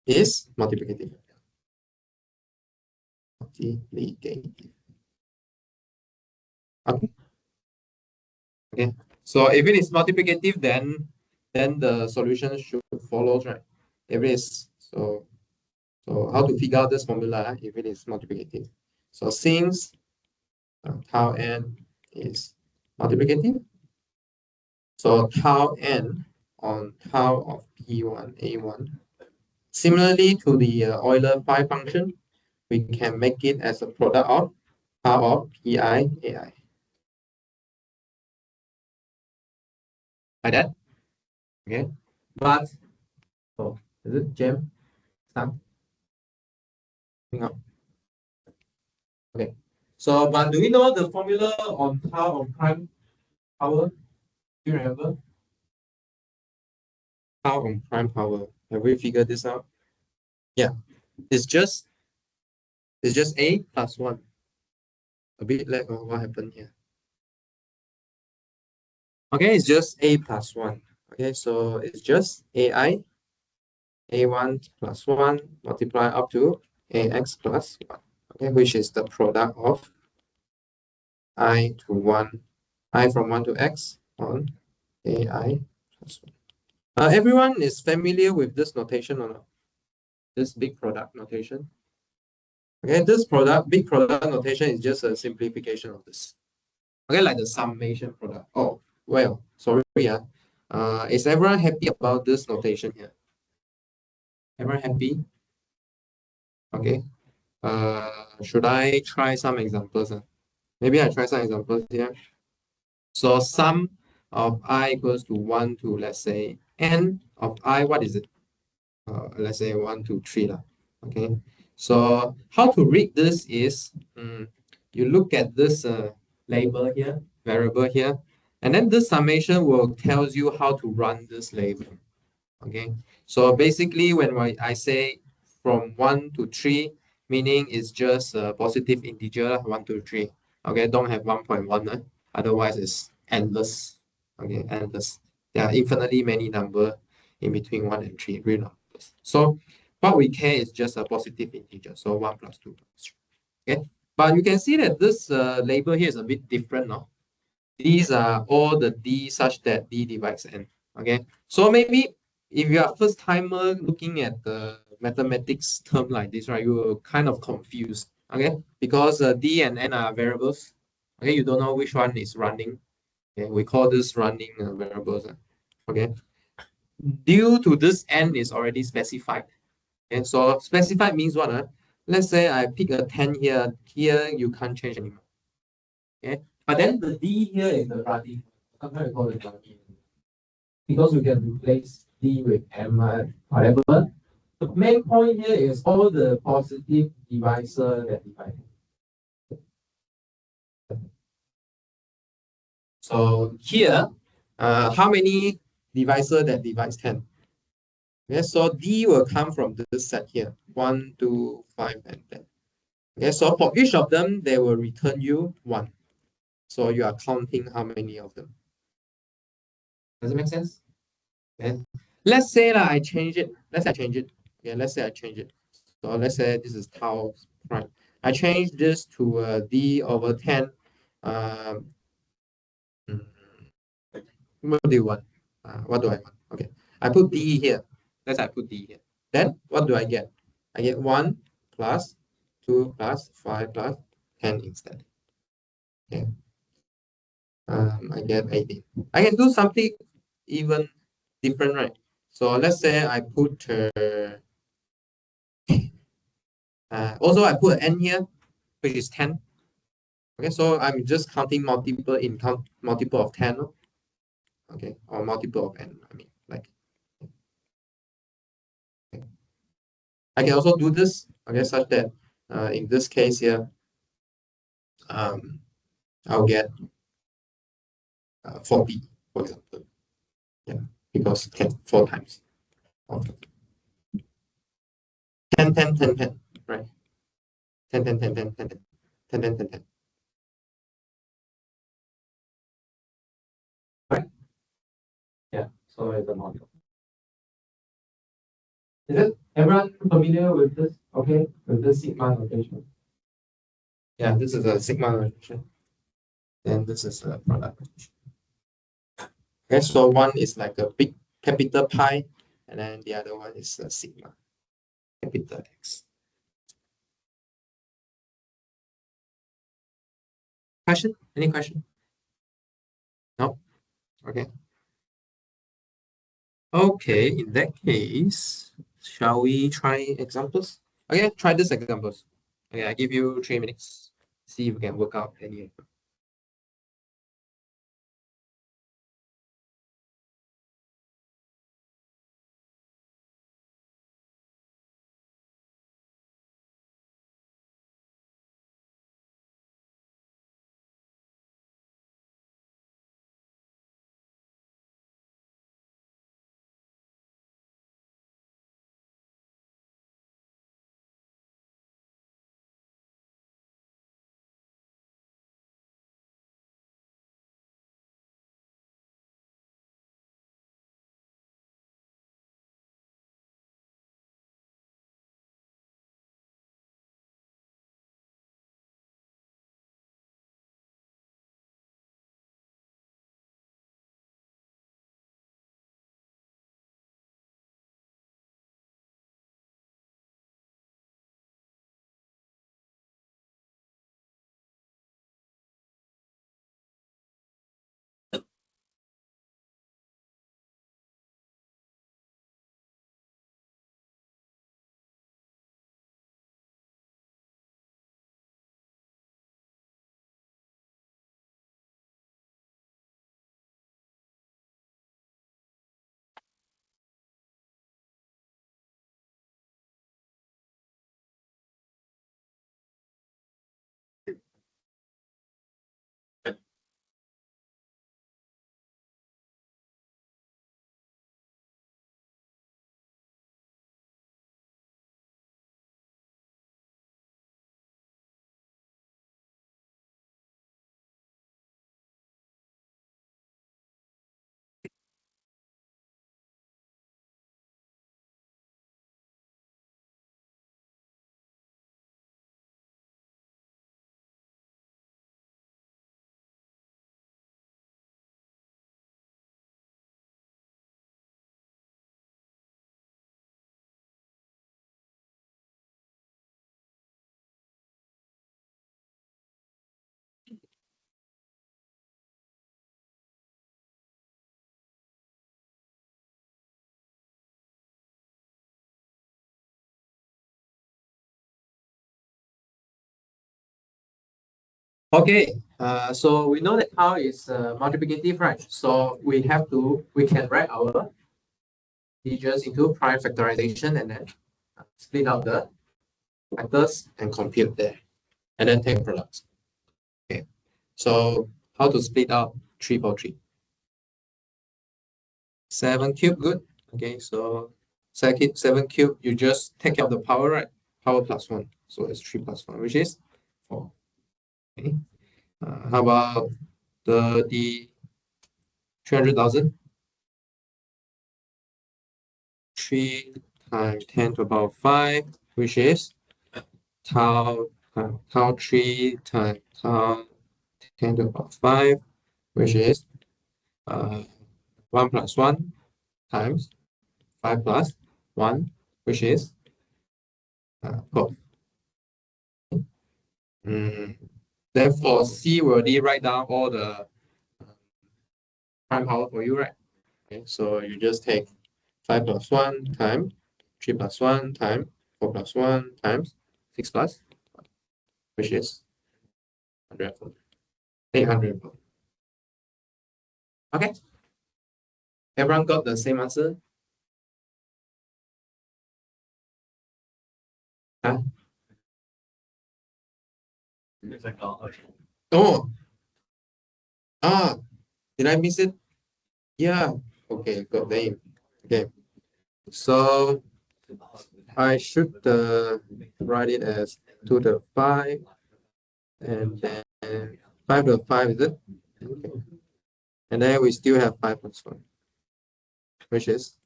is multiplicative. Multiplicative. Okay. Okay. So if it is multiplicative, then the solution should follow, right? If it is so how to figure out this formula if it is multiplicative? So since tau n is multiplicative, so tau n on tau of p1 a1, similarly to the Euler phi function, we can make it as a product of tau of pi ai. Like that. Okay. But is it Jam? Sam? Okay. So, but do we know the formula on tau of prime power? Do you remember? Tau on prime power. Have we figured this out? Yeah. It's just a plus 1. A bit like what happened here. Okay, it's just a plus 1. Okay, so it's just ai a1 plus 1 multiply up to ax plus 1. Okay, which is the product of I to 1, I from 1 to x on ai plus 1. Everyone is familiar with this notation or not? This big product notation. Okay, this big product notation is just a simplification of this. Okay, like the summation product. Oh, well, sorry. Is everyone happy about this notation here? Everyone happy? Okay. Should I try some examples? Maybe I try some examples here. So sum of I equals to 1 to, let's say, n of I, what is it? Let's say 1, 2, 3. Okay. So how to read this is you look at this label here, variable here, and then this summation will tells you how to run this label. Okay. So basically when I say from 1 to 3, meaning it's just a positive integer, 1, 2, 3. Okay, don't have 1.1, otherwise it's endless. Okay, endless. There are infinitely many number in between 1 and 3, real numbers. So what we care is just a positive integer, so 1 plus 2 plus 3. Okay, but you can see that this label here is a bit different now. These are all the d such that d divides n. Okay, so maybe if you are first timer looking at the mathematics term like this, right, you are kind of confused. Okay, because d and n are variables. Okay, you don't know which one is running. Okay, we call this running variables. Okay, due to this n is already specified. And so specified means what? Let's say I pick a 10 here. Here you can't change anymore. Okay, but then the d here is the running. Sometimes we call it running because we can replace d with m, whatever. The main point here is all the positive divisor that divide. So here, how many divisor that divides 10? Okay, so d will come from this set here, 1, 2, 5, and 10. Okay, so for each of them, they will return you 1. So you are counting how many of them. Does it make sense? Okay. Let's say that I change it. Let's say I change it. Okay, let's say I change it. So let's say this is tau prime. I change this to d over 10. Um, what do you want? What do I want? Okay, I put d here. Let's say I put d here. Then what do I get? I get 1 plus 2 plus 5 plus 10 instead. Okay. I get 18. I can do something even different, right? So let's say I put also I put n here, which is 10. Okay, so I'm just counting multiple of 10. Okay, or multiple of n. I mean, like, okay. I can also do this, okay, such that in this case here, I'll get 40, for example. Yeah, because 10, 4 times. Okay. 10, 10, 10, 10, right? 10, 10, 10, 10, 10, 10, 10, 10, 10, 10. Right? Yeah, so it's a module. Is it everyone familiar with this? Okay, with this sigma notation. Yeah, this is a sigma notation. Then this is a product notation. Okay, so one is like a big capital pi, and then the other one is a sigma capital X. Question? Any question? No? Okay. Okay, in that case, shall we try examples? Okay, try this examples. Okay, I give you 3 minutes. See if we can work out any. Okay, so we know that how is multiplicative, right? So we can write our integers into prime factorization and then split out the factors and compute there, and then take products. Okay, so how to split out 3 for 3? 7 cube, good. Okay, so 7 cube, you just take out the power, right? Power plus 1. So it's 3 plus 1, which is 4. Okay. How about the 300,000? 3 times 10 to the power 5, which is tau, tau 3 times tau 10 to the power 5, which is 1 plus 1 times 5 plus 1, which is 12. Then for C, we already write down all the prime power for you, right? Okay, so you just take 5 plus 1 times 3 plus 1 times 4 plus 1 times 6 plus, which is 100, 800. Okay, everyone got the same answer? Huh? Oh, did I miss it? Yeah, okay, got name. Okay, so I should write it as 2 to the 5 and then 5 to the 5, is it? Okay. And then we still have 5 plus 1, which is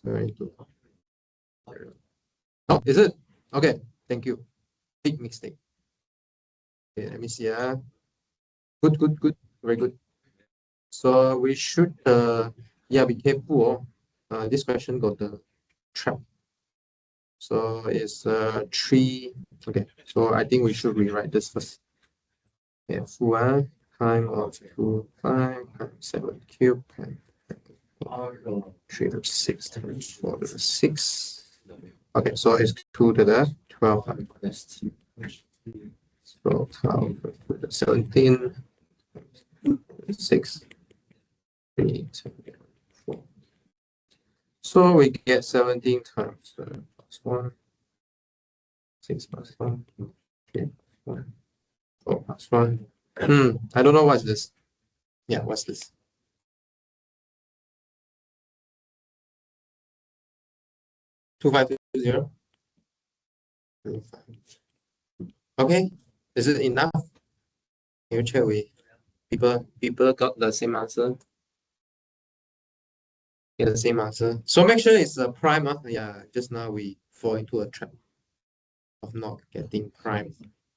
72. Oh, is it? Okay, thank you. Big mistake. Okay, let me see. Good, good, good. Very good. So we should, yeah, be careful. This question got the trap. So it's 3. Okay, so I think we should rewrite this first. Okay, full time of 2, 5 times 7 cube times 3 to the 6 times 4 to the 6. Okay, so it's 2 to the 12. So 12 to the 17, 6, 3, 10, 4. So we get 17 times plus 1, 6 plus 1, 3 plus 1, 4 plus 1. I don't know what's this. Yeah, what's this? Two five two zero. Okay, is it enough? Can you check with people got the same answer? Get the same answer. So make sure it's a prime. Yeah, just now we fall into a trap of not getting prime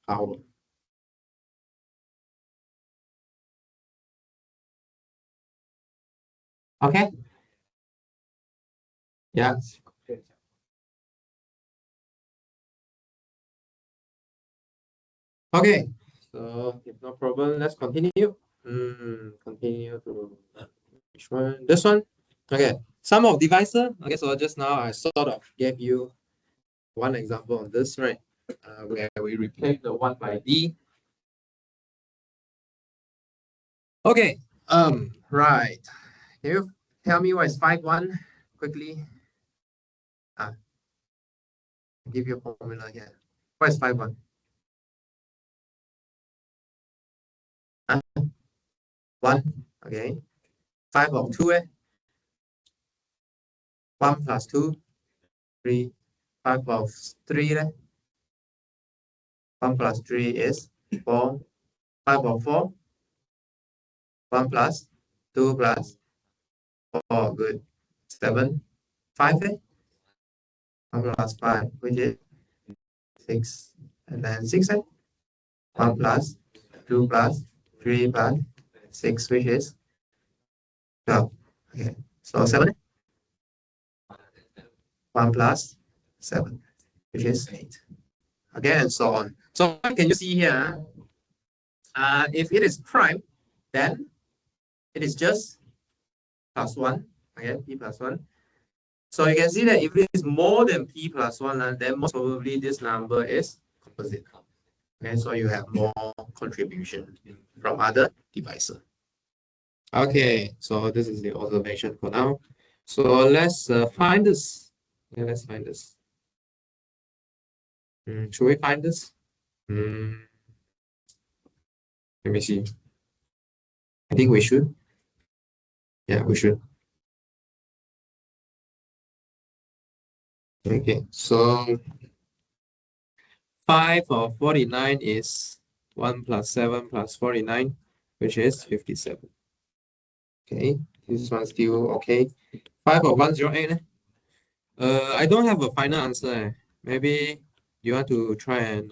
power. Okay. Yeah. Okay. So if no problem, let's continue. Continue to which one? This one. Okay. Sum of divisor. Okay. So just now I sort of gave you one example on this, right? Where we replace the 1 by d. Okay. Right. Can you tell me what is 5 1 quickly? Give you a formula here. What is 5 1? 1. Okay. 5 of 2, 1 plus 2, 3. 5 of 3, 1 plus 3 is 4. 5 of 4, 1 plus 2 plus 4. Good. 7. 5, 1 plus 5, which is 6. And then 6, 1 plus 2 plus 3 plus 6, which is 12. Okay. So 7, 1 plus 7, which is 8. Okay, and so on. So what can you see here? If it is prime, then it is just plus 1. Okay, p plus 1. So you can see that if it is more than p plus 1, then most probably this number is composite. Okay, so you have more contribution from other divisor. Okay, so this is the observation for now. So let's find this. Yeah, let's find this. Should we find this? Let me see. I think we should. Yeah, we should. Okay, so 5 of 49 is 1 plus 7 plus 49, which is 57. Okay, this one's still okay. 5 of 108. I don't have a final answer. Maybe you want to try and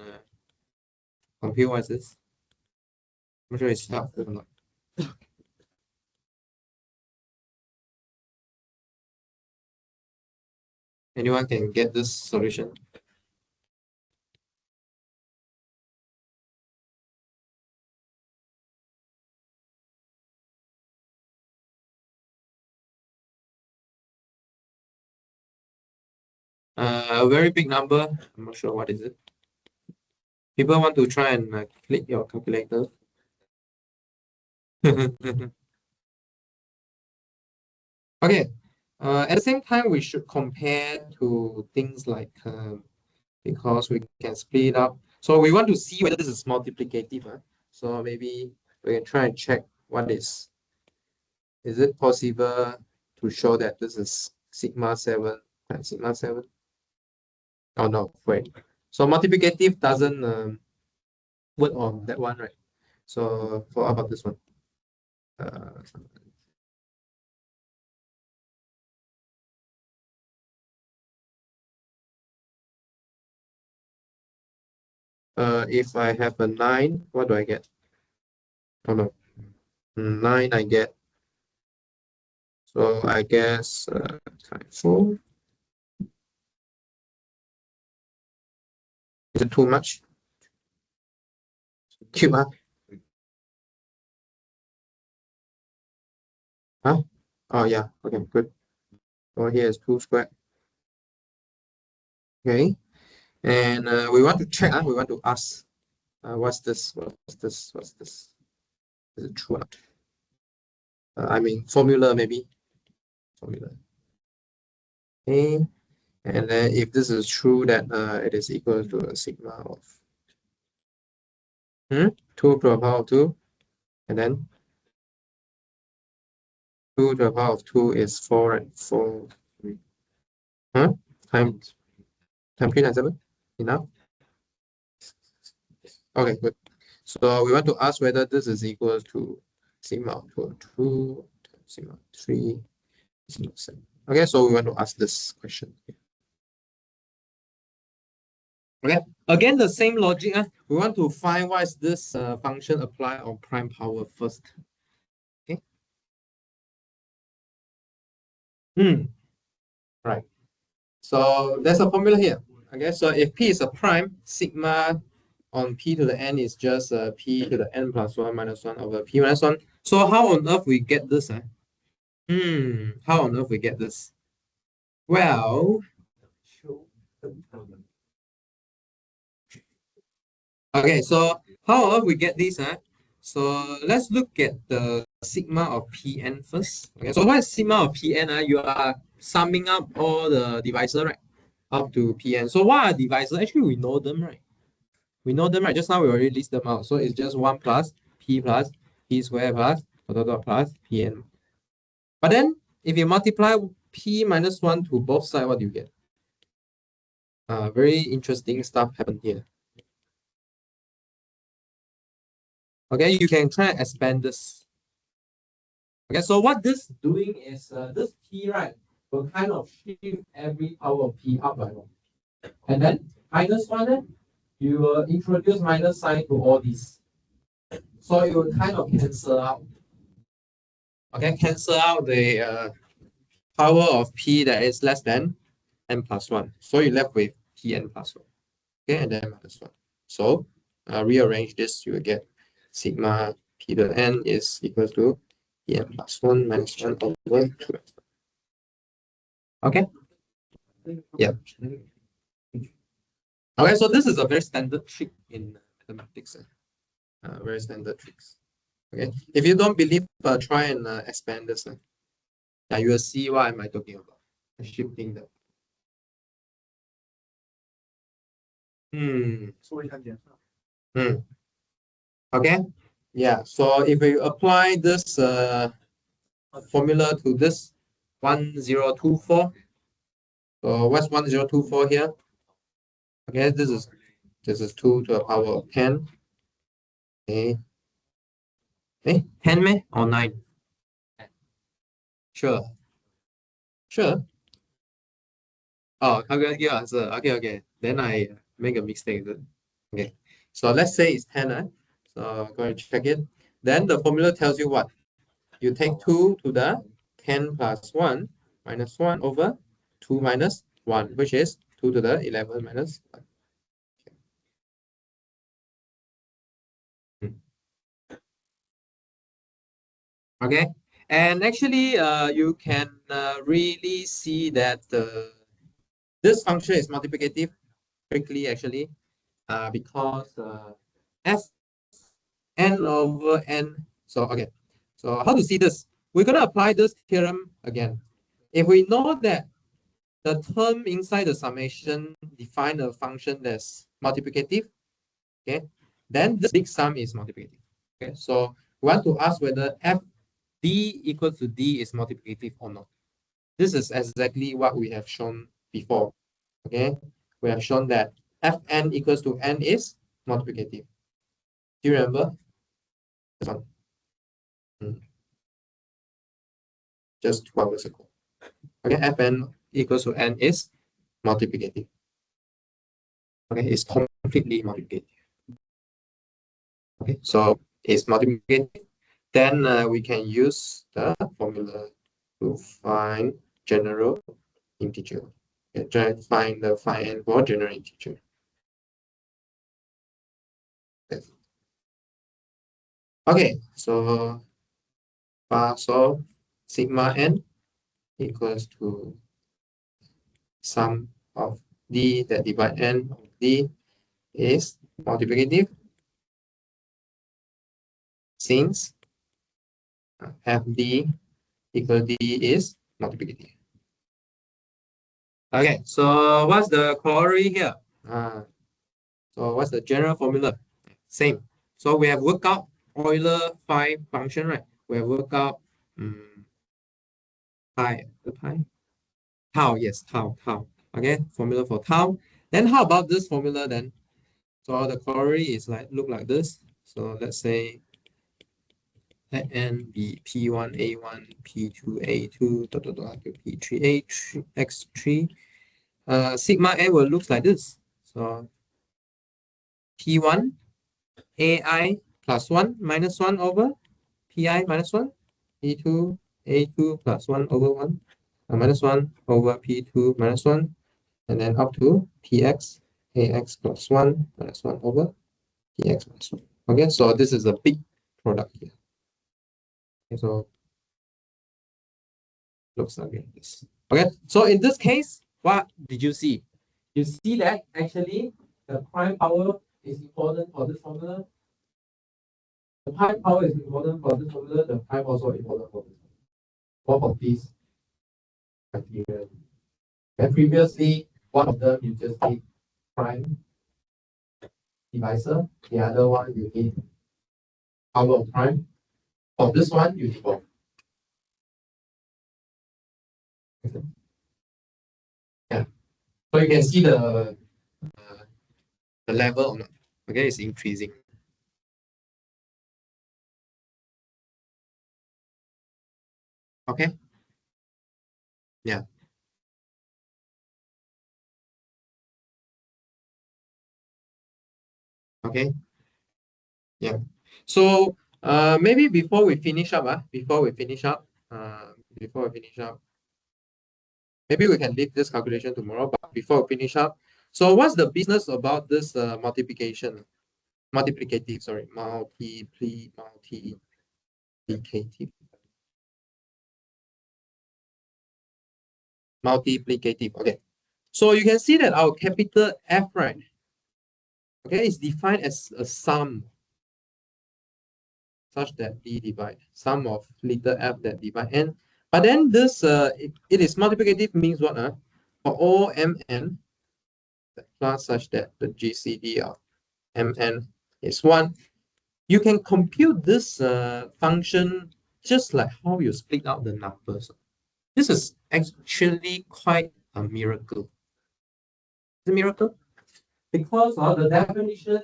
compute what's this? I'm sure it's helpful or not. Anyone can get this solution? A very big number. I'm not sure what is it. People want to try and click your calculator. Okay. At the same time, we should compare to things like because we can split up. So we want to see whether this is multiplicative. So maybe we can try and check what is it possible to show that this is sigma 7 times sigma 7? Oh no, wait. So multiplicative doesn't work on that one, right? So for about this one. Uh, if I have a 9, what do I get? Oh no, 9 I get. So I guess times 4. Is it too much? Cube, huh? Huh? Oh yeah, okay, good. So here is 2 squared. Okay, and we want to check, we want to ask, what's this? What's this? What's this? Is it true or not? I mean, formula maybe. Formula. Okay, and then if this is true, that it is equal to a sigma of 2 to the power of 2, and then 2 to the power of 2 is 4 and 4. Huh? Times 3 times 7? Enough? Okay, good. So we want to ask whether this is equal to sigma of 2, sigma of 3, sigma of 7. Okay, so we want to ask this question. Okay, again, the same logic. We want to find what is this function apply on prime power first. Okay. Right. So there's a formula here. Okay, so if P is a prime, sigma on P to the n is just P to the n plus 1 minus 1 over P minus 1. So how on earth we get this? How on earth we get this? Well, okay, so how on earth we get this? So let's look at the sigma of Pn first. Okay, so what is sigma of Pn? You are summing up all the divisor, right? Up to Pn. So what are divisors? Actually, we know them, right? We know them, right? Just now we already list them out. So it's just 1 plus P plus P square plus dot dot plus Pn. But then if you multiply P minus 1 to both sides, what do you get? Very interesting stuff happened here. Okay, you can try and expand this. Okay, so what this doing is this P, right, will kind of shift every power of P up by 1. And then minus 1, you will introduce minus sign to all these. So it will kind of cancel out. Okay, cancel out the power of P that is less than n plus 1. So you're left with Pn plus 1. Okay, and then minus 1. So rearrange this, you will get sigma P to the n is equal to Pn plus 1 minus 1 over 2. Okay? Yeah. Okay, so this is a very standard trick in mathematics. Very standard tricks. Okay, if you don't believe, try and expand this. Yeah, you will see what am I talking about. Shifting the. Okay. Yeah. So if you apply this formula to this 1024. So what's 1024 here? Okay, this is 2 to the power of 10. Okay. 10 meh? Or 9? Sure. Sure. Oh, okay, you answer. Okay, okay. Then I make a mistake. Okay. So let's say it's 10. So go and check it. Then the formula tells you what? You take 2 to the 10 plus 1 minus 1 over 2 minus 1, which is 2 to the 11 minus 1. Okay. And actually, you can really see that This function is multiplicative quickly actually, because f n over n. So okay, so how to see this? We're gonna apply this theorem again. If we know that the term inside the summation define a function that's multiplicative, okay, then this big sum is multiplicative. Okay, so we want to ask whether f d equals to d is multiplicative or not. This is exactly what we have shown before. Okay, we have shown that fn equals to n is multiplicative. Do you remember this one? Just 2 hours ago. Okay, fn equals to n is multiplicative. Okay, it's completely multiplicative. Okay, so it's multiplicative. Then we can use the formula to find general integer. Okay, try to find the phi n for general integer. Okay, so solve sigma n equals to sum of d that divide n of d is multiplicative, since fd equal d is multiplicative. Okay, so what's the corollary here? So what's the general formula? Same. So we have worked out Euler phi function, right? We have worked out tau, yes, tau. Okay, formula for tau. Then how about this formula then? So the corollary is look like this. So let's say let n be p1 a1 p2 a2 p3 a3 x3. Sigma n will look like this. So p1 ai plus 1 minus 1 over pi minus 1, p2 a2 plus 1 over 1 minus 1 over p2 minus 1, and then up to px ax plus 1 minus 1 over px minus 1. Okay, so this is a big product here. Okay, so looks like this. Okay, so in this case, what did you see? You see that actually the prime power is important for this formula. The prime power is important for this formula. The prime also important for this. Both of these criteria. And previously, one of them you just need prime divisor. The other one you need power of prime. For this one, you need both. Yeah. So you can see the level, okay, is increasing. Okay. Yeah. Okay. Yeah. So maybe before we finish up, maybe we can leave this calculation tomorrow. But before we finish up, so what's the business about this multiplicative? Sorry, multiplicative. Multiplicative. Okay. So you can see that our capital F, right? Okay, is defined as a sum such that D divide sum of little f that divide n. But then this it is multiplicative means what? For all mn plus such that the GCD of mn is 1. You can compute this function just like how you split out the numbers. This is actually quite a miracle. It's a miracle because the definition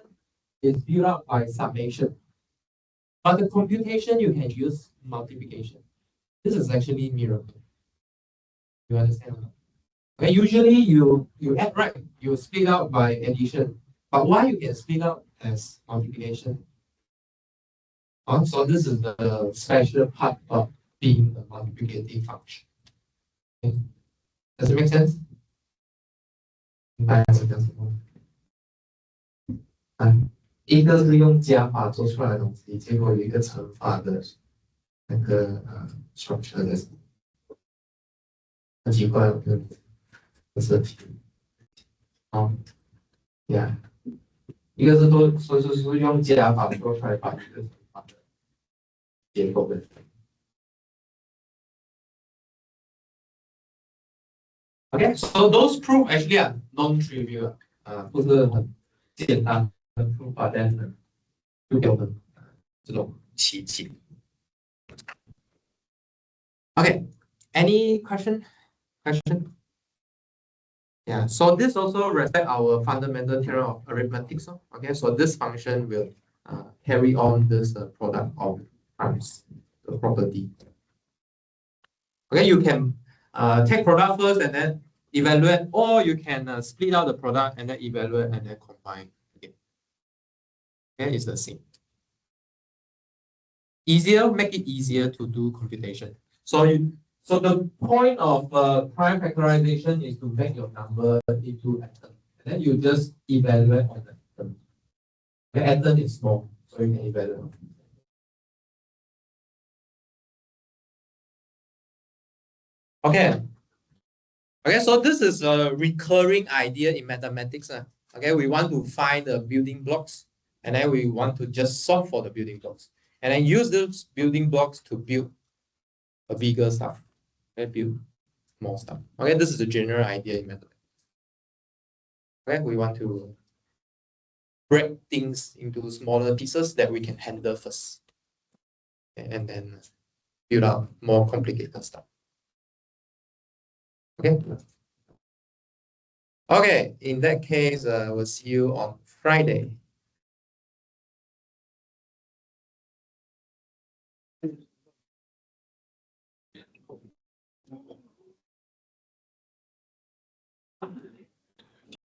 is built up by summation. But the computation, you can use multiplication. This is actually miracle. You understand? Okay, usually you add, right? You split out by addition. But why you can split out as multiplication? So this is the special part of being a multiplicative function. Okay. Does it make sense? 一个是用加法做出来的东西，结果有一个乘法的那个structure 的，很奇怪，这是题。Yeah，一个是说用加法做出来把这个法的结构的。Okay, so those proof actually are non-trivial，不是很简单的 proof， 但就给我们这种奇迹。Okay, any question? Yeah, so this also respect our fundamental theorem of arithmetic. Okay, so this function will carry on this product of primes, the property. Okay, you can take product first and then evaluate, or you can split out the product and then evaluate and then combine again. Okay, it's the same. Make it easier to do computation. So the point of prime factorization is to make your number into atom. And then you just evaluate on the atom. The atom is small, so you can evaluate. Okay. Okay, so this is a recurring idea in mathematics. Okay, we want to find the building blocks, and then we want to just solve for the building blocks. And then use those building blocks to build a bigger stuff. Okay, build more stuff. Okay, this is the general idea in mathematics. Okay, we want to break things into smaller pieces that we can handle first. And then build up more complicated stuff. Okay. Okay, in that case, we'll see you on Friday.